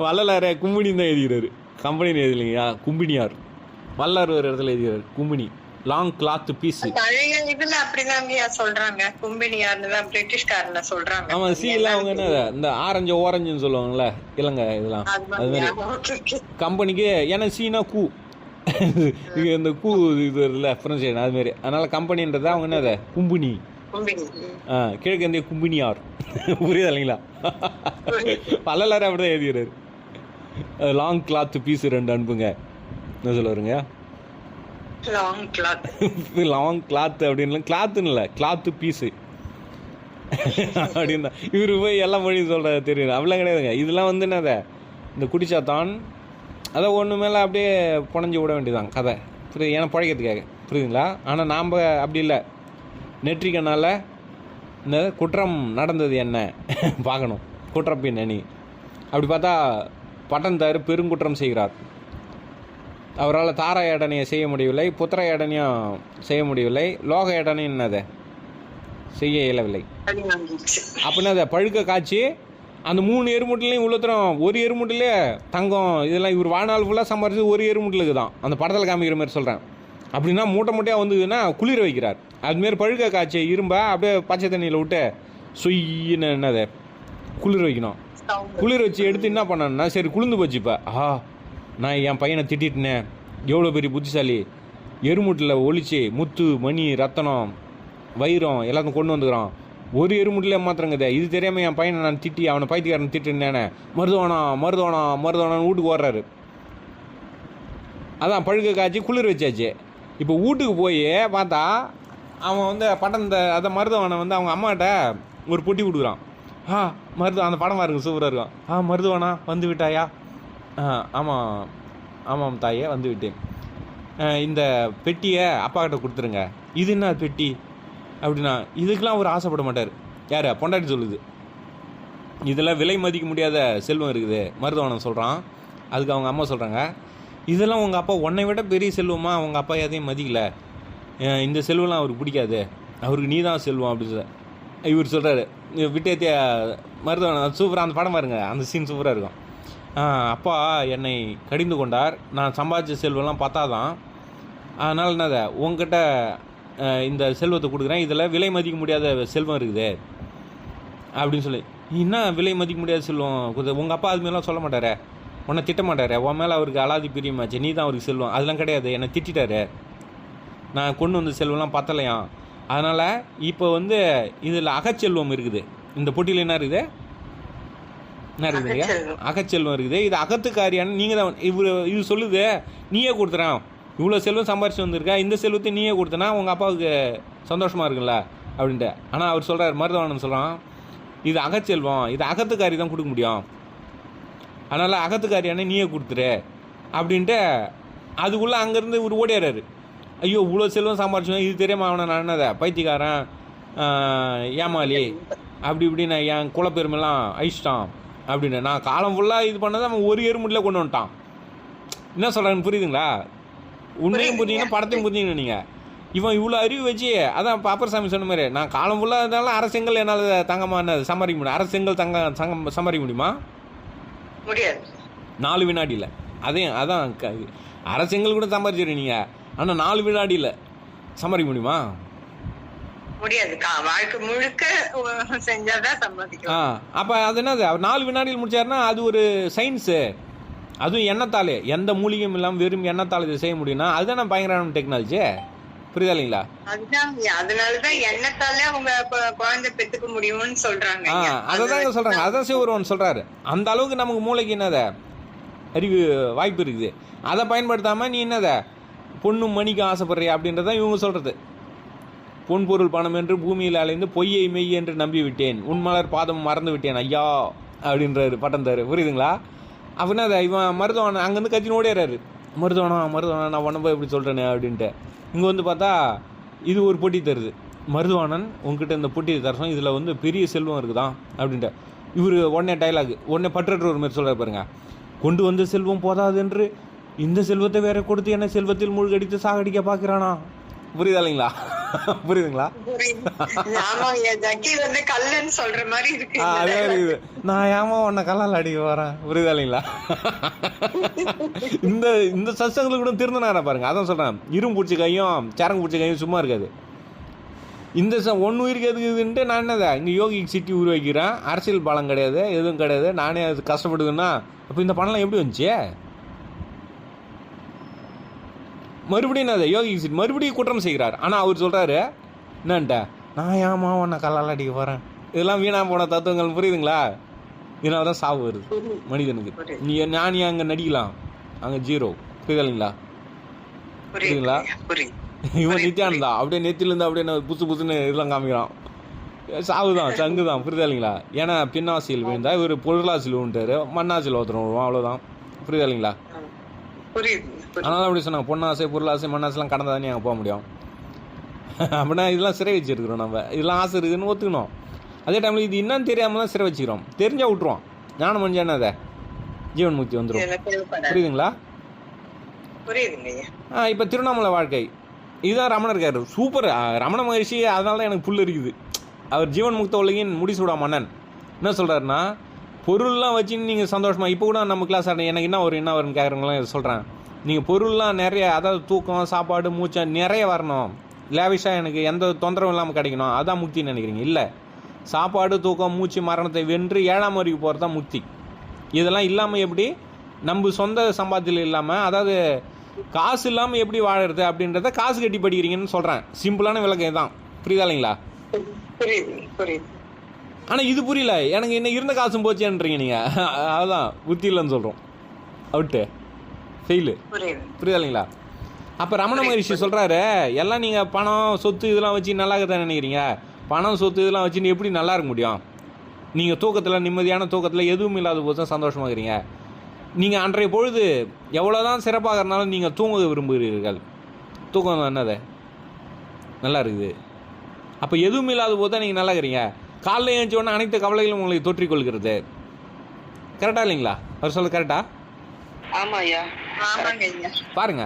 வள்ளலார கும்பினி தான் எழுதுகிறாரு, கம்பெனி எழுதலைங்கய்யா, கும்பினியார். வல்லார் ஒரு இடத்துல எழுதுகிறார் கும்பினி. Long cloth piece. பழைய இதுல அப்படிதாங்கய்யா சொல்றாங்க, கும்பினியார்னு தான் பிரிட்டிஷ்காரன சொல்றாங்க. ஆமா, சீலாம் அவங்க என்ன இந்த ஆரஞ்சு ஓரஞ்சுன்னு சொல்லுவாங்கல்ல இலங்கை இதெல்லாம், அது மாதிரி கம்பெனிக்கு. ஏன்னா சீனா கூ இந்த கூ இது இல்லை ப்ரொனன்சியேஷன் அது மாதிரி. அதனால கம்பெனின்றதா அவங்க என்ன கும்பினி, கிழக்கிந்திய கும்பினியார். புரியுது இல்லைங்களா? பல்லலாரும் அப்படிதான் எழுதிடுறாரு. லாங் கிளாத் பீஸ் 2 அனுப்புங்க. என்ன சொல்லுவாருங்க? Long cloth. லாங் கிளாத் அப்படின்னு கிளாத்துன்னு இல்லை, கிளாத்து பீஸு அப்படின்னா இவரு போய் எல்லா மொழியும் சொல்கிற தெரியும். அப்படிலாம் கிடையாதுங்க. இதெல்லாம் வந்து என்னத இந்த குடிச்சாத்தான் அதை ஒன்று மேலே அப்படியே புனைஞ்சி விட வேண்டியதான் கதை. புரியுது? ஏன்னா பழைக்கிறதுக்காக. புரியுதுங்களா? ஆனால் நாம் அப்படி இல்லை. நெற்றிக்கனால் இந்த குற்றம் நடந்தது என்ன பார்க்கணும். குற்றப்பின் அணி அப்படி பார்த்தா பட்டன்தார் பெருங்குற்றம் செய்கிறார். அவரால் தார ஏடனையை செய்ய முடியவில்லை, புத்திர ஏடனையும் செய்ய முடியவில்லை, லோக ஏடனையும் என்னதை செய்ய இயலவில்லை. அப்படின்னா அதை பழுக்க காய்ச்சி அந்த 3 எருமுட்டிலையும் உள்ளத்தரம் ஒரு எருமுட்டிலே தங்கம் இதெல்லாம் இவர் வாழ்நாள் ஃபுல்லாக சம்பாரிச்சு ஒரு எருமுட்டிலுக்கு தான் அந்த படத்தில் காமிக்கிற மாதிரி சொல்கிறேன். அப்படின்னா மூட்டை மூட்டையாக வந்ததுன்னா குளிர வைக்கிறார். அதுமாரி பழுக்க காய்ச்சி இரும்பா அப்படியே பச்சை தண்ணியில் விட்டு சொய்யின்னு என்னதை குளிர வைக்கணும். குளிர் வச்சு எடுத்து என்ன பண்ணணும்னா சரி குளிர்ந்து போச்சுப்பா, நான் என் பையனை திட்டிட்டேனே, எவ்வளோ பெரிய புத்திசாலி, எருமுட்டில் ஒழிச்சு முத்து மணி ரத்தனம் வைரம் எல்லாத்தையும் கொண்டு வந்துக்கிறான், ஒரு எருமுட்டிலே மாத்திரங்குது. இது தெரியாமல் என் பையனை நான் திட்டி அவனை பைத்தியக்காரன் திட்டுனேனே, மருதவனான்னு வீட்டுக்கு ஓடுறாரு. அதான் பழுக்க காய்ச்சி குளிர் வச்சாச்சு. இப்போ வீட்டுக்கு போய் பார்த்தா அவன் வந்து படம் அதை மருதவனை வந்து அவங்க அம்மாட்ட ஒரு பொட்டி கொடுக்குறான். மருதவன் அந்த படமாக இருக்கும், சூப்பராக இருக்கும். மருதவனா வந்து விட்டாயா? ஆமாம் தாயே வந்து விட்டேன். இந்த பெட்டியை அப்பா கிட்ட கொடுத்துருங்க. இது என்ன பெட்டி அப்படின்னா இதுக்கெலாம் அவர் ஆசைப்பட மாட்டார். யார்? பொண்டாட்டி சொல்லுது. இதெல்லாம் விலை மதிக்க முடியாத செல்வம் இருக்குது மருதவனம் சொல்கிறான். அதுக்கு அவங்க அம்மா சொல்கிறாங்க, இதெல்லாம் உங்கள் அப்பா உன்னை விட பெரிய செல்வமா, அவங்க அப்பா எதையும் மதிக்கலை, இந்த செல்வம்லாம் அவருக்கு பிடிக்காது, அவருக்கு நீ தான் செல்வம் அப்படின்னு சொல்ல இவர் சொல்கிறாரு. விட்டேத்திய மருதவனம் சூப்பராக அந்த படம் பாருங்க, அந்த சீன் சூப்பராக இருக்கும். அப்பா என்னை கடிந்து கொண்டார், நான் சம்பாதிச்ச செல்வம்லாம் பத்தாதான், அதனால் என்னதை உங்ககிட்ட இந்த செல்வத்தை கொடுக்குறேன், இதில் விலை மதிக்க முடியாத செல்வம் இருக்குது அப்படின்னு சொல்லி. என்ன விலை மதிக்க முடியாத செல்வம் கொடுத்து? உங்கள் அப்பா அதுமாரிலாம் சொல்ல மாட்டாரே, உன்னை திட்ட மாட்டார், உன் மேலே அவருக்கு அலாதி பிரியமாச்சு, நீ தான் அவருக்கு செல்வம். அதெல்லாம் கிடையாது, என்னை திட்டாரு, நான் கொண்டு வந்த செல்வம்லாம் பத்தலையாம். அதனால் இப்போ வந்து இதில் அகச்செல்வம் இருக்குது. இந்த பொட்டியில் என்ன இருக்குது? என்ன இருக்குதுங்க? அகச்செல்வம் இருக்குது. இது அகத்துக்காரியான்னு நீங்கள் தான் இது சொல்லுது. நீயே கொடுத்துறான், இவ்வளோ செல்வம் சம்பாரிச்சு வந்திருக்கா, இந்த செல்வத்தை நீயே கொடுத்தனா உங்கள் அப்பாவுக்கு சந்தோஷமாக இருக்குல்ல அப்படின்ட்டு. ஆனால் அவர் சொல்கிறார், மருதவானன் சொல்கிறான், இது அகச்செல்வம், இது அகத்துக்காரி தான் கொடுக்க முடியும், அதனால் அகத்துக்காரியானே நீயே கொடுத்துரு அப்படின்ட்டு. அதுக்குள்ளே அங்கேருந்து ஒரு ஓடியாராரு. ஐயோ இவ்வளோ செல்வம் சம்பாரிச்சோம், இது தெரியாமல் அவனை நான் என்னதை பைத்தியக்காரன் ஏமாலி அப்படி இப்படின்னு என் குலப்பெருமெல்லாம் அழிச்சிட்டான் அப்படின்னு. நான் காலம் ஃபுல்லாக இது பண்ணதை அவன் ஒரு எருமுட்டில் கொண்டு வந்துட்டான். என்ன சொல்கிறான்னு புரியுதுங்களா? உண்மையும் புரிஞ்சிங்கன்னா படத்தையும் புரிஞ்சிங்கன்னு நீங்கள். இவன் இவ்வளோ அறிவு வச்சு, அதான் பாப்பர் சாமி சொன்ன மாதிரி, நான் காலம் ஃபுல்லாக இருந்தாலும் அரசெங்கல் என்னால் தங்கமான சம்பாதிக்க முடியும். அரசெங்கல் சம்பாதிக்க முடியுமா? முடியாது. 4 வினாடியில். அதான் அரசெங்கல் கூட சம்பாதிச்சிரு நீங்கள், ஆனால் 4 வினாடியில் சம்பாதிக்க முடியுமா? முடியாது. வாழ்க்கை முழுக்க செஞ்சாதான் சம்பாதிக்கலாம். அப்போ அது என்னது, அவர் 4 வினாடியில் முடிச்சாருன்னா அது ஒரு சயின்ஸு. அதுவும் எண்ணத்தாலே, எந்த மூலிகையும் இல்லாமல் வெறும் எண்ணத்தால் இதை செய்ய முடியும்னா அதுதான் பயங்கரமான டெக்னாலஜி. புரியுதா இல்லைங்களா? அதுதான், அதனாலதான் எண்ணத்தாலே அவங்க குழந்தை பெற்றுக்க முடியும்னு சொல்றாங்க. அதான் சொல்றாங்க. அதான் சிவருவன் சொல்றாரு, அந்த அளவுக்கு நமக்கு மூளைக்கு என்னத அறிவு வாய்ப்பு இருக்குது. அதை பயன்படுத்தாம நீ என்னத பொண்ணும் மணிக்கு ஆசைப்படுறியா அப்படின்றதான் இவங்க சொல்றது. பொன் பொருள் பணம் என்று பூமியில் அலைந்து பொய்யை மெய் என்று நம்பி விட்டேன், உன்மலர் பாதம் மறந்து விட்டேன் ஐயா அப்படின்றாரு பட்டந்தாரு. புரியுதுங்களா? அப்படின்னா அதை இவன் மருதவன் அங்கேருந்து கத்தின்னு ஓடிறாரு. மருதவனா நான் உடம்பு எப்படி சொல்கிறேனே அப்படின்ட்டு. இங்கே வந்து பார்த்தா இது ஒரு பொட்டி தருது. மருதவானன் உங்ககிட்ட இந்த பொட்டி தரணும், இதில் வந்து பெரிய செல்வம் இருக்குதான் அப்படின்ட்டு. இவர் உடனே டைலாக் உடனே பற்றற்ற ஒரு மாதிரி சொல்கிறார் பாருங்க. கொண்டு வந்த செல்வம் போதாது என்று இந்த செல்வத்தை வேற கொடுத்து என்ன செல்வத்தில் மூழ்கடித்து சாகடிக்க பார்க்குறானா? புரியுதா இல்லைங்களா? புரியுதுங்களா? ஆமாங்க, ஜக்கி வந்து கல்லன்னு சொல்ற மாதிரி இருக்கு. அதே இருக்குது, நான் ஏமா உன்னை கல்லால் அடிக்க வரேன். புரியுதா இல்லைங்களா? இந்த இந்த சசங்களுக்கு கூட திருந்தினாரா பாருங்க. அதான் சொல்றேன், இரும்பு பூச்சி கையும் சரங்கு பூச்சி கையும் சும்மா இருக்காது. இந்த ஒன்று உயிருக்கு எதுக்குதுன்ட்டு நான் என்னதா இங்கே யோகி சிட்டி உருவாக்கிறேன். அரசியல் பலம் கிடையாது, எதுவும் கிடையாது. நானே அது கஷ்டப்படுதுன்னா அப்போ இந்த பணம்லாம் எப்படி வந்துச்சு? மறுபடியும் என்னது யோகி சிட்டி மறுபடியும் குற்றம் செய்கிறார். ஆனால் அவர் சொல்கிறாரு என்னன்ட்ட, நான் ஏமா உன்னை கல்லால் அடிக்க போகிறேன். இதெல்லாம் வீணாக போன தத்துவங்கள். புரியுதுங்களா? இதனால தான் சாவு வருது மனிதனுக்கு. நீ ஞானி அங்கே நடிக்கலாம், அங்கே ஜீரோ. புரியுதுங்களா? புரியுதுங்களா? இவன் நித்யானந்தா அப்படியே நெத்திலேருந்து அப்படியே புதுசு புதுசுன்னு இதெல்லாம் காமிக்கிறான். சாவு தான், சங்கு தான். புரியுதா இல்லைங்களா? ஏன்னா பின்னாசியில் விழுந்தா இவர் பொருளாசியில் விழுந்தாரு, மண்ணாசியில் ஒருத்தர் விழுவோம், அவ்வளோதான். புரியுதா இல்லைங்களா? அதனால அப்படி சொன்னாங்க, பொன்னாசை பொருளாசை மண்ணாசைலாம் கடந்த தானே அங்கே போக முடியும். அப்படின்னா இதெல்லாம் சிறை வச்சுருக்கிறோம். நம்ம இதெல்லாம் ஆசை இருக்குதுன்னு ஒத்துக்கணும். அதே டைமில் இது என்னன்னு தெரியாமல் தான் சிறை வச்சுக்கிறோம். தெரிஞ்சால் விட்டுருவோம். ஞானம் மஞ்சா என்னதை ஜீவன் முக்தி வந்துடும். புரியுதுங்களா? இப்போ திருவண்ணாமலை வாழ்க்கை இதுதான் ரமணர் இருக்காரு. சூப்பர் ரமண மகரிஷி. அதனால தான் எனக்கு புல் இருக்குது. அவர் ஜீவன் முக்த உலகின் முடிசூடா மன்னன். என்ன சொல்கிறாருன்னா, பொருள்லாம் வச்சுன்னு நீங்கள் சந்தோஷமாக இப்போ கூட நம்ம கிளாஸ் எனக்கு என்ன வரும்னு கேட்குறவங்களாம் சொல்கிறேன். நீங்கள் பொருள்லாம் நிறைய, அதாவது தூக்கம் சாப்பாடு மூச்சா நிறைய வரணும், லேவிஷாக எனக்கு எந்த தொந்தரவும் இல்லாமல் கிடைக்கணும், அதான் முக்தின்னு நினைக்கிறீங்க. இல்லை, சாப்பாடு தூக்கம் மூச்சு மரணத்தை வென்று 7ஆம் அறிவுக்கு போகிறது தான் முக்தி. இதெல்லாம் இல்லாமல் எப்படி நம்ம சொந்த சம்பாத்தியில் இல்லாமல், அதாவது காசு இல்லாமல் எப்படி வாழறது அப்படின்றத காசு கட்டி படிக்கிறீங்கன்னு சொல்கிறேன். சிம்பிளான விளக்கம் தான். புரியுதா இல்லைங்களா? ஆனால் இது புரியல எனக்கு. என்ன இருந்த காசும் போச்சேன்றீங்க நீங்கள். அதுதான் புத்தி இல்லைன்னு சொல்கிறோம். Out fail. புரியுதா இல்லைங்களா? அப்போ ரமண மகரிஷி சொல்கிறாரு, எல்லாம் நீங்கள் பணம் சொத்து இதெல்லாம் வச்சு நல்லா தான் நினைக்கிறீங்க. பணம் சொத்து இதெல்லாம் வச்சுன்னு எப்படி நல்லா இருக்க முடியும்? நீங்கள் தூக்கத்தில், நிம்மதியான தூக்கத்தில் எதுவும் இல்லாத போது தான் சந்தோஷமாக இருக்கிறீங்க. நீங்கள் அன்றைய பொழுது எவ்வளோ தான் சிறப்பாக இருந்தாலும் நீங்கள் தூங்க விரும்புகிறீர்கள். தூக்கம் என்னது நல்லா இருக்குது. அப்போ எதுவும் இல்லாத போது தான் நீங்கள் நல்லா இருக்கிறீங்க. காலையில் எழுந்த உடனே அனைத்து கவலைகளும் உங்களை தொற்றிக்கொள்கிறது. கரெக்டாக இல்லைங்களா? அவர் சொல்ல கரெக்டா? பாருங்க.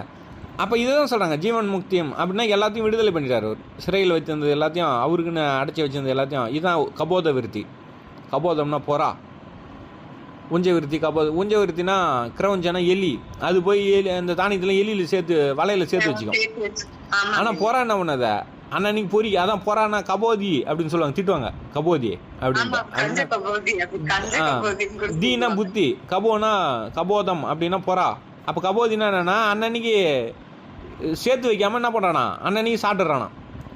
அப்போ இதுதான் சொல்கிறாங்க ஜீவன் முக்தியம் அப்படின்னா எல்லாத்தையும் விடுதலை பண்ணிட்டார். அவர் சிறையில் வச்சிருந்தது எல்லாத்தையும், அவருக்குன்னு அடைச்சி வச்சிருந்தது எல்லாத்தையும். இதுதான் கபோத விருத்தி. கபோதம்னா பொறா, உஞ்ச விருத்தி. உஞ்ச விருத்தினா கிரௌஞ்சனா எலி. அது போய் எலி அந்த தானியத்தில் எலியில் சேர்த்து வலையில் சேர்த்து வச்சுக்கோம். ஆனால் பொறா என்ன பண்ணத அன்னைக்கு பொறி, அதான் பொறானா கபோதி அப்படின்னு சொல்லுவாங்க, திட்டுவாங்க கபோதி அப்படின்னு. தீனா புத்தி, கபோனா கபோதம் அப்படின்னா பொறா. அப்போ கபோதினா என்னன்னா அன்னன்னைக்கு சேர்த்து வைக்காம என்ன பண்ணுறானா அன்னன்னைக்கு சாப்பிட்றானா.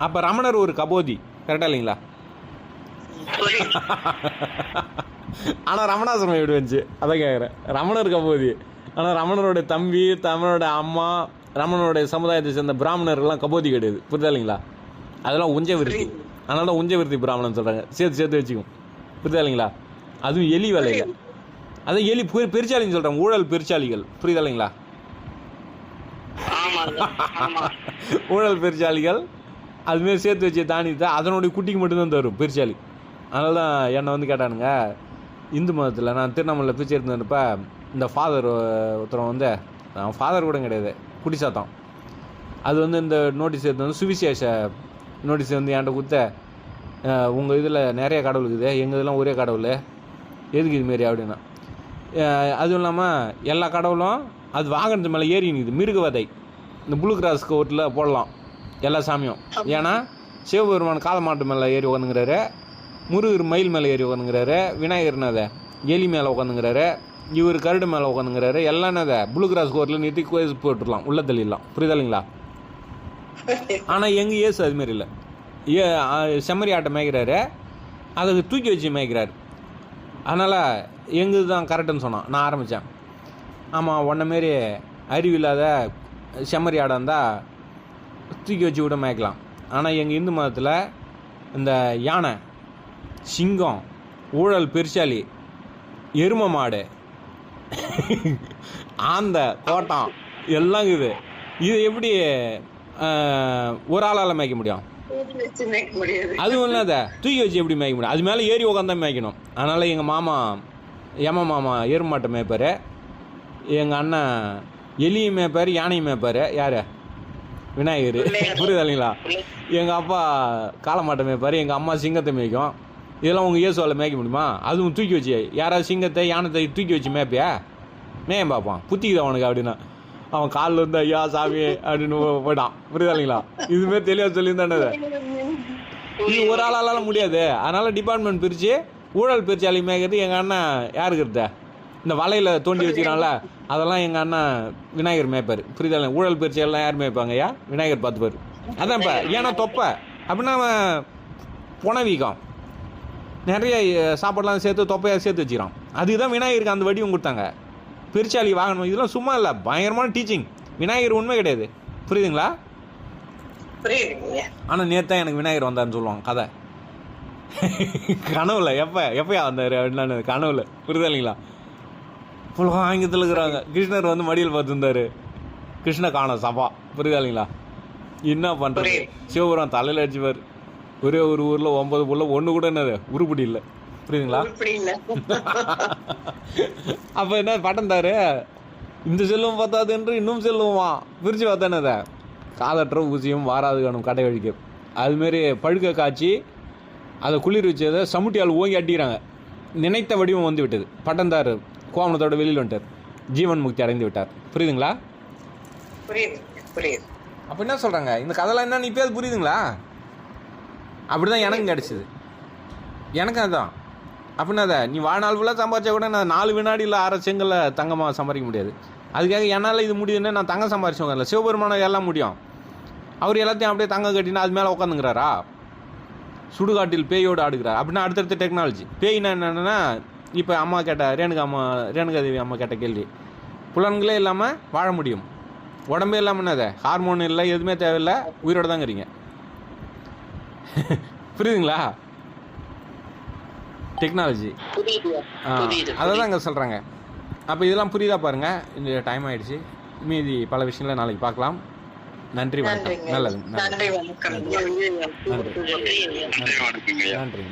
அப்போ ரமணர் ஒரு கபோதி. கரெக்டாக இல்லைங்களா? ஆனால் ரமணாசிரமம் எப்படி வந்துச்சு அதான் கேட்குறேன். ரமணர் கபோதி. ஆனால் ரமணரோட தம்பி, ரமணோட அம்மா, ரமணனுடைய சமுதாயத்தை சேர்ந்த பிராமணர்கள்லாம் கபோதி கிடையாது. புரியுதா இல்லைங்களா? அதெல்லாம் உஞ்ச விருத்தி. அதனால தான் உஞ்ச விருத்தி பிராமணன் சொல்கிறாங்க. சேர்த்து வச்சுக்கும். புரியுதா இல்லைங்களா? அதுவும் எலி வேலையில். அதான் எலி பெருச்சாலின்னு சொல்கிறாங்க, ஊழல் பெருச்சாலிகள். புரியுதா இல்லைங்களா? ஊழல் பெருச்சாலிகள் அதுமாரி சேர்த்து வச்சு தானியத்தை அதனுடைய குட்டிக்கு மட்டும்தான் தரும் பெருச்சாலி. அதனால தான் என்னை வந்து கேட்டானுங்க, இந்து மதத்தில் நான் திருவண்ணாமலையில் பிரிச்சு இருந்தப்ப இந்த ஃபாதர் ஒருத்தரம் வந்து, ஃபாதர் கூட கிடையாது, குடி சாத்தம், அது வந்து இந்த நோட்டீஸ் எடுத்து வந்து சுவிசேஷ நோட்டீஸ் வந்து என்கிட்ட கொடுத்த, உங்கள் இதில் நிறைய கடவுள் இருக்குது, எங்கள் இதெல்லாம் ஒரே கடவுள், எதுக்கு இதுமாரி அப்படின்னா. அதுவும் இல்லாமல் எல்லா கடவுளும் அது வாகனத்து மேலே ஏறி நிற்குது. மிருகவதை இந்த ப்ளூ கிராஸ் கோர்ட்டில் போடலாம் எல்லா சாமியும். ஏன்னா சிவபெருமான் காளை மாட்டு மேலே ஏறி உட்காந்துங்கிறாரு, முருகர் மயில் மேலே ஏறி உட்காந்துங்கிறாரு, விநாயகர்னதை எலி மேலே உட்காந்துங்கிறாரு, இவர் கருடு மேலே உட்காந்துங்கிறாரு. எல்லாம் என்னதை ப்ளூ கிராஸ் கோர்ட்டில் நிறுத்தி கோயில் போட்டுடலாம், உள்ள தள்ளிடலாம். புரியுதா இல்லைங்களா? ஆனால் எங்கள் ஏசு அதுமாரி இல்லை. செம்மறி ஆட்டை மேய்க்கிறாரு, அதை தூக்கி வச்சு மேய்க்கிறாரு. அதனால் எங்கள் தான் கரெக்டுன்னு சொன்னான். நான் ஆரம்பித்தேன், ஆமாம் உன்ன மாரி அறிவில்லாத செம்மறி ஆடாக இருந்தால் தூக்கி வச்சு கூட மேய்க்கலாம். ஆனால் எங்கள் இந்து மதத்தில் இந்த யானை, சிங்கம், ஊழல் பெருசாலி, எரும மாடு, ஆந்த கோட்டம் எல்லாம் இருக்குது. இது எப்படி ஒரு ஆளால் மேய்க்க முடியும்? அதுவும் இல்லாத தூக்கி வச்சு எப்படி மேய்க்க முடியும்? அது மேலே ஏறி உட்காந்தான் மேய்க்கணும். அதனால் எங்கள் மாமா மாமா எருமாட்டை மேய்ப்பார், எங்கள் அண்ணன் எலியும் மேய்ப்பார், யானையும் மேய்ப்பார். யார்? விநாயகர். புரியுதா இல்லைங்களா? எங்கள் அப்பா காளமாட்டை மேய்ப்பார், எங்கள் அம்மா சிங்கத்தை மேய்க்கும். இதெல்லாம் உங்கள் இயேசுவால் மேய்க்க முடியுமா? அதுவும் தூக்கி வச்சு யாராவது சிங்கத்தை யானத்தை தூக்கி வச்சு மேய்ப்பியா? மேயம் பார்ப்பான், புத்திக்குது அவனுக்கு அப்படின்னா. அவன் காலில் வந்து ஐயா சாமி அப்படின்னு போயிட்டான். புரியுதா இல்லைங்களா? இதுமாரி தெளிவாக சொல்லியிருந்தானே. இது ஒரு ஆளால முடியாது. அதனால் டிபார்ட்மெண்ட் பிரித்து ஊழல் பிரிச்சாலி மேய்க்கிறது எங்கள் அண்ணன் யாருக்கு இருந்த இந்த வலையில் தோண்டி வச்சுக்கிறான்ல, அதெல்லாம் எங்கள் அண்ணன் விநாயகர் மேய்ப்பார். புரியுதா இல்லை? ஊழல் பிரிச்சாலாம் யார் மேய்ப்பாங்க? ஐயா விநாயகர் பார்த்துப்பார். அதான் இப்போ ஏன்னா தொப்பை அப்படின்னா அவன் புனவீக்கம் நிறைய சாப்பாடெலாம் சேர்த்து தொப்பையாக சேர்த்து வச்சுக்கிறான். அதுக்கு தான் விநாயகருக்கு அந்த வடிவம் கொடுத்தாங்க. பிரிச்சாலி வாங்கணும். இதெல்லாம் சும்மா இல்லை, பயங்கரமான டீச்சிங். விநாயகர் உண்மை கிடையாது. புரியுதுங்களா? ஆனால் நேற்று தான் எனக்கு விநாயகர் வந்தார்னு சொல்லுவாங்க கதை. கனவுல எப்பயா வந்தார் அப்படின்னானு கனவுல. புரியுதா இல்லைங்களா? உலகம் ஆங்கிலத்தில் இருக்கிறாங்க. கிருஷ்ணர் வந்து மடியில் பார்த்துருந்தாரு. கிருஷ்ண காண சபா. புரியுதா இல்லைங்களா? என்ன பண்ணுறது? சிவபுரம் தலையில் அடிச்சுப்பார். ஒரே ஒரு ஊரில் 9 புள்ள, ஒன்று கூட என்னது உருப்படி இல்லை. புரியுதுங்களா? அப்போ என்ன பட்டம் தாரு? இந்த செல்வம் பார்த்தாது என்று இன்னும் செல்வமா பிரித்து பார்த்தானே அதை காதற்ற ஊசியும் வாராது காணும் கடை வழிக்க. அதுமாரி பழுக்க காய்ச்சி அதை குளிர் வச்சதை சமுட்டியால் ஓங்கி அடிக்கிறாங்க. நினைத்த வடிவம் வந்து விட்டது. பட்டந்தார் கோவணத்தோட வெளியில் வந்துட்டார். ஜீவன் முக்தி அடைந்து விட்டார். புரியுதுங்களா? புரியுது. அப்போ என்ன சொல்கிறாங்க இந்த கதைலாம் என்னன்னு இப்போ அது புரியுதுங்களா? அப்படி தான் எனக்கு கிடச்சிது. எனக்கு அதுதான். அப்படின்னா அதை நீ வாழ்நாள் ஃபுல்லாக சம்பாதிச்சா கூட நான் 4 வினாடியில் 6 செங்கலில் தங்கமாக சம்பாதிக்க முடியாது. அதுக்காக என்னால் இது முடியுதுன்னு நான் தங்கம் சம்பாதிச்சவங்க இல்லை. சிவபெருமானம் எல்லாம் முடியும். அவர் எல்லாத்தையும் அப்படியே தங்கம் கட்டினா அது மேலே உட்காந்துங்கிறாரா? சுடுகாட்டில் பேயோடு ஆடுகிறார். அப்படின்னா அடுத்தடுத்த டெக்னாலஜி. பேய்னா என்னென்னா இப்போ அம்மா கேட்ட ரேணுகாதேவி அம்மா கேட்ட கேள்வி, புலன்களே இல்லாமல் வாழ முடியும், உடம்பே இல்லாமல் என்னது ஹார்மோன் இல்லை, எதுவுமே தேவையில்லை, உயிரோடு தாங்கிறீங்க. புரியுதுங்களா? டெக்னாலஜி அதை தான் அங்கே சொல்கிறாங்க. அப்போ இதெல்லாம் புரியுதா பாருங்கள். இந்த டைம் ஆகிடுச்சு. மீதி பல விஷயங்களை நாளைக்கு பார்க்கலாம். நன்றி, வணக்கம். நல்லது. நன்றி வணக்கம். நன்றி.